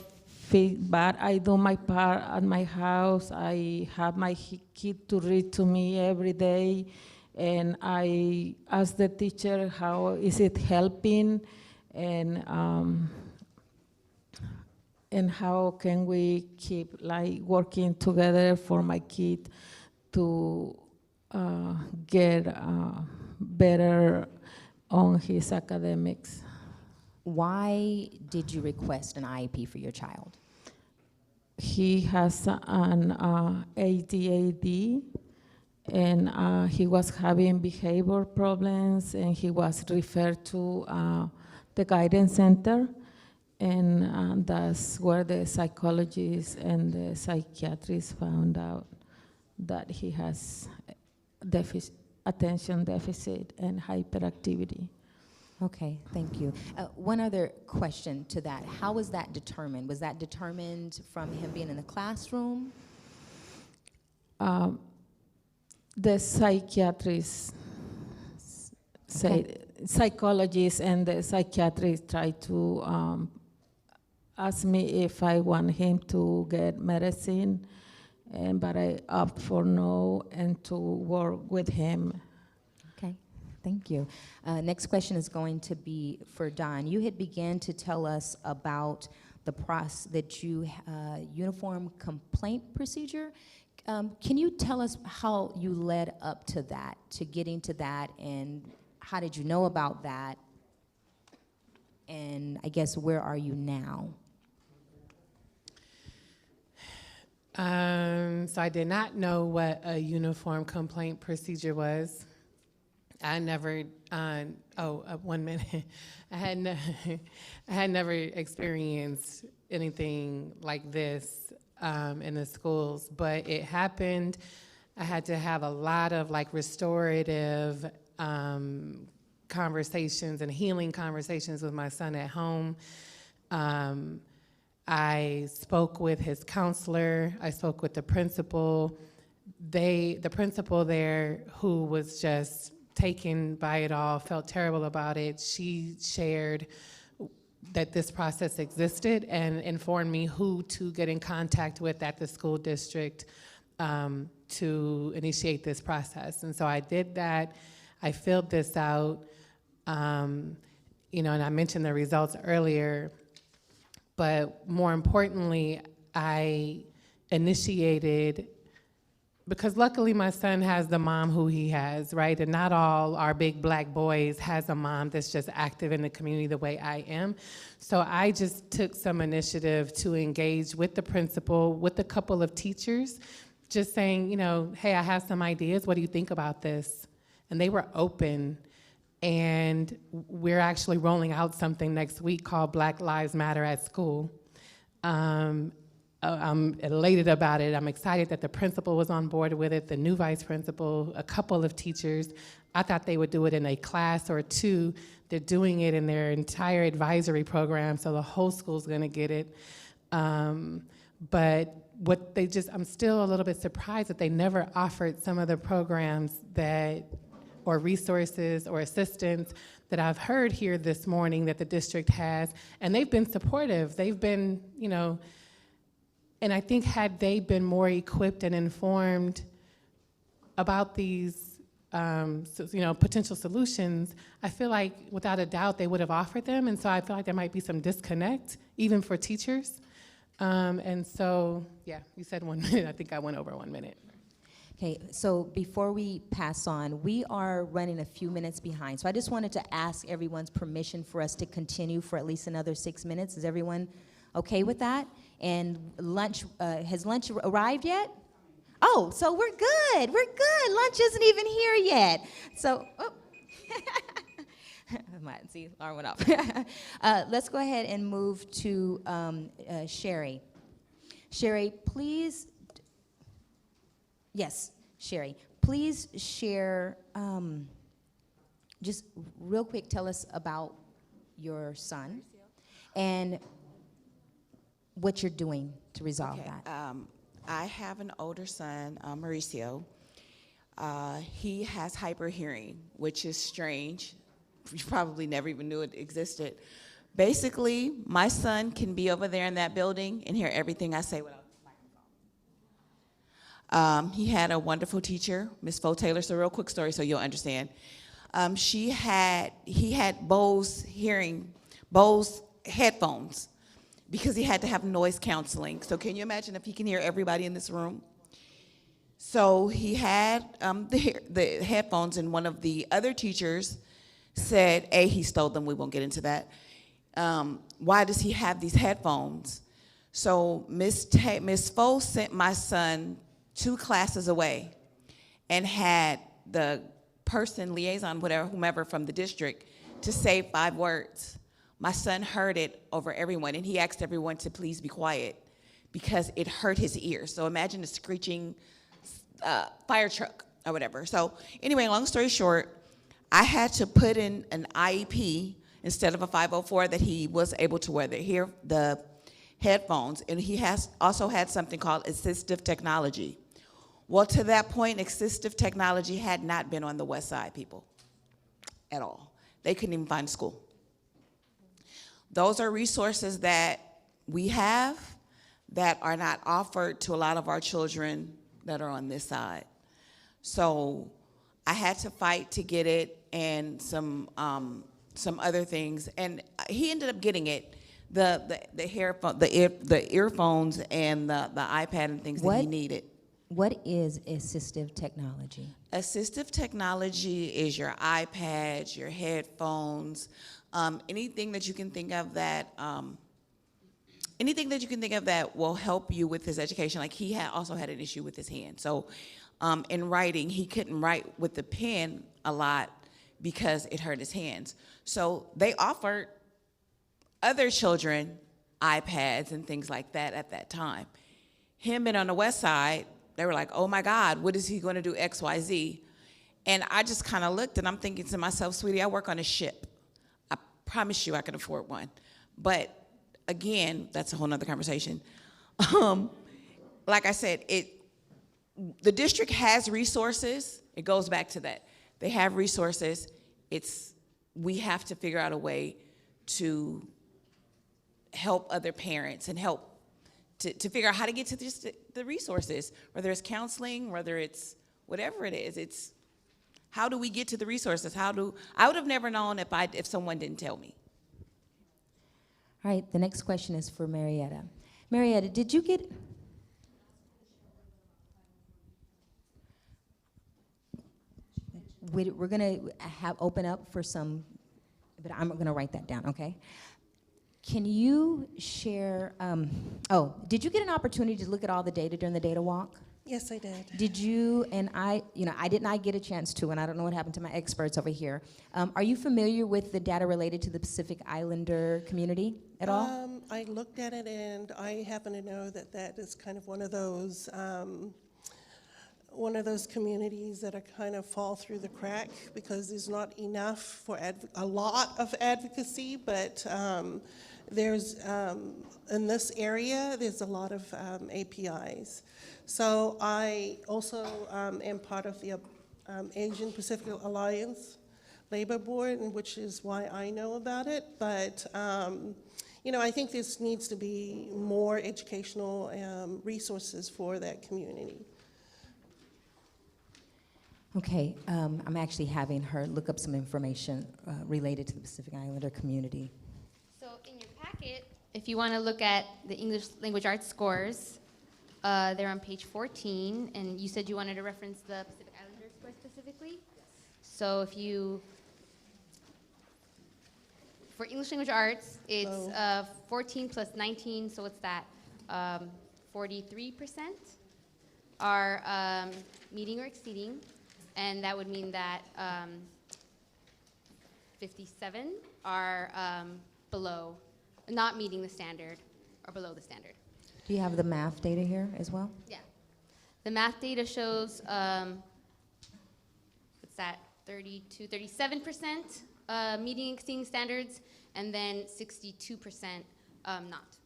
feedback. I do my part at my house. I have my kid to read to me every day, and I ask the teacher how is it helping, and how can we keep like working together for my kid to get better on his academics. Why did you request an IEP for your child? He has an ADHD, and he was having behavior problems, and he was referred to the guidance center, and that's where the psychologists and the psychiatrists found out that he has attention deficit and hyperactivity. Okay, thank you. One other question to that. How was that determined? Was that determined from him being in the classroom? The psychiatrist said, psychologist and the psychiatrist tried to ask me if I want him to get medicine, but I opt for no and to work with him. Okay, thank you. Next question is going to be for Don. You had began to tell us about the process that uniform complaint procedure. Can you tell us how you led up to that, to getting to that, and how did you know about that? And I guess where are you now? So I did not know what a uniform complaint procedure was. I never, 1 minute. I had never experienced anything like this in the schools, but it happened. I had to have a lot of like restorative conversations and healing conversations with my son at home. I spoke with his counselor. I spoke with the principal. The principal there, who was just taken by it all, felt terrible about it. She shared that this process existed and informed me who to get in contact with at the school district to initiate this process. And so I did that. I filled this out, and I mentioned the results earlier. But more importantly, I initiated, because luckily my son has the mom who he has, right? And not all our big black boys has a mom that's just active in the community the way I am. So I just took some initiative to engage with the principal, with a couple of teachers, just saying, hey, I have some ideas. What do you think about this? And they were open. And we're actually rolling out something next week called Black Lives Matter at School. I'm elated about it. I'm excited that the principal was on board with it, the new vice principal, a couple of teachers. I thought they would do it in a class or two. They're doing it in their entire advisory program, so the whole school's gonna get it. But I'm still a little bit surprised that they never offered some of the programs or resources or assistance that I've heard here this morning that the district has, and they've been supportive. They've been, and I think had they been more equipped and informed about these, potential solutions, I feel like without a doubt they would have offered them, and so I feel like there might be some disconnect, even for teachers. And so, yeah, you said 1 minute. I think I went over 1 minute. Okay, so before we pass on, we are running a few minutes behind. So I just wanted to ask everyone's permission for us to continue for at least another 6 minutes. Is everyone okay with that? And lunch, has lunch arrived yet? Oh, so we're good, Lunch isn't even here yet. So, see, alarm went off. Let's go ahead and move to Sherry. Sherry, please. Yes, Sherry, please share, just real quick, tell us about your son and what you're doing to resolve that. I have an older son, Mauricio. He has hyperhearing, which is strange. You probably never even knew it existed. Basically, my son can be over there in that building and hear everything I say without. He had a wonderful teacher, Miss Fo Taylor. So real quick story so you'll understand. He had Bose headphones because he had to have noise counseling. So can you imagine if he can hear everybody in this room? So he had the headphones, and one of the other teachers said, he stole them, we won't get into that. Why does he have these headphones? So Miss Fo sent my son 2 classes away and had the person, liaison, whomever from the district, to say 5 words. My son heard it over everyone, and he asked everyone to please be quiet because it hurt his ears. So imagine a screeching fire truck or whatever. So anyway, long story short, I had to put in an IEP instead of a 504 that he was able to wear the headphones, and he has also had something called assistive technology. Well, to that point, assistive technology had not been on the West Side, people, at all. they couldn't even find a school. Those are resources that we have that are not offered to a lot of our children that are on this side. So I had to fight to get it, and some other things, and he ended up getting it. The earphones and the iPad and things that he needed. What is assistive technology? Assistive technology is your iPads, your headphones, anything that you can think of that will help you with his education. Like he also had an issue with his hand. So in writing, he couldn't write with the pen a lot because it hurt his hands. So they offered other children iPads and things like that at that time. Him being on the west side, they were like, oh my God, what is he going to do X, Y, Z? And I just kind of looked and I'm thinking to myself, sweetie, I work on a ship. I promise you I can afford one. But again, that's a whole nother conversation. Like I said, the district has resources. It goes back to that. They have resources. We have to figure out a way to help other parents and help to figure out how to get to the resources, whether it's counseling, whether it's whatever it is. It's how do we get to the resources? I would have never known if someone didn't tell me. All right, the next question is for Marietta. Marietta, did you get... We're going to open up for some, but I'm going to write that down, okay? Can you share, did you get an opportunity to look at all the data during the data walk? Yes, I did. Did you, and I did not get a chance to, and I don't know what happened to my experts over here. Are you familiar with the data related to the Pacific Islander community at all? I looked at it, and I happen to know that is kind of one of those communities that are kind of fall through the crack because there's not enough for a lot of advocacy, but there's, in this area, there's a lot of APIs. So I also am part of the Asian Pacific Alliance Labor Board, which is why I know about it, but I think this needs to be more educational resources for that community. Okay, I'm actually having her look up some information related to the Pacific Islander community. So in your packet, if you want to look at the English language arts scores, they're on page 14, and you said you wanted to reference the Pacific Islander score specifically? Yes. So for English language arts, it's 14 plus 19, so what's that? 43% are meeting or exceeding. And that would mean that 57 are below, not meeting the standard or below the standard. Do you have the math data here as well? Yeah. The math data shows, what's that, 37% meeting and exceeding standards, and then 62% not.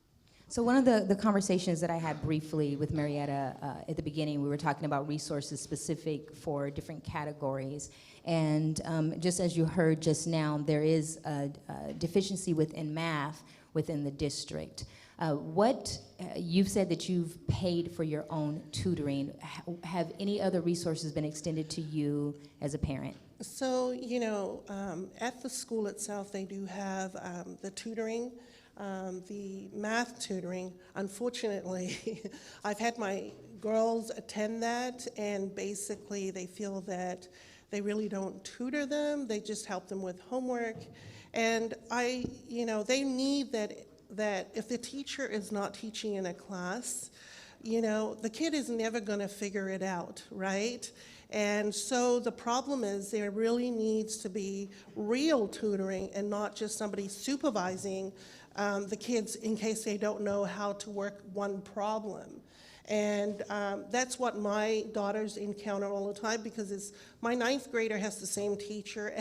So one of the conversations that I had briefly with Marietta at the beginning, we were talking about resources specific for different categories. And just as you heard just now, there is a deficiency within math within the district. You've said that you've paid for your own tutoring. Have any other resources been extended to you as a parent? So, at the school itself, they do have the tutoring. The math tutoring, unfortunately, I've had my girls attend that, and basically they feel that they really don't tutor them, they just help them with homework. And they need that if the teacher is not teaching in a class, the kid is never gonna figure it out, right? And so the problem is there really needs to be real tutoring and not just somebody supervising the kids in case they don't know how to work one problem. And that's what my daughters encounter all the time, because my 9th grader has the same teacher,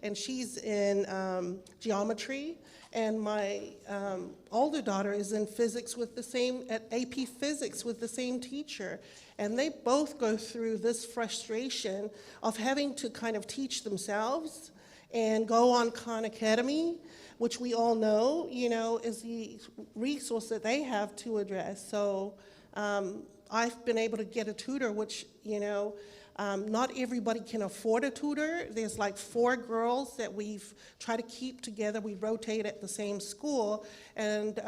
and she's in geometry, and my older daughter is in physics at AP Physics with the same teacher. And they both go through this frustration of having to kind of teach themselves and go on Khan Academy, which we all know, is the resource that they have to address. So I've been able to get a tutor, which, not everybody can afford a tutor. There's like 4 girls that we've tried to keep together. We rotate at the same school, and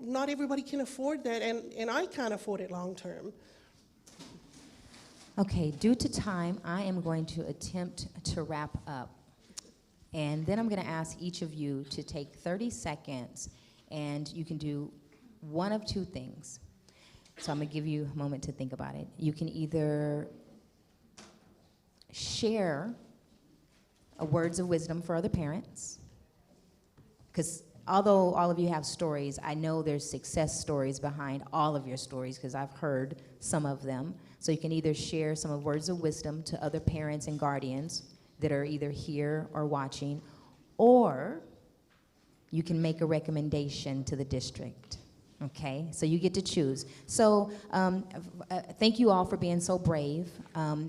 not everybody can afford that, and I can't afford it long term. Okay, due to time, I am going to attempt to wrap up. And then I'm going to ask each of you to take 30 seconds, and you can do one of 2 things. So I'm going to give you a moment to think about it. You can either share words of wisdom for other parents, because although all of you have stories, I know there's success stories behind all of your stories, because I've heard some of them. So you can either share some of words of wisdom to other parents and guardians that are either here or watching, or you can make a recommendation to the district. Okay, so you get to choose. So thank you all for being so brave.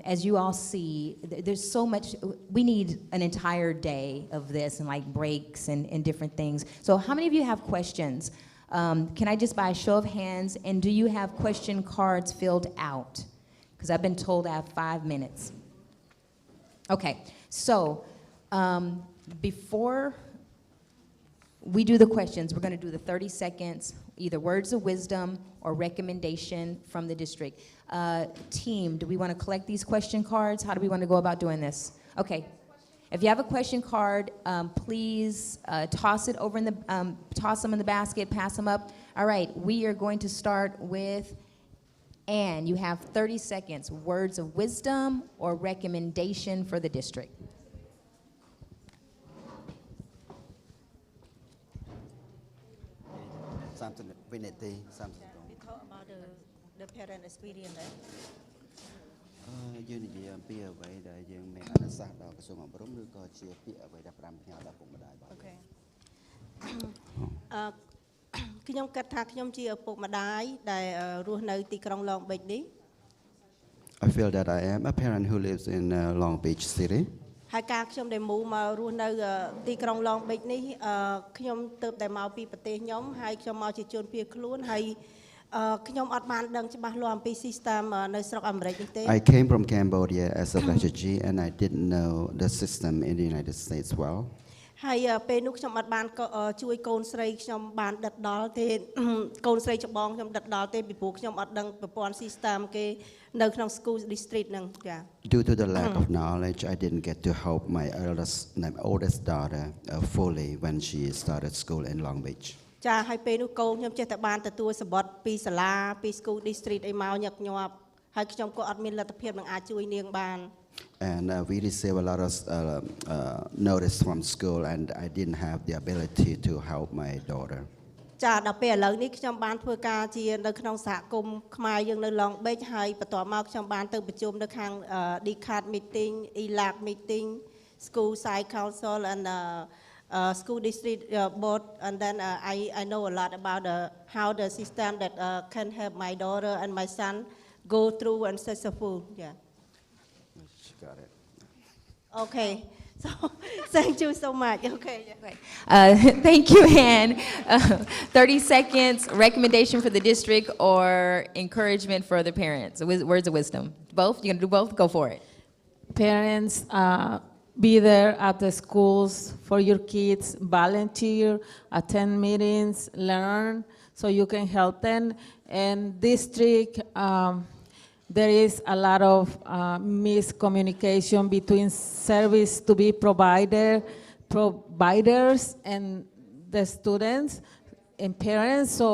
As you all see, there's so much, we need an entire day of this and like breaks and different things. So how many of you have questions? Can I just by a show of hands, and do you have question cards filled out? Because I've been told I have 5 minutes. Okay, so before we do the questions, we're going to do the 30 seconds, either words of wisdom or recommendation from the district. Team, do we want to collect these question cards? How do we want to go about doing this? Okay. If you have a question card, please toss it over in the toss them in the basket, pass them up. All right, we are going to start with Ann. You have 30 seconds. Words of wisdom or recommendation for the district. Something Vinity, something. We talk about the parent experience. យើងនិយាយអំពីអ្វីដែលយើងមានអនុសាសន៍ដល់ក្រសួងអប់រំឬក៏ជាពាក្យអ្វីដែល5ផ្ញើដល់ពុកម្ដាយបាទ Okay. ខ្ញុំគិតថាខ្ញុំជាឪពុកម្ដាយដែលរស់នៅទីក្រុង Long Beach នេះ I feel that I am a parent who lives in Long Beach City. ហើយការខ្ញុំដែលមូមករស់នៅទីក្រុង Long Beach នេះខ្ញុំទៅតែមកពីប្រទេសខ្ញុំហើយខ្ញុំមកជាជនភៀសខ្លួនហើយខ្ញុំអត់បានដឹងច្បាស់លាស់អំពី system នៅស្រុកអាមេរិកនេះទេ I came from Cambodia as a refugee and I didn't know the system in the United States well. ហើយពេលនោះខ្ញុំអត់បានជួយកូនស្រីខ្ញុំបានដិតដល់ទេកូនស្រីច្បងខ្ញុំដិតដល់ទេពីព្រោះខ្ញុំអត់ដឹងប្រព័ន្ធ system គេនៅក្នុង school district ហ្នឹងចា Due to the lack of knowledge, I didn't get to help my oldest daughter fully when she started school in Long Beach. ចាហើយពេលនោះកូនខ្ញុំចេះតែបានទទួលសម្បត្តិពីសាលាពី school district អីមកញឹកញាប់ហើយខ្ញុំក៏អត់មានលទ្ធភាពនឹងអាចជួយនាងបាន And we received a lot of notice from school and I didn't have the ability to help my daughter. ចាដល់ពេលឥឡូវនេះខ្ញុំបានធ្វើការជានៅក្នុងសហគមន៍ខ្មែរយើងនៅ Long Beach ហើយបន្ទាប់មកខ្ញុំបានទៅប្រជុំនៅខាង LCAP meeting, LCAP meeting, school site council and school district board, and then I know a lot about how the system that can help my daughter and my son go through and successful. Yeah. She got it. Okay. So thank you so much. Okay. Thank you, Ann. 30 seconds, recommendation for the district or encouragement for other parents, words of wisdom. Both? You're going to do both? Go for it. Parents, be there at the schools for your kids, volunteer, attend meetings, learn so you can help them. And district, there is a lot of miscommunication between service to be providers and the students and parents. So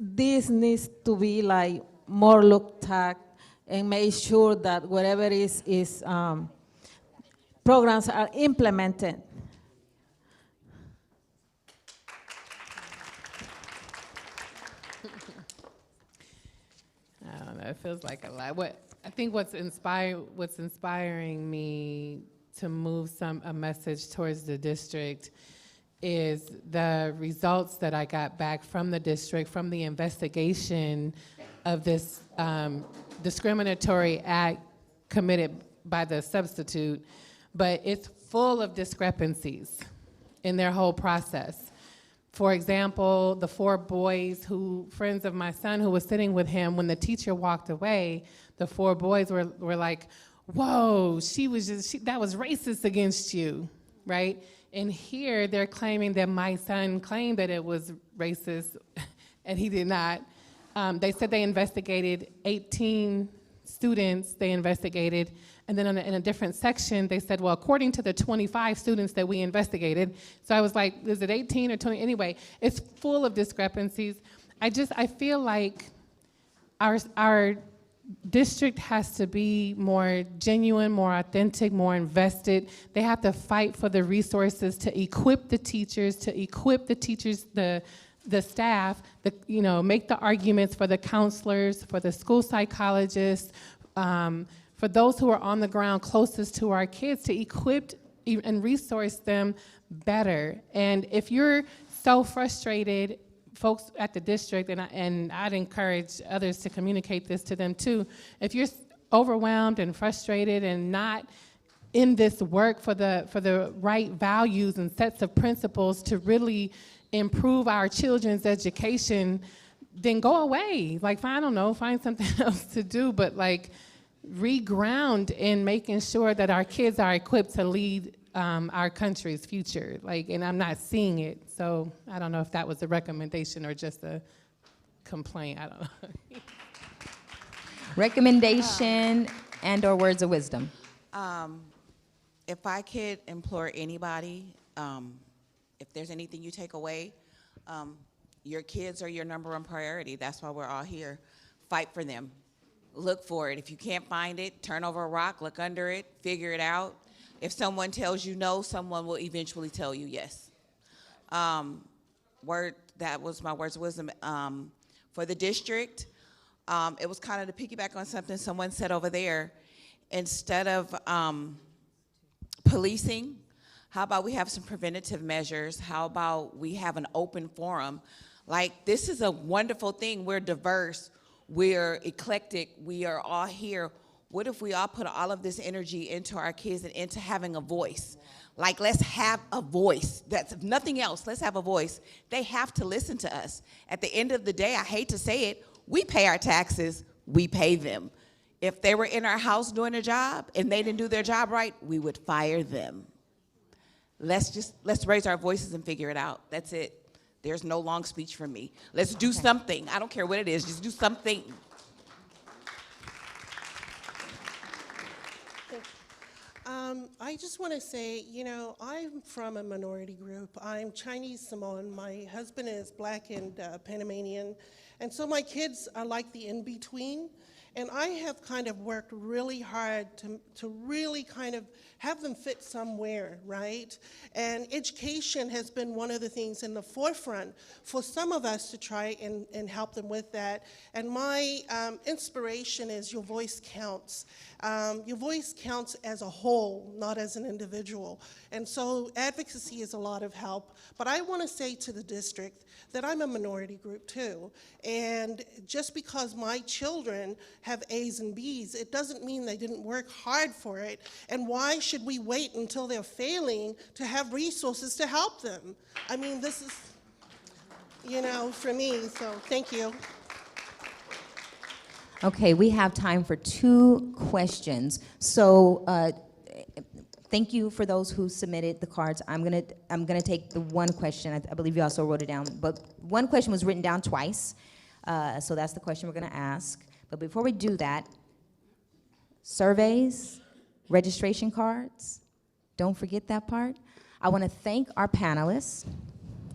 this needs to be like more looked at and make sure that whatever is programs are implemented. I don't know, it feels like a lot. I think what's inspiring me to move a message towards the district is the results that I got back from the district, from the investigation of this discriminatory act committed by the substitute. But it's full of discrepancies in their whole process. For example, the 4 boys friends of my son who was sitting with him, when the teacher walked away, the 4 boys were like, whoa, that was racist against you, right? And here they're claiming that my son claimed that it was racist, and he did not. They said they investigated 18 students, and then in a different section, they said, well, according to the 25 students that we investigated, so I was like, is it 18 or 20? Anyway, it's full of discrepancies. I feel like our district has to be more genuine, more authentic, more invested. They have to fight for the resources to equip the teachers, the staff, make the arguments for the counselors, for the school psychologists, for those who are on the ground closest to our kids, to equip and resource them better. And if you're so frustrated, folks at the district, and I'd encourage others to communicate this to them too, if you're overwhelmed and frustrated and not in this work for the right values and sets of principles to really improve our children's education, then go away. Find something else to do, but reground in making sure that our kids are equipped to lead our country's future. And I'm not seeing it, so I don't know if that was a recommendation or just a complaint. I don't know. Recommendation and/or words of wisdom. If I could implore anybody, if there's anything you take away, your kids are your number 1 priority. That's why we're all here. Fight for them. Look for it. If you can't find it, turn over a rock, look under it, figure it out. If someone tells you no, someone will eventually tell you yes. That was my words of wisdom. For the district, it was kind of to piggyback on something someone said over there. Instead of policing, how about we have some preventative measures? How about we have an open forum? This is a wonderful thing. We're diverse. We're eclectic. We are all here. What if we all put all of this energy into our kids and into having a voice? Let's have a voice. That's if nothing else, let's have a voice. They have to listen to us. At the end of the day, I hate to say it, we pay our taxes, we pay them. If they were in our house doing a job and they didn't do their job right, we would fire them. Let's raise our voices and figure it out. That's it. There's no long speech from me. Let's do something. I don't care what it is, just do something. I just want to say, I'm from a minority group. I'm Chinese Samoan. My husband is Black and Panamanian. And so my kids are like the in-between. And I have kind of worked really hard to really kind of have them fit somewhere, right? And education has been one of the things in the forefront for some of us to try and help them with that. And my inspiration is your voice counts. Your voice counts as a whole, not as an individual. And so advocacy is a lot of help. But I want to say to the district that I'm a minority group too. And just because my children have A's and B's, it doesn't mean they didn't work hard for it. And why should we wait until they're failing to have resources to help them? I mean, this is, for me, so thank you. Okay, we have time for 2 questions. So thank you for those who submitted the cards. I'm gonna take the one question. I believe you also wrote it down, but one question was written down twice. So that's the question we're gonna ask. But before we do that, surveys, registration cards, don't forget that part. I wanna thank our panelists.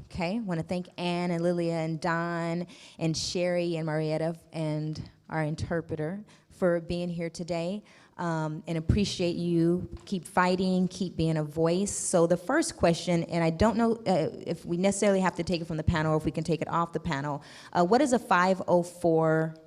Okay, I wanna thank Ann and Lilia and Don and Sherry and Marietta and our interpreter for being here today. And appreciate you. Keep fighting, keep being a voice. So the first question, and I don't know if we necessarily have to take it from the panel or if we can take it off the panel. What is a 504B?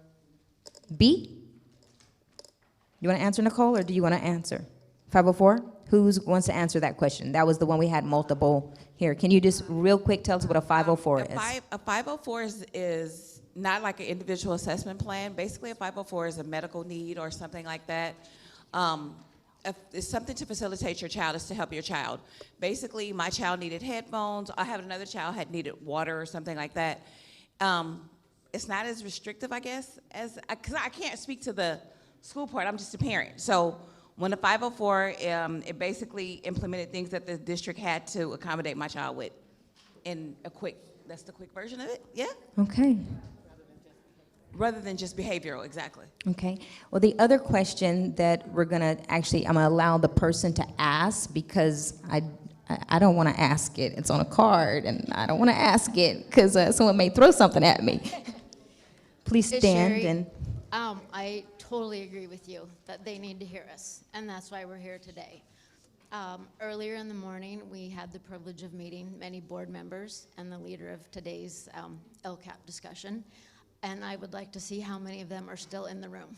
You want to answer, Nicole, or do you want to answer? 504? Who wants to answer that question? That was the one we had multiple here. Can you just real quick tell us what a 504 is? A 504 is not like an individual assessment plan. Basically, a 504 is a medical need or something like that. it's something to facilitate your child, it's to help your child. Basically, my child needed headphones. I have another child had needed water or something like that. It's not as restrictive, I guess, as because I can't speak to the school part. I'm just a parent. So when the 504, it basically implemented things that the district had to accommodate my child with. That's the quick version of it. Yeah. Okay. Rather than just behavioral, exactly. Okay. Well, the other question that we're gonna actually, I'm gonna allow the person to ask because I don't want to ask it. It's on a card, and I don't want to ask it because someone may throw something at me. Please Hey, stand Sherry, and. I totally agree with you that they need to hear us, and that's why we're here today. Earlier in the morning, we had the privilege of meeting many board members and the leader of today's LCAP discussion, and I would like to see how many of them are still in the room.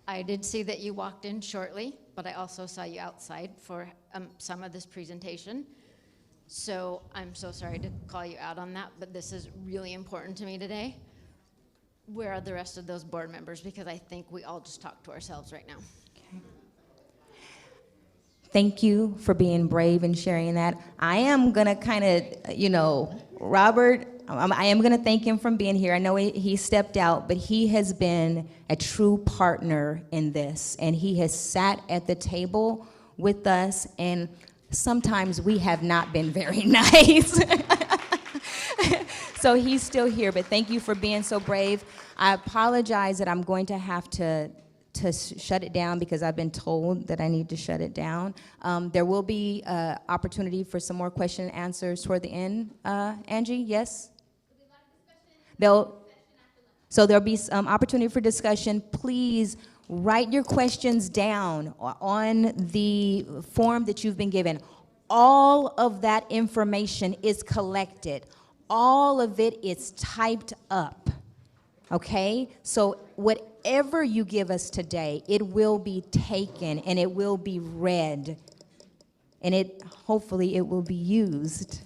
I did see that you walked in shortly, but I also saw you outside for some of this presentation. So I'm so sorry to call you out on that, but this is really important to me today. Where are the rest of those board members? Because I think we all just talk to ourselves right now. Thank you for being brave and sharing that. I am gonna kind of, Robert, I am gonna thank him for being here. I know he stepped out, but he has been a true partner in this, and he has sat at the table with us, and sometimes we have not been very nice. So he's still here, but thank you for being so brave. I apologize that I'm going to have to shut it down because I've been told that I need to shut it down. There will be opportunity for some more question and answers toward the end. Angie, yes? So there'll be some opportunity for discussion. Please write your questions down on the form that you've been given. All of that information is collected. All of it is typed up. Okay? So whatever you give us today, it will be taken and it will be read. And hopefully it will be used.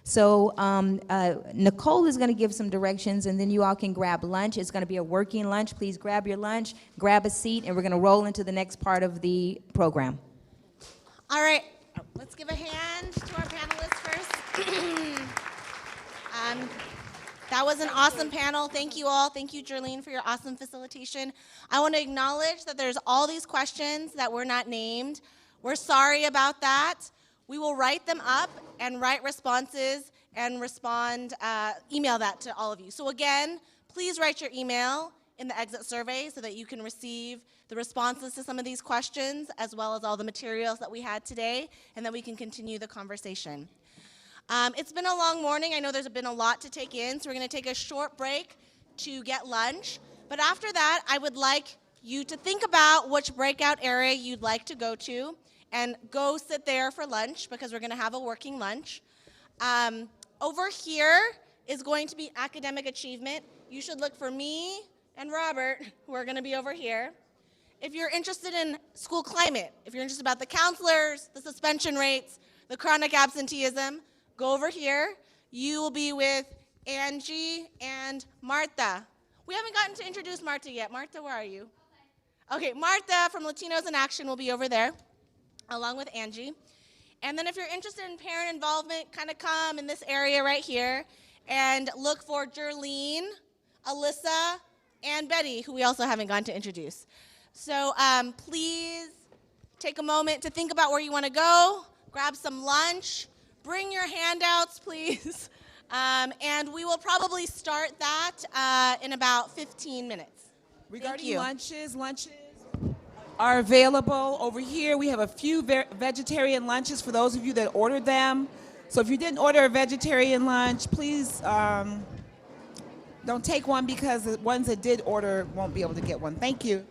So Nicole is going to give some directions, and then you all can grab lunch. It's going to be a working lunch. Please grab your lunch, grab a seat, and we're going to roll into the next part of the program. All right, let's give a hand to our panelists first. That was an awesome panel. Thank you all. Thank you, Jerlene, for your awesome facilitation. I want to acknowledge that there's all these questions that were not named. We're sorry about that. We will write them up and write responses and email that to all of you. So again, please write your email in the exit survey so that you can receive the responses to some of these questions, as well as all the materials that we had today, and then we can continue the conversation. It's been a long morning. I know there's been a lot to take in, so we're going to take a short break to get lunch. But after that, I would like you to think about which breakout area you'd like to go to and go sit there for lunch, because we're going to have a working lunch. Over here is going to be academic achievement. You should look for me and Robert, who are going to be over here. If you're interested in school climate, if you're interested about the counselors, the suspension rates, the chronic absenteeism, go over here. You will be with Angie and Martha. We haven't gotten to introduce Martha yet. Martha, where are you? Okay, Martha from Latinos in Action will be over there, along with Angie. And then if you're interested in parent involvement, kind of come in this area right here and look for Jerlene, Alyssa, and Betty, who we also haven't gotten to introduce. So please take a moment to think about where you want to go, grab some lunch, bring your handouts, please, and we will probably start that in about 15 minutes. Regarding lunches are available over here. We have a few vegetarian lunches for those of you that ordered them. So if you didn't order a vegetarian lunch, please don't take one, because the ones that did order won't be able to get one. Thank you.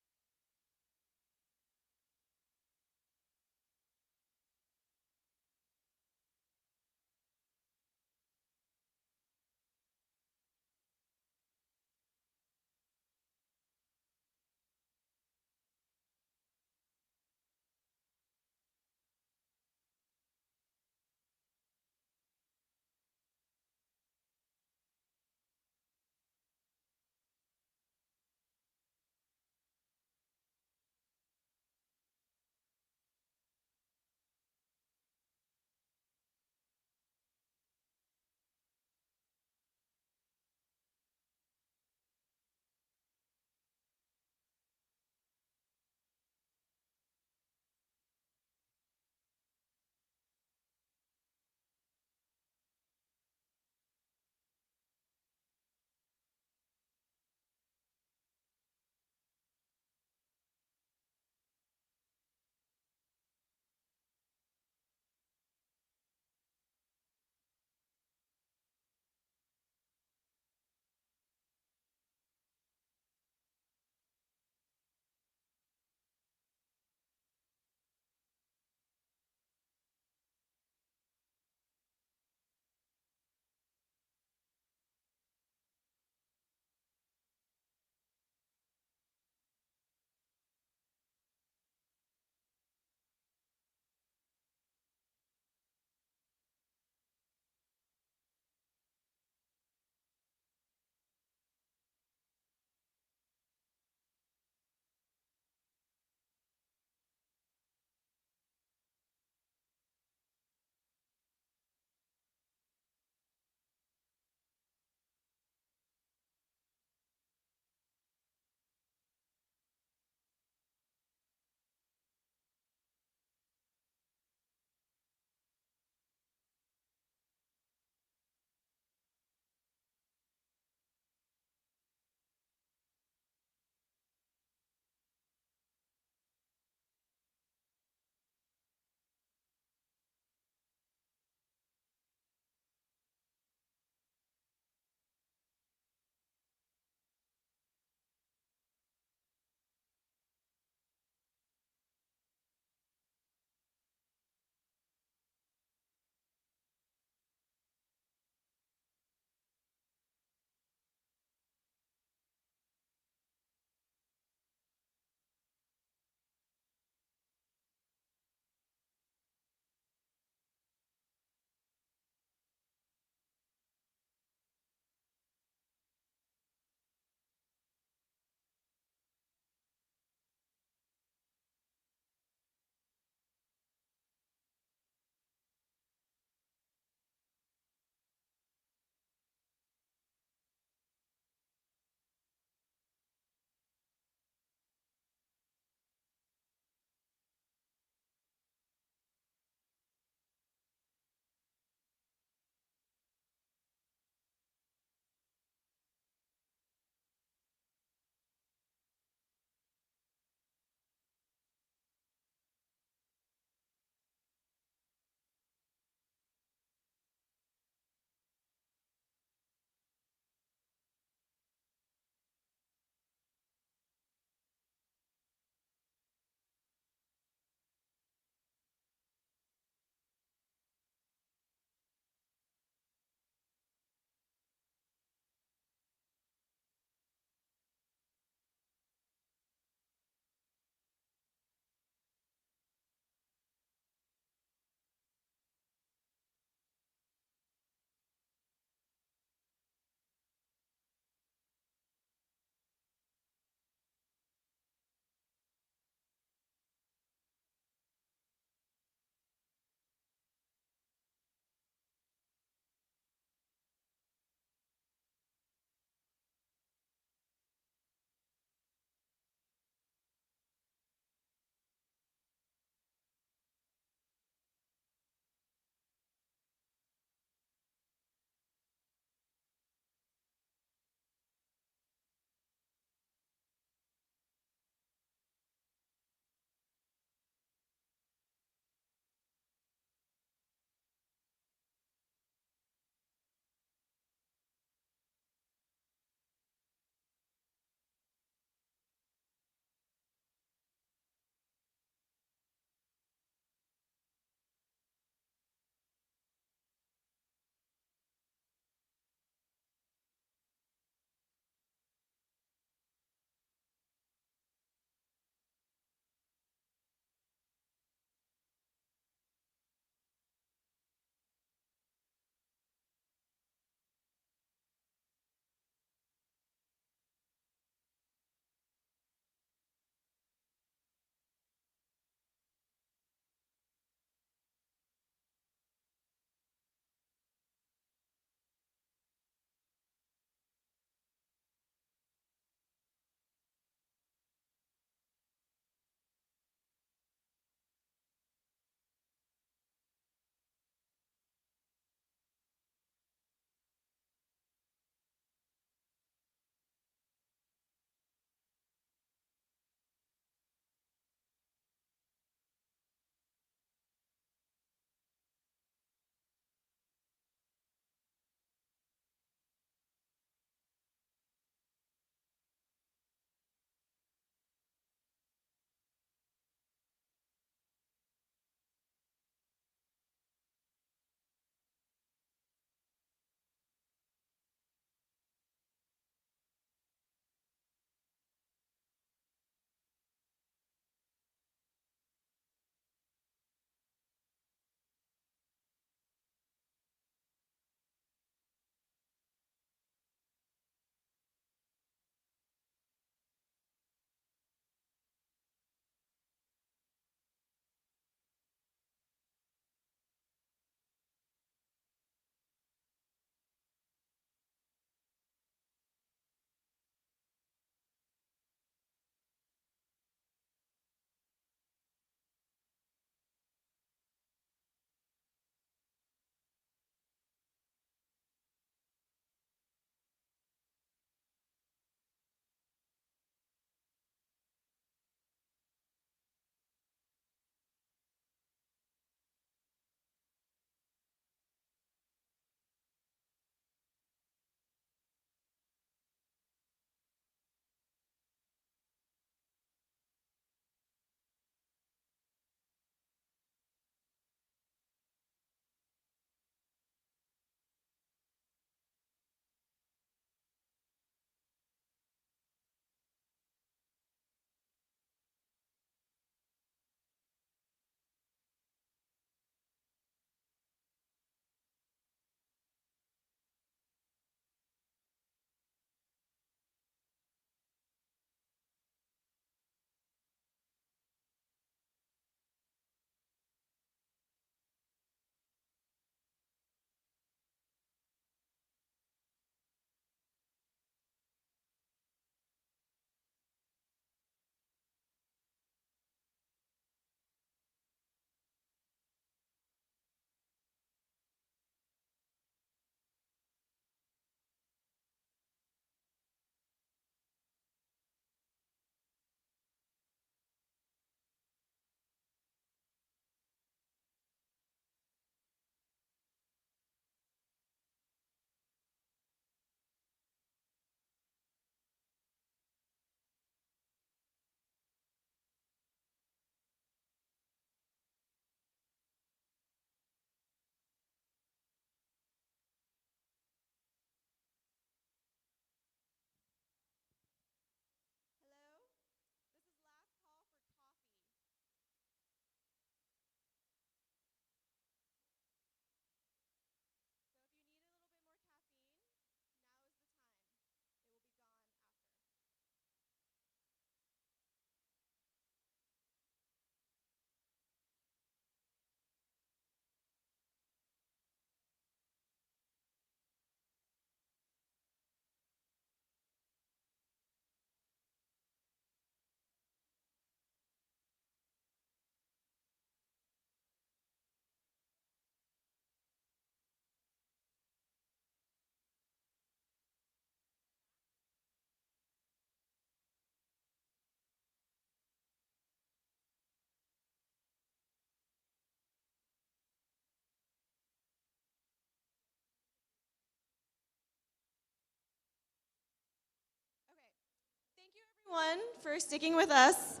Everyone for sticking with us.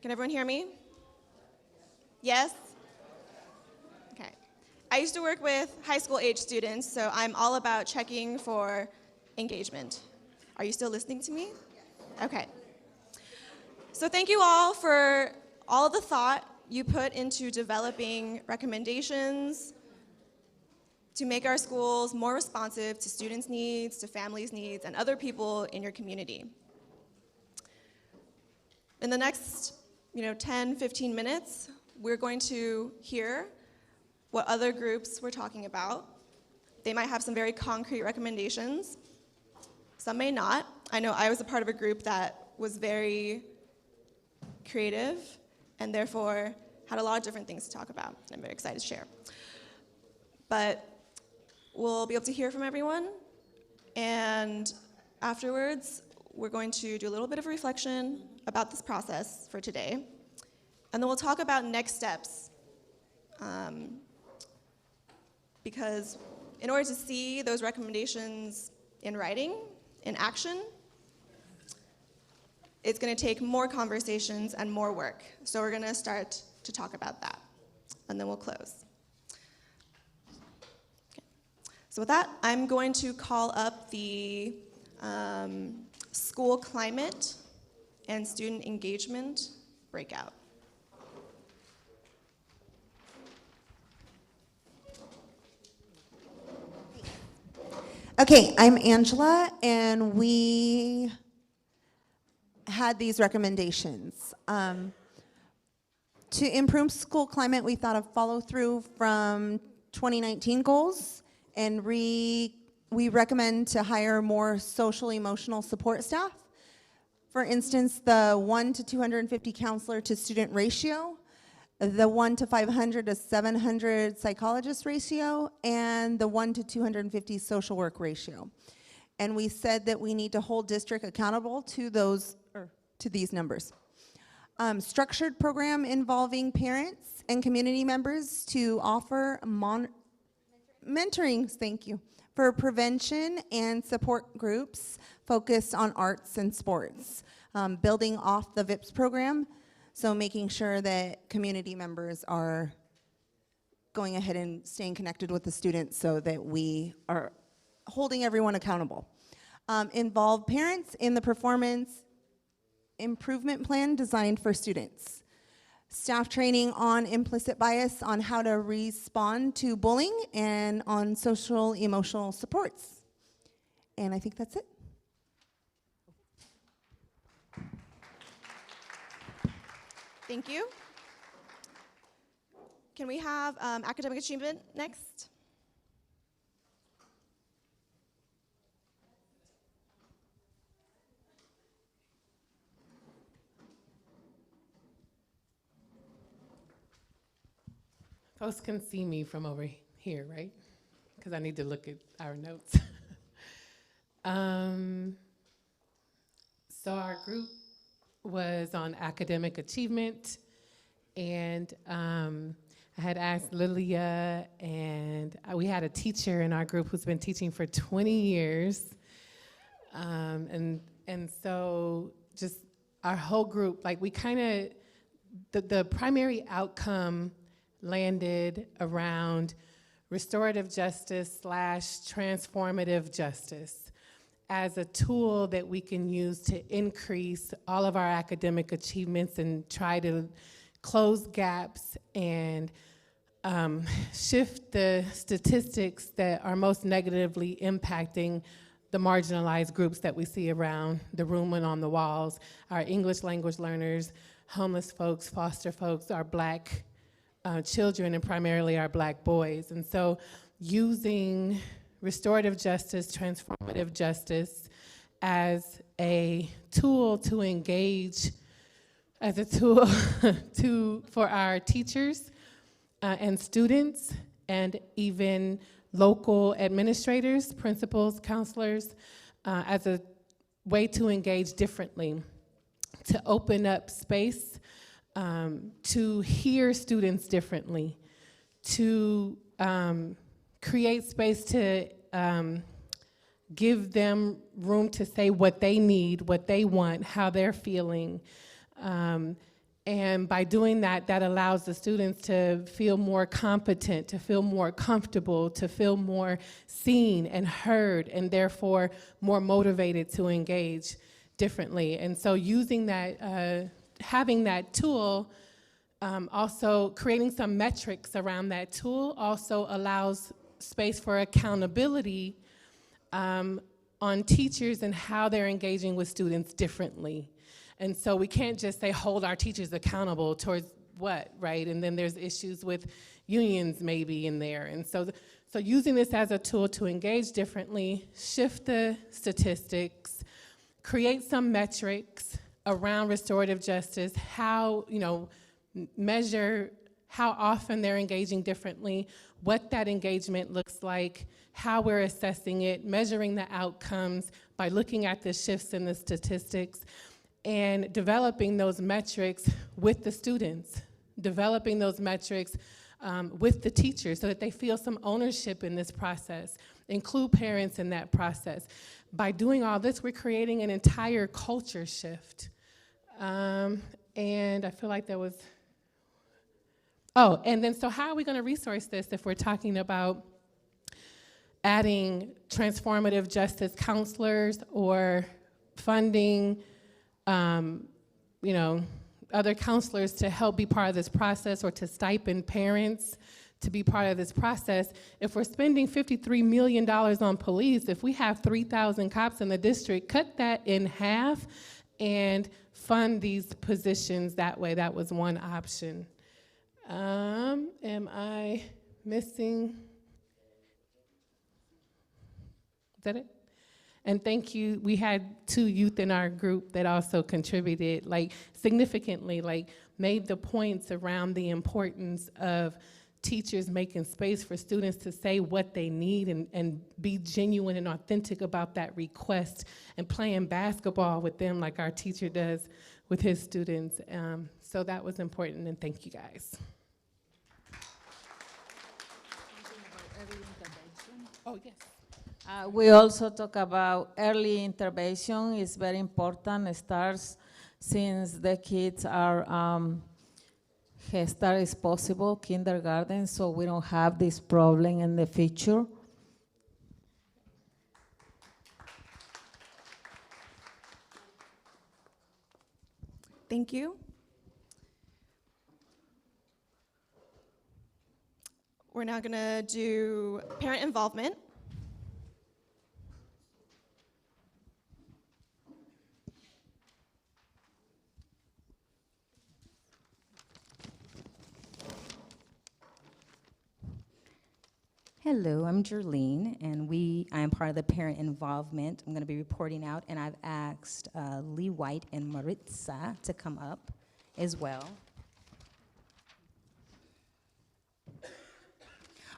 Can everyone hear me? Yes? Okay. I used to work with high school age students, so I'm all about checking for engagement. Are you still listening to me? Okay. So thank you all for all the thought you put into developing recommendations to make our schools more responsive to students' needs, to families' needs, and other people in your community. In the next 10, 15 minutes, we're going to hear what other groups were talking about. They might have some very concrete recommendations. Some may not. I know I was a part of a group that was very creative and therefore had a lot of different things to talk about. I'm very excited to share. But we'll be able to hear from everyone, and afterwards, we're going to do a little bit of reflection about this process for today, and then we'll talk about next steps. Because in order to see those recommendations in writing, in action, it's going to take more conversations and more work. So we're going to start to talk about that, and then we'll close. So with that, I'm going to call up the school climate and student engagement breakout. Okay, I'm Angela, and we had these recommendations. To improve school climate, we thought of follow through from 2019 goals, and we recommend to hire more social emotional support staff. For instance, the 1 to 250 counselor to student ratio, the 1 to 500 to 700 psychologist ratio, and the 1 to 250 social work ratio. And we said that we need to hold district accountable to these numbers. Structured program involving parents and community members to offer mentoring, thank you, for prevention and support groups focused on arts and sports. Building off the VIPS program, so making sure that community members are going ahead and staying connected with the students so that we are holding everyone accountable. Involve parents in the performance improvement plan designed for students. Staff training on implicit bias on how to respond to bullying and on social emotional supports. And I think that's it. Thank you. Can we have academic achievement next? Folks can see me from over here, right? Because I need to look at our notes. So our group was on academic achievement, and I had asked Lilia, and we had a teacher in our group who's been teaching for 20 years, and so just our whole group, like we kind of, the primary outcome landed around restorative justice / transformative justice as a tool that we can use to increase all of our academic achievements and try to close gaps and shift the statistics that are most negatively impacting the marginalized groups that we see around the room and on the walls, our English language learners, homeless folks, foster folks, our Black children, and primarily our Black boys. And so using restorative justice, transformative justice as a tool to engage, as a tool for our teachers and students, and even local administrators, principals, counselors, as a way to engage differently, to open up space to hear students differently, to create space to give them room to say what they need, what they want, how they're feeling. And by doing that, that allows the students to feel more competent, to feel more comfortable, to feel more seen and heard, and therefore more motivated to engage differently. And so using that, having that tool, also creating some metrics around that tool also allows space for accountability on teachers and how they're engaging with students differently. And so we can't just say hold our teachers accountable towards what, right? And then there's issues with unions maybe in there. And so using this as a tool to engage differently, shift the statistics, create some metrics around restorative justice, how, measure how often they're engaging differently, what that engagement looks like, how we're assessing it, measuring the outcomes by looking at the shifts in the statistics, and developing those metrics with the students, developing those metrics with the teachers so that they feel some ownership in this process, include parents in that process. By doing all this, we're creating an entire culture shift. And I feel like there was, and then so how are we gonna resource this if we're talking about adding transformative justice counselors or funding other counselors to help be part of this process or to stipend parents to be part of this process? If we're spending $53 million on police, if we have 3,000 cops in the district, cut that in half and fund these positions that way. That was one option. Am I missing? Is that it? And thank you, we had 2 youth in our group that also contributed, significantly, made the points around the importance of teachers making space for students to say what they need and be genuine and authentic about that request, and playing basketball with them like our teacher does with his students. So that was important, and thank you guys. Oh, yes. We also talk about early intervention is very important. It starts since the kids are Head Start is possible, kindergarten, so we don't have this problem in the future. Thank you. We're now gonna do parent involvement. Hello, I'm Jerlene, and I am part of the parent involvement. I'm going to be reporting out, and I've asked Lee White and Maritza to come up as well.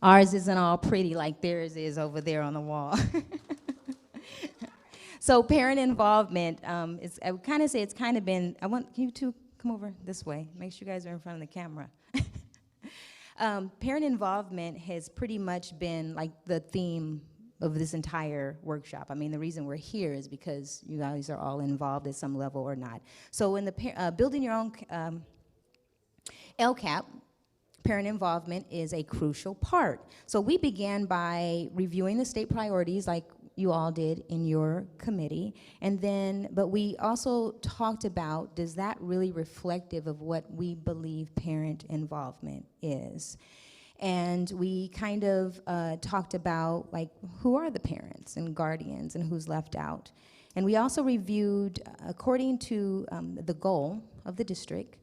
Ours isn't all pretty like theirs is over there on the wall. So parent involvement, I would kind of say it's kind of been, can you two come over this way? Make sure you guys are in front of the camera. Parent involvement has pretty much been like the theme of this entire workshop. I mean, the reason we're here is because you guys are all involved at some level or not. So in the building your own LCAP, parent involvement is a crucial part. So we began by reviewing the state priorities like you all did in your committee, but we also talked about, does that really reflective of what we believe parent involvement is? And we kind of talked about who are the parents and guardians and who's left out. And we also reviewed, according to the goal of the district,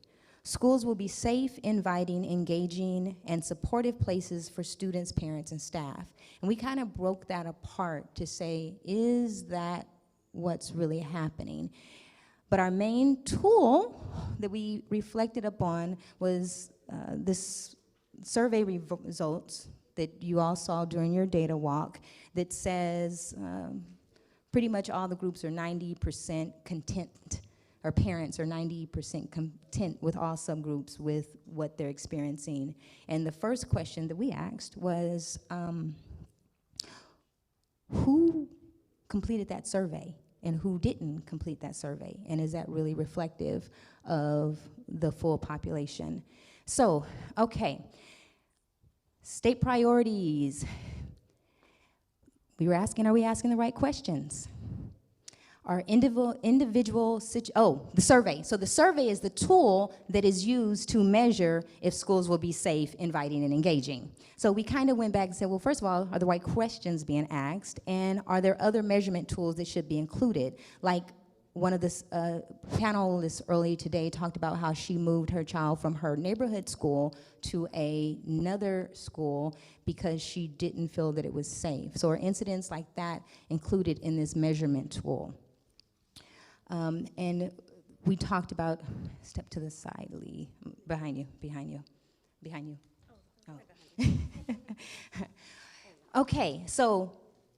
schools will be safe, inviting, engaging, and supportive places for students, parents, and staff. And we kind of broke that apart to say, is that what's really happening? But our main tool that we reflected upon was this survey results that you all saw during your data walk that says pretty much all the groups are 90% content, or parents are 90% content with all subgroups with what they're experiencing. And the first question that we asked was, who completed that survey and who didn't complete that survey? And is that really reflective of the full population? So, okay, state priorities. We were asking, are we asking the right questions? Our the survey. So the survey is the tool that is used to measure if schools will be safe, inviting, and engaging. So we kind of went back and said, well, first of all, are the right questions being asked? And are there other measurement tools that should be included? Like one of the panelists earlier today talked about how she moved her child from her neighborhood school to another school because she didn't feel that it was safe. So are incidents like that included in this measurement tool? And we talked about, step to the side, Lee, behind you. Oh. Okay, so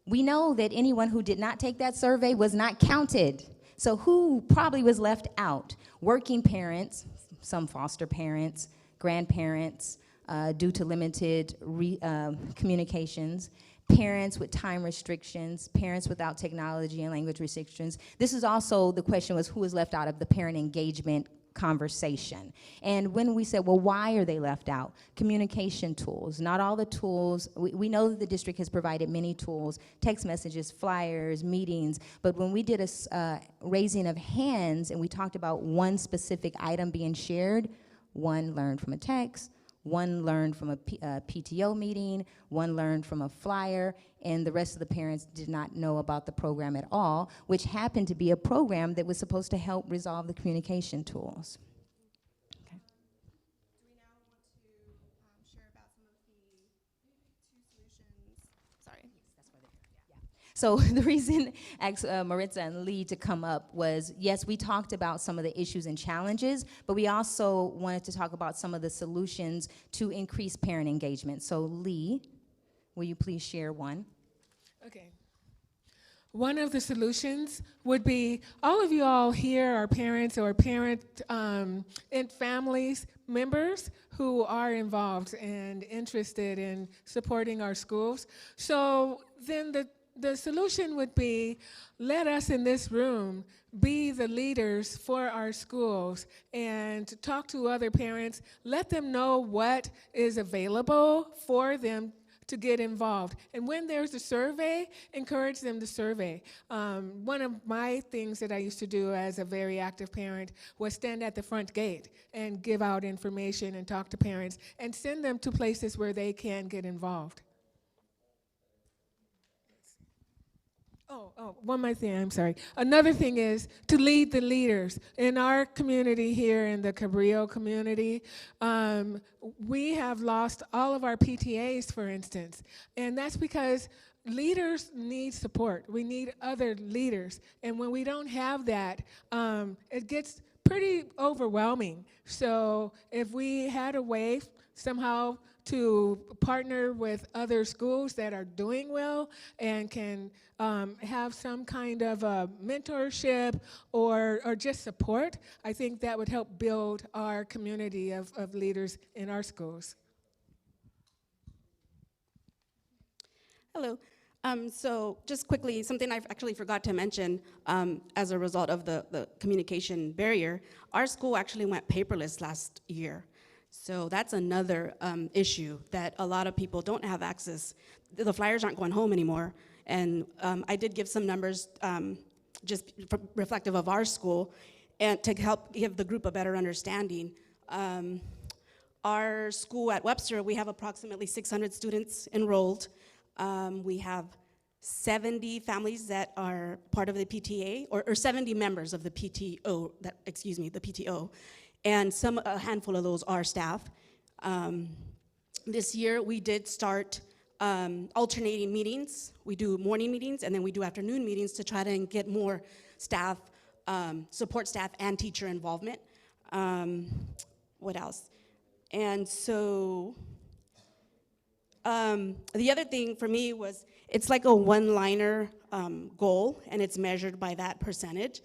we know that anyone who did not take that survey was not counted. So who probably was left out? Working parents, some foster parents, grandparents, due to limited communications, parents with time restrictions, parents without technology and language restrictions. This is also, the question was who was left out of the parent engagement conversation. And when we said, well, why are they left out? Communication tools, not all the tools. We know that the district has provided many tools, text messages, flyers, meetings, but when we did a raising of hands and we talked about one specific item being shared, one learned from a text, one learned from a PTO meeting, one learned from a flyer, and the rest of the parents did not know about the program at all, which happened to be a program that was supposed to help resolve the communication tools. Okay. Do we now want to share about some of the two solutions? Sorry. So the reason I asked Maritza and Lee to come up was, yes, we talked about some of the issues and challenges, but we also wanted to talk about some of the solutions to increase parent engagement. So Lee, will you please share one? Okay. One of the solutions would be, all of you all here are parents or parent and families, members who are involved and interested in supporting our schools. So then the solution would be, let us in this room be the leaders for our schools and talk to other parents, let them know what is available for them to get involved. And when there's a survey, encourage them to survey. One of my things that I used to do as a very active parent was stand at the front gate and give out information and talk to parents and send them to places where they can get involved. One more thing, I'm sorry. Another thing is to lead the leaders. In our community here, in the Cabrillo community, we have lost all of our PTAs, for instance. And that's because leaders need support. We need other leaders. And when we don't have that, it gets pretty overwhelming. So if we had a way somehow to partner with other schools that are doing well and can have some kind of a mentorship or just support, I think that would help build our community of leaders in our schools. Hello. So just quickly, something I actually forgot to mention as a result of the communication barrier, our school actually went paperless last year. So that's another issue that a lot of people don't have access. The flyers aren't going home anymore. And I did give some numbers just reflective of our school and to help give the group a better understanding. Our school at Webster, we have approximately 600 students enrolled. We have 70 families that are part of the PTA, or 70 members of the PTO, the PTO. And a handful of those are staff. This year we did start alternating meetings. We do morning meetings and then we do afternoon meetings to try to get more staff, support staff and teacher involvement. What else? And so the other thing for me was, it's like a one-liner goal and it's measured by that percentage.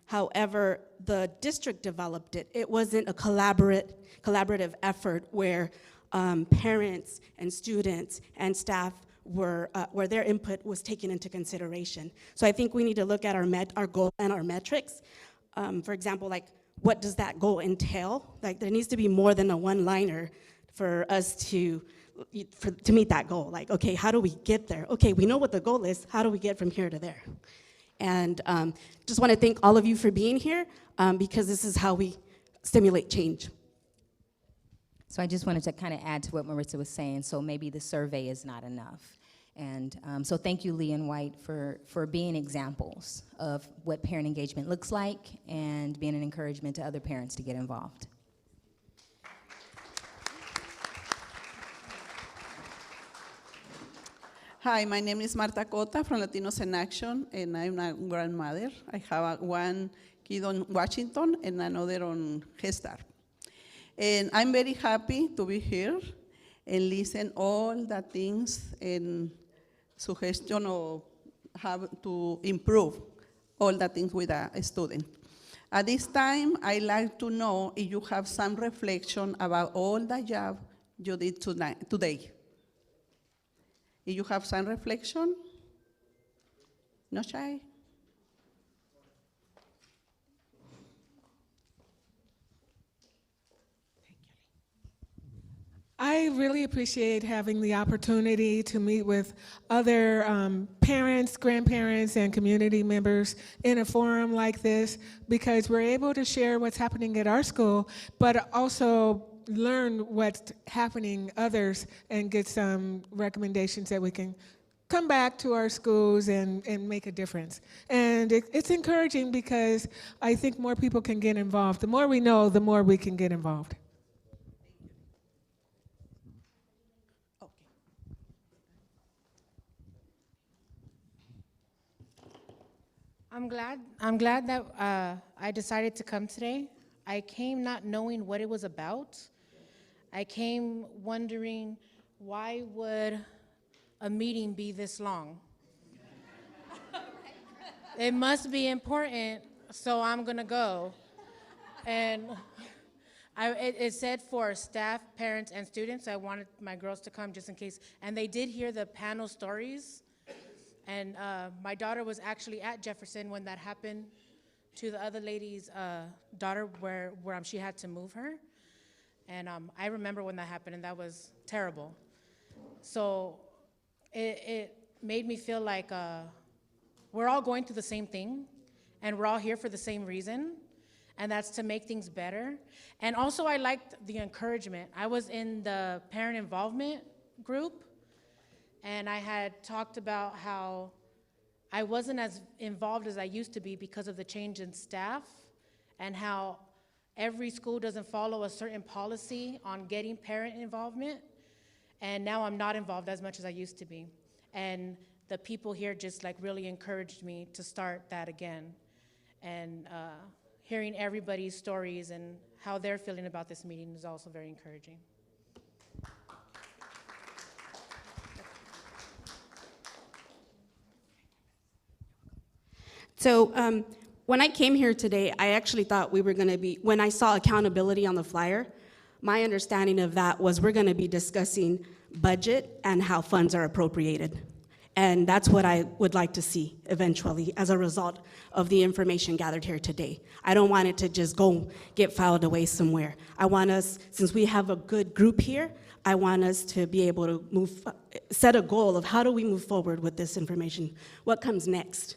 However, the district developed it. It wasn't a collaborative effort where parents and students and staff where their input was taken into consideration. So I think we need to look at our goal and our metrics. For example, like, what does that goal entail? Like, there needs to be more than a one-liner for us to meet that goal. Like, okay, how do we get there? Okay, we know what the goal is. How do we get from here to there? And just want to thank all of you for being here, because this is how we stimulate change. So I just wanted to kind of add to what Marissa was saying. So maybe the survey is not enough. And so thank you, Lee and White, for being examples of what parent engagement looks like and being an encouragement to other parents to get involved. Hi, my name is Marta Cota from Latinos in Action, and I'm a grandmother. I have one kid on Washington and another on Head Start. And I'm very happy to be here and listen all the things and suggestion of how to improve all the things with a student. At this time, I'd like to know if you have some reflection about all the job you did today. If you have some reflection, no shy. I really appreciate having the opportunity to meet with other parents, grandparents, and community members in a forum like this, because we're able to share what's happening at our school, but also learn what's happening others and get some recommendations that we can come back to our schools and make a difference. And it's encouraging because I think more people can get involved. The more we know, the more we can get involved. I'm glad that I decided to come today. I came not knowing what it was about. I came wondering, why would a meeting be this long? It must be important, so I'm gonna go. And it said for staff, parents, and students. I wanted my girls to come just in case. And they did hear the panel stories. And my daughter was actually at Jefferson when that happened to the other lady's daughter, where she had to move her. And I remember when that happened, and that was terrible. So it made me feel like we're all going through the same thing, and we're all here for the same reason, and that's to make things better. And also, I liked the encouragement. I was in the parent involvement group, and I had talked about how I wasn't as involved as I used to be because of the change in staff, and how every school doesn't follow a certain policy on getting parent involvement. And now I'm not involved as much as I used to be. And the people here just like really encouraged me to start that again. And hearing everybody's stories and how they're feeling about this meeting is also very encouraging. So when I came here today, I actually thought we were going to be, when I saw accountability on the flyer, my understanding of that was we're going to be discussing budget and how funds are appropriated. And that's what I would like to see eventually as a result of the information gathered here today. I don't want it to just go get filed away somewhere. I want us, since we have a good group here, I want us to be able to set a goal of how do we move forward with this information? What comes next?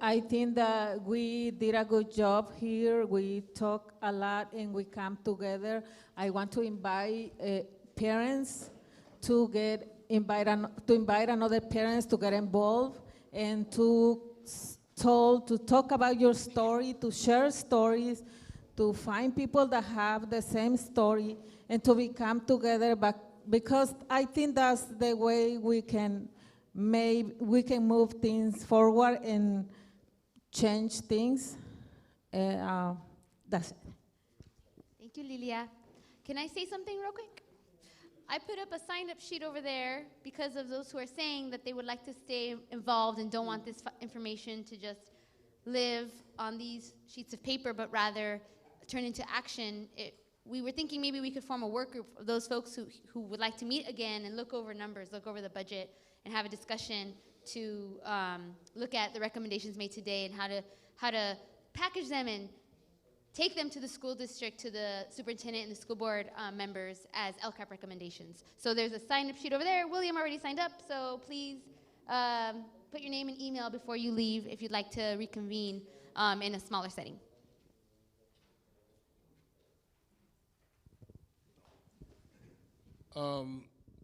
I think that we did a good job here. We talk a lot and we come together. I want to invite parents to invite another parents to get involved and to talk about your story, to share stories, to find people that have the same story, and to come together. But because I think that's the way we can move things forward and change things. That's it. Thank you, Lilia. Can I say something real quick? I put up a sign-up sheet over there because of those who are saying that they would like to stay involved and don't want this information to just live on these sheets of paper, but rather turn into action. we were thinking maybe we could form a work group of those folks who would like to meet again and look over numbers, look over the budget, and have a discussion to look at the recommendations made today and how to package them and take them to the school district, to the superintendent and the school board members as LCAP recommendations. So there's a sign-up sheet over there. William already signed up, so please put your name and email before you leave if you'd like to reconvene in a smaller setting.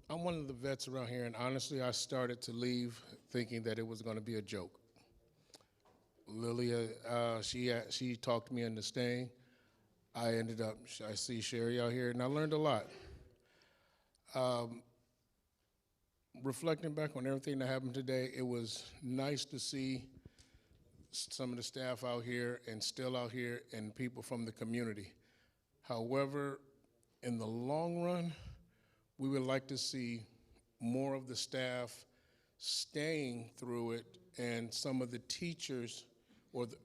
I'm one of the vets around here, and honestly, I started to leave thinking that it was going to be a joke. Lilia, she talked me into staying. I see Sherry out here, and I learned a lot. Reflecting back on everything that happened today, it was nice to see some of the staff out here and still out here and people from the community. However, in the long run, we would like to see more of the staff staying through it and some of the teachers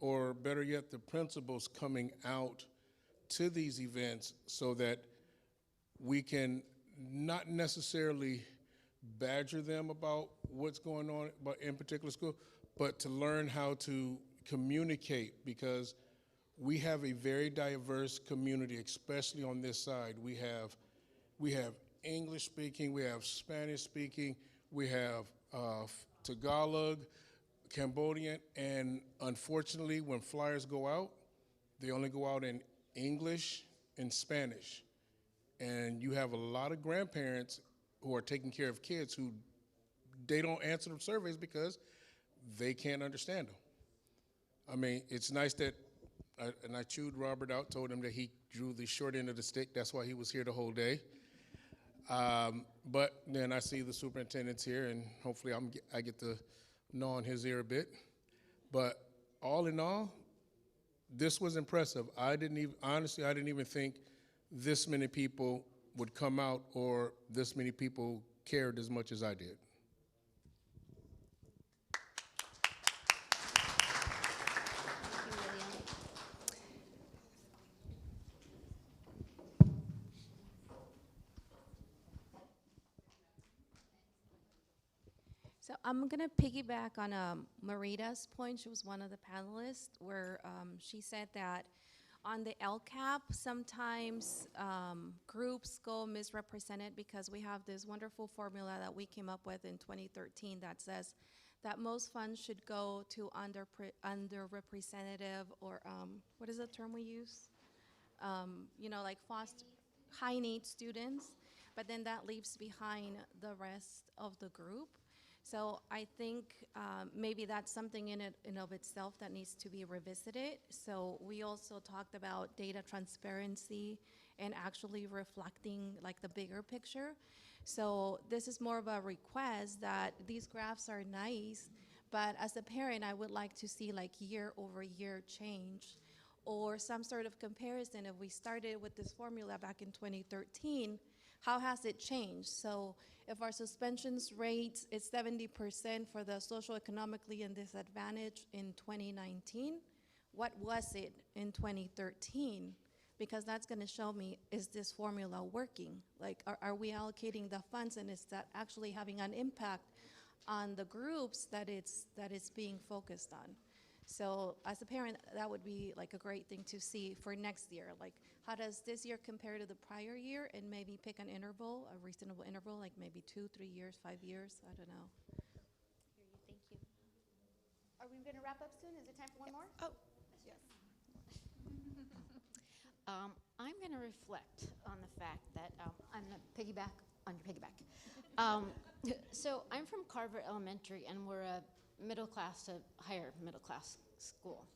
or better yet, the principals coming out to these events so that we can not necessarily badger them about what's going on in particular school, but to learn how to communicate, because we have a very diverse community, especially on this side. We have English speaking, we have Spanish speaking, we have Tagalog, Cambodian, and unfortunately, when flyers go out, they only go out in English and Spanish. And you have a lot of grandparents who are taking care of kids who they don't answer the surveys because they can't understand them. I mean, it's nice that, and I chewed Robert out, told him that he drew the short end of the stick. That's why he was here the whole day. But then I see the superintendent's here, and hopefully I get to gnaw on his ear a bit. But all in all, this was impressive. Honestly, I didn't even think this many people would come out or this many people cared as much as I did. So I'm gonna piggyback on Marita's point. She was one of the panelists where she said that on the LCAP, sometimes groups go misrepresented because we have this wonderful formula that we came up with in 2013 that says that most funds should go to underrepresented or what is the term we use? Like high need students, but then that leaves behind the rest of the group. So I think maybe that's something in and of itself that needs to be revisited. So we also talked about data transparency and actually reflecting like the bigger picture. So this is more of a request that these graphs are nice, but as a parent, I would like to see like year over year change or some sort of comparison. If we started with this formula back in 2013, how has it changed? So if our suspensions rate is 70% for the socioeconomically disadvantaged in 2019, what was it in 2013? Because that's gonna show me, is this formula working? Like, are we allocating the funds and is that actually having an impact on the groups that it's being focused on? So as a parent, that would be like a great thing to see for next year. Like, how does this year compare to the prior year, and maybe pick an interval, a reasonable interval, like maybe 2, 3 years, 5 years, I don't know. Thank you. Are we gonna wrap up soon? Is it time for one more? Oh, yes. I'm going to reflect on the fact that I'm going to piggyback on your piggyback. So I'm from Carver Elementary, and we're a middle class to higher middle class school.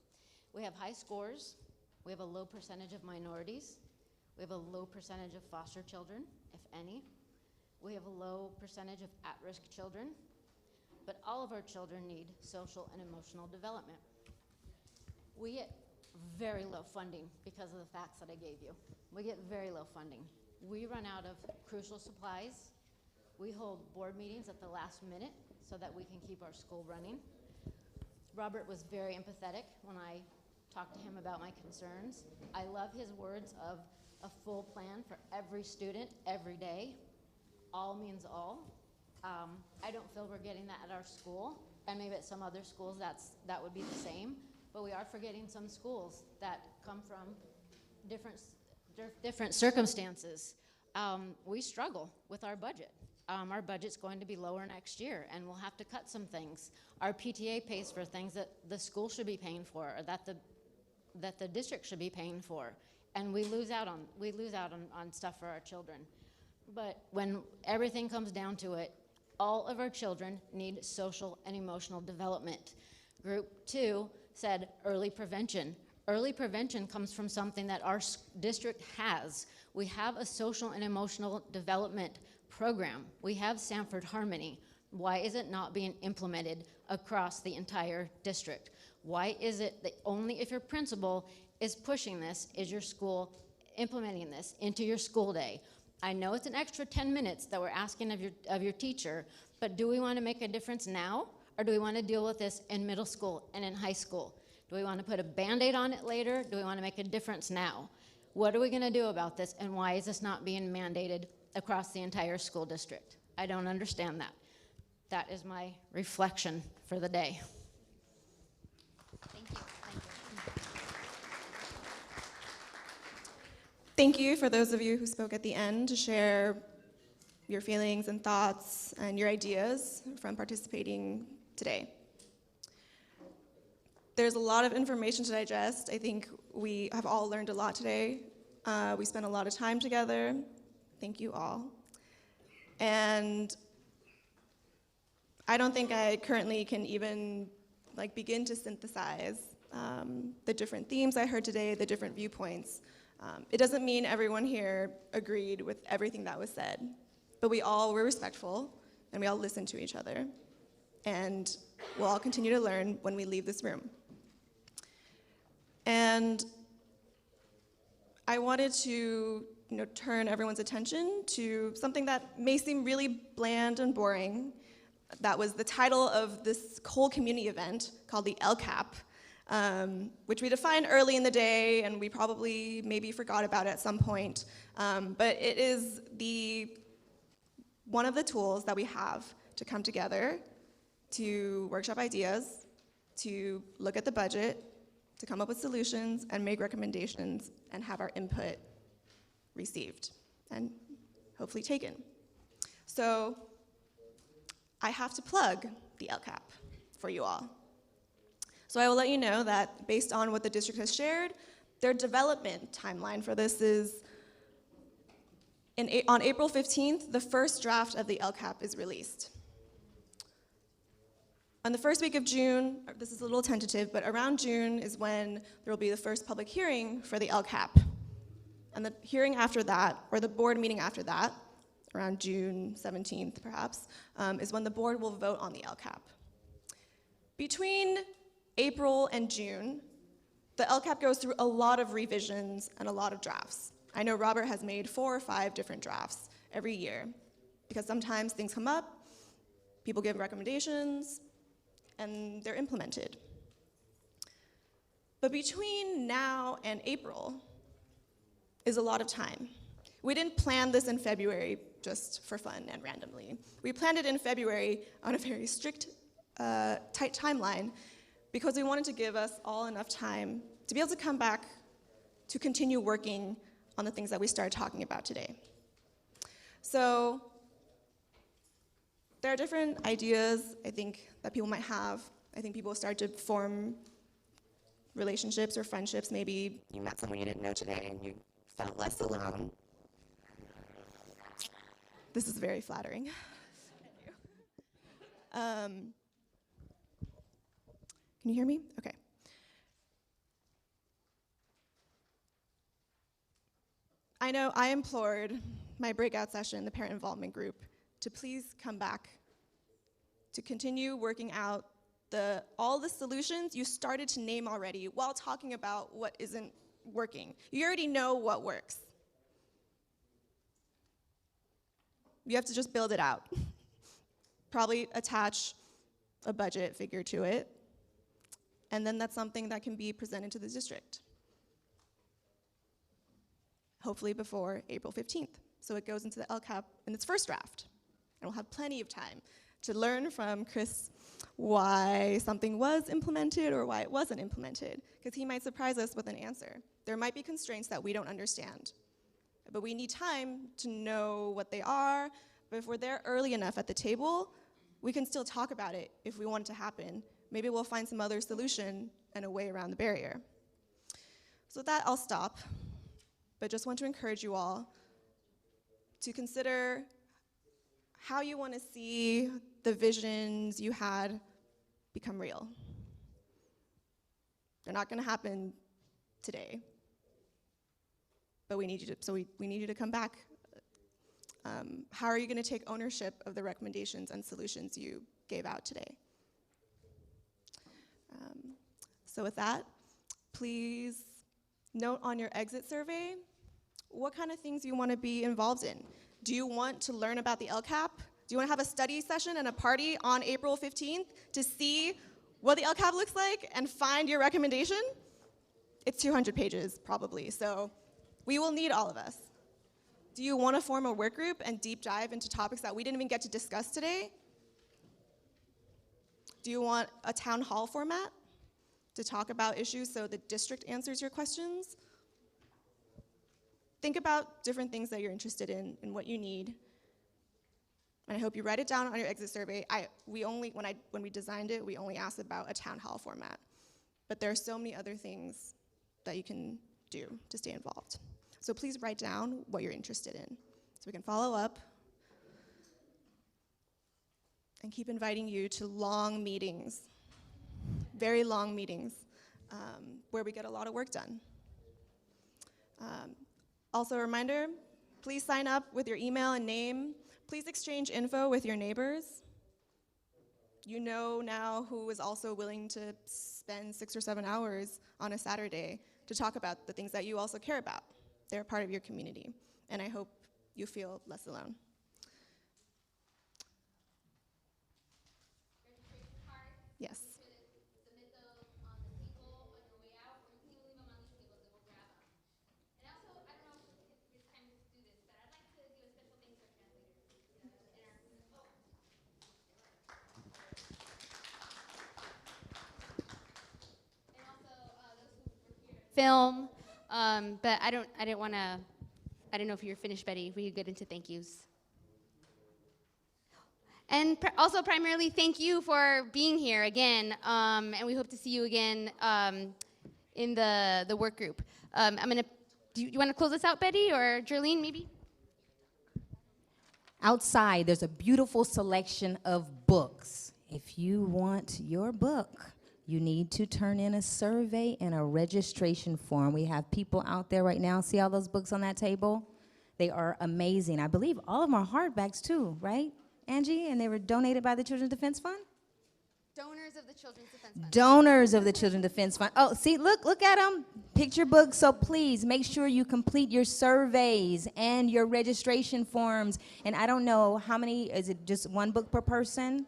We have high scores. We have a low percentage of minorities. We have a low percentage of foster children, if any. We have a low percentage of at-risk children. But all of our children need social and emotional development. We get very low funding because of the facts that I gave you. We get very low funding. We run out of crucial supplies. We hold board meetings at the last minute so that we can keep our school running. Robert was very empathetic when I talked to him about my concerns. I love his words of a full plan for every student, every day. All means all. I don't feel we're getting that at our school, and maybe at some other schools that would be the same, but we are forgetting some schools that come from different circumstances. We struggle with our budget. Our budget's going to be lower next year, and we'll have to cut some things. Our PTA pays for things that the school should be paying for, or that the district should be paying for, and we lose out on stuff for our children. But when everything comes down to it, all of our children need social and emotional development. Group 2 said early prevention. Early prevention comes from something that our district has. We have a social and emotional development program. We have Sanford Harmony. Why is it not being implemented across the entire district? Why is it that only if your principal is pushing this is your school implementing this into your school day? I know it's an extra 10 minutes that we're asking of your teacher, but do we want to make a difference now, or do we want to deal with this in middle school and in high school? Do we want to put a Band-Aid on it later? Do we want to make a difference now? What are we going to do about this, and why is this not being mandated across the entire school district? I don't understand that. That is my reflection for the day. Thank you. Thank you for those of you who spoke at the end to share your feelings and thoughts and your ideas from participating today. There's a lot of information to digest. I think we have all learned a lot today. We spent a lot of time together. Thank you all. And I don't think I currently can even begin to synthesize the different themes I heard today, the different viewpoints. It doesn't mean everyone here agreed with everything that was said, but we all were respectful and we all listened to each other. And we'll all continue to learn when we leave this room. And I wanted to turn everyone's attention to something that may seem really bland and boring. That was the title of this whole community event called the LCAP, which we defined early in the day, and we probably maybe forgot about it at some point. But it is one of the tools that we have to come together, to workshop ideas, to look at the budget, to come up with solutions and make recommendations and have our input received and hopefully taken. So I have to plug the LCAP for you all. So I will let you know that based on what the district has shared, their development timeline for this is on April 15th, the first draft of the LCAP is released. On the first week of June, this is a little tentative, but around June is when there will be the first public hearing for the LCAP. And the hearing after that, or the board meeting after that, around June 17th perhaps, is when the board will vote on the LCAP. Between April and June, the LCAP goes through a lot of revisions and a lot of drafts. I know Robert has made 4 or 5 different drafts every year, because sometimes things come up, people give recommendations, and they're implemented. But between now and April is a lot of time. We didn't plan this in February just for fun and randomly. We planned it in February on a very strict, tight timeline, because we wanted to give us all enough time to be able to come back to continue working on the things that we started talking about today. So there are different ideas, I think, that people might have. I think people start to form relationships or friendships. Maybe you met someone you didn't know today and you felt less alone. This is very flattering. Thank you. Can you hear me? Okay. I know I implored my breakout session, the parent involvement group, to please come back to continue working out all the solutions you started to name already while talking about what isn't working. You already know what works. You have to just build it out. Probably attach a budget figure to it, and then that's something that can be presented to the district. hopefully before April 15th. So it goes into the LCAP in its first draft. And we'll have plenty of time to learn from Chris why something was implemented or why it wasn't implemented, because he might surprise us with an answer. There might be constraints that we don't understand, but we need time to know what they are. But if we're there early enough at the table, we can still talk about it if we want it to happen. Maybe we'll find some other solution and a way around the barrier. So with that, I'll stop, but just want to encourage you all to consider how you want to see the visions you had become real. They're not going to happen today, but we need you to, we need you to come back. How are you going to take ownership of the recommendations and solutions you gave out today? So with that, please note on your exit survey what kind of things you want to be involved in. Do you want to learn about the LCAP? Do you want to have a study session and a party on April 15th to see what the LCAP looks like and find your recommendation? It's 200 pages, probably, so we will need all of us. Do you want to form a work group and deep dive into topics that we didn't even get to discuss today? Do you want a town hall format to talk about issues so the district answers your questions? Think about different things that you're interested in and what you need. And I hope you write it down on your exit survey. When we designed it, we only asked about a town hall format. But there are so many other things that you can do to stay involved. So please write down what you're interested in so we can follow up and keep inviting you to long meetings, very long meetings, where we get a lot of work done. Also a reminder, please sign up with your email and name. Please exchange info with your neighbors. You know now who is also willing to spend 6 or 7 hours on a Saturday to talk about the things that you also care about. They're a part of your community, and I hope you feel less alone. Yes. Film, but I don't know if you're finished, Betty. We could get into thank yous. And also primarily thank you for being here again, and we hope to see you again in the work group. Do you want to close us out, Betty, or Jerlene, maybe? Outside, there's a beautiful selection of books. If you want your book, you need to turn in a survey and a registration form. We have people out there right now. See all those books on that table? They are amazing. I believe all of them are hardbacks too, right, Angie? And they were donated by the Children's Defense Fund? Donors of the Children's Defense Fund. Donors of the Children's Defense Fund. Oh, see, look at them. Picture books. So please make sure you complete your surveys and your registration forms. And I don't know how many, is it just one book per person?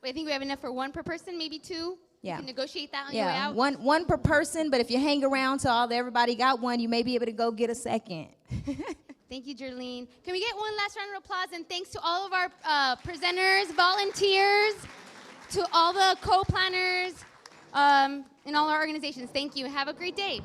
I think we have enough for one per person, maybe two. Yeah. You can negotiate that on your way Yeah, out. one per person, but if you hang around till everybody got one, you may be able to go get a second. Thank you, Jerlene. Can we get one last round of applause? And thanks to all of our presenters, volunteers, to all the co-planners, and all our organizations. Thank you. Have a great day.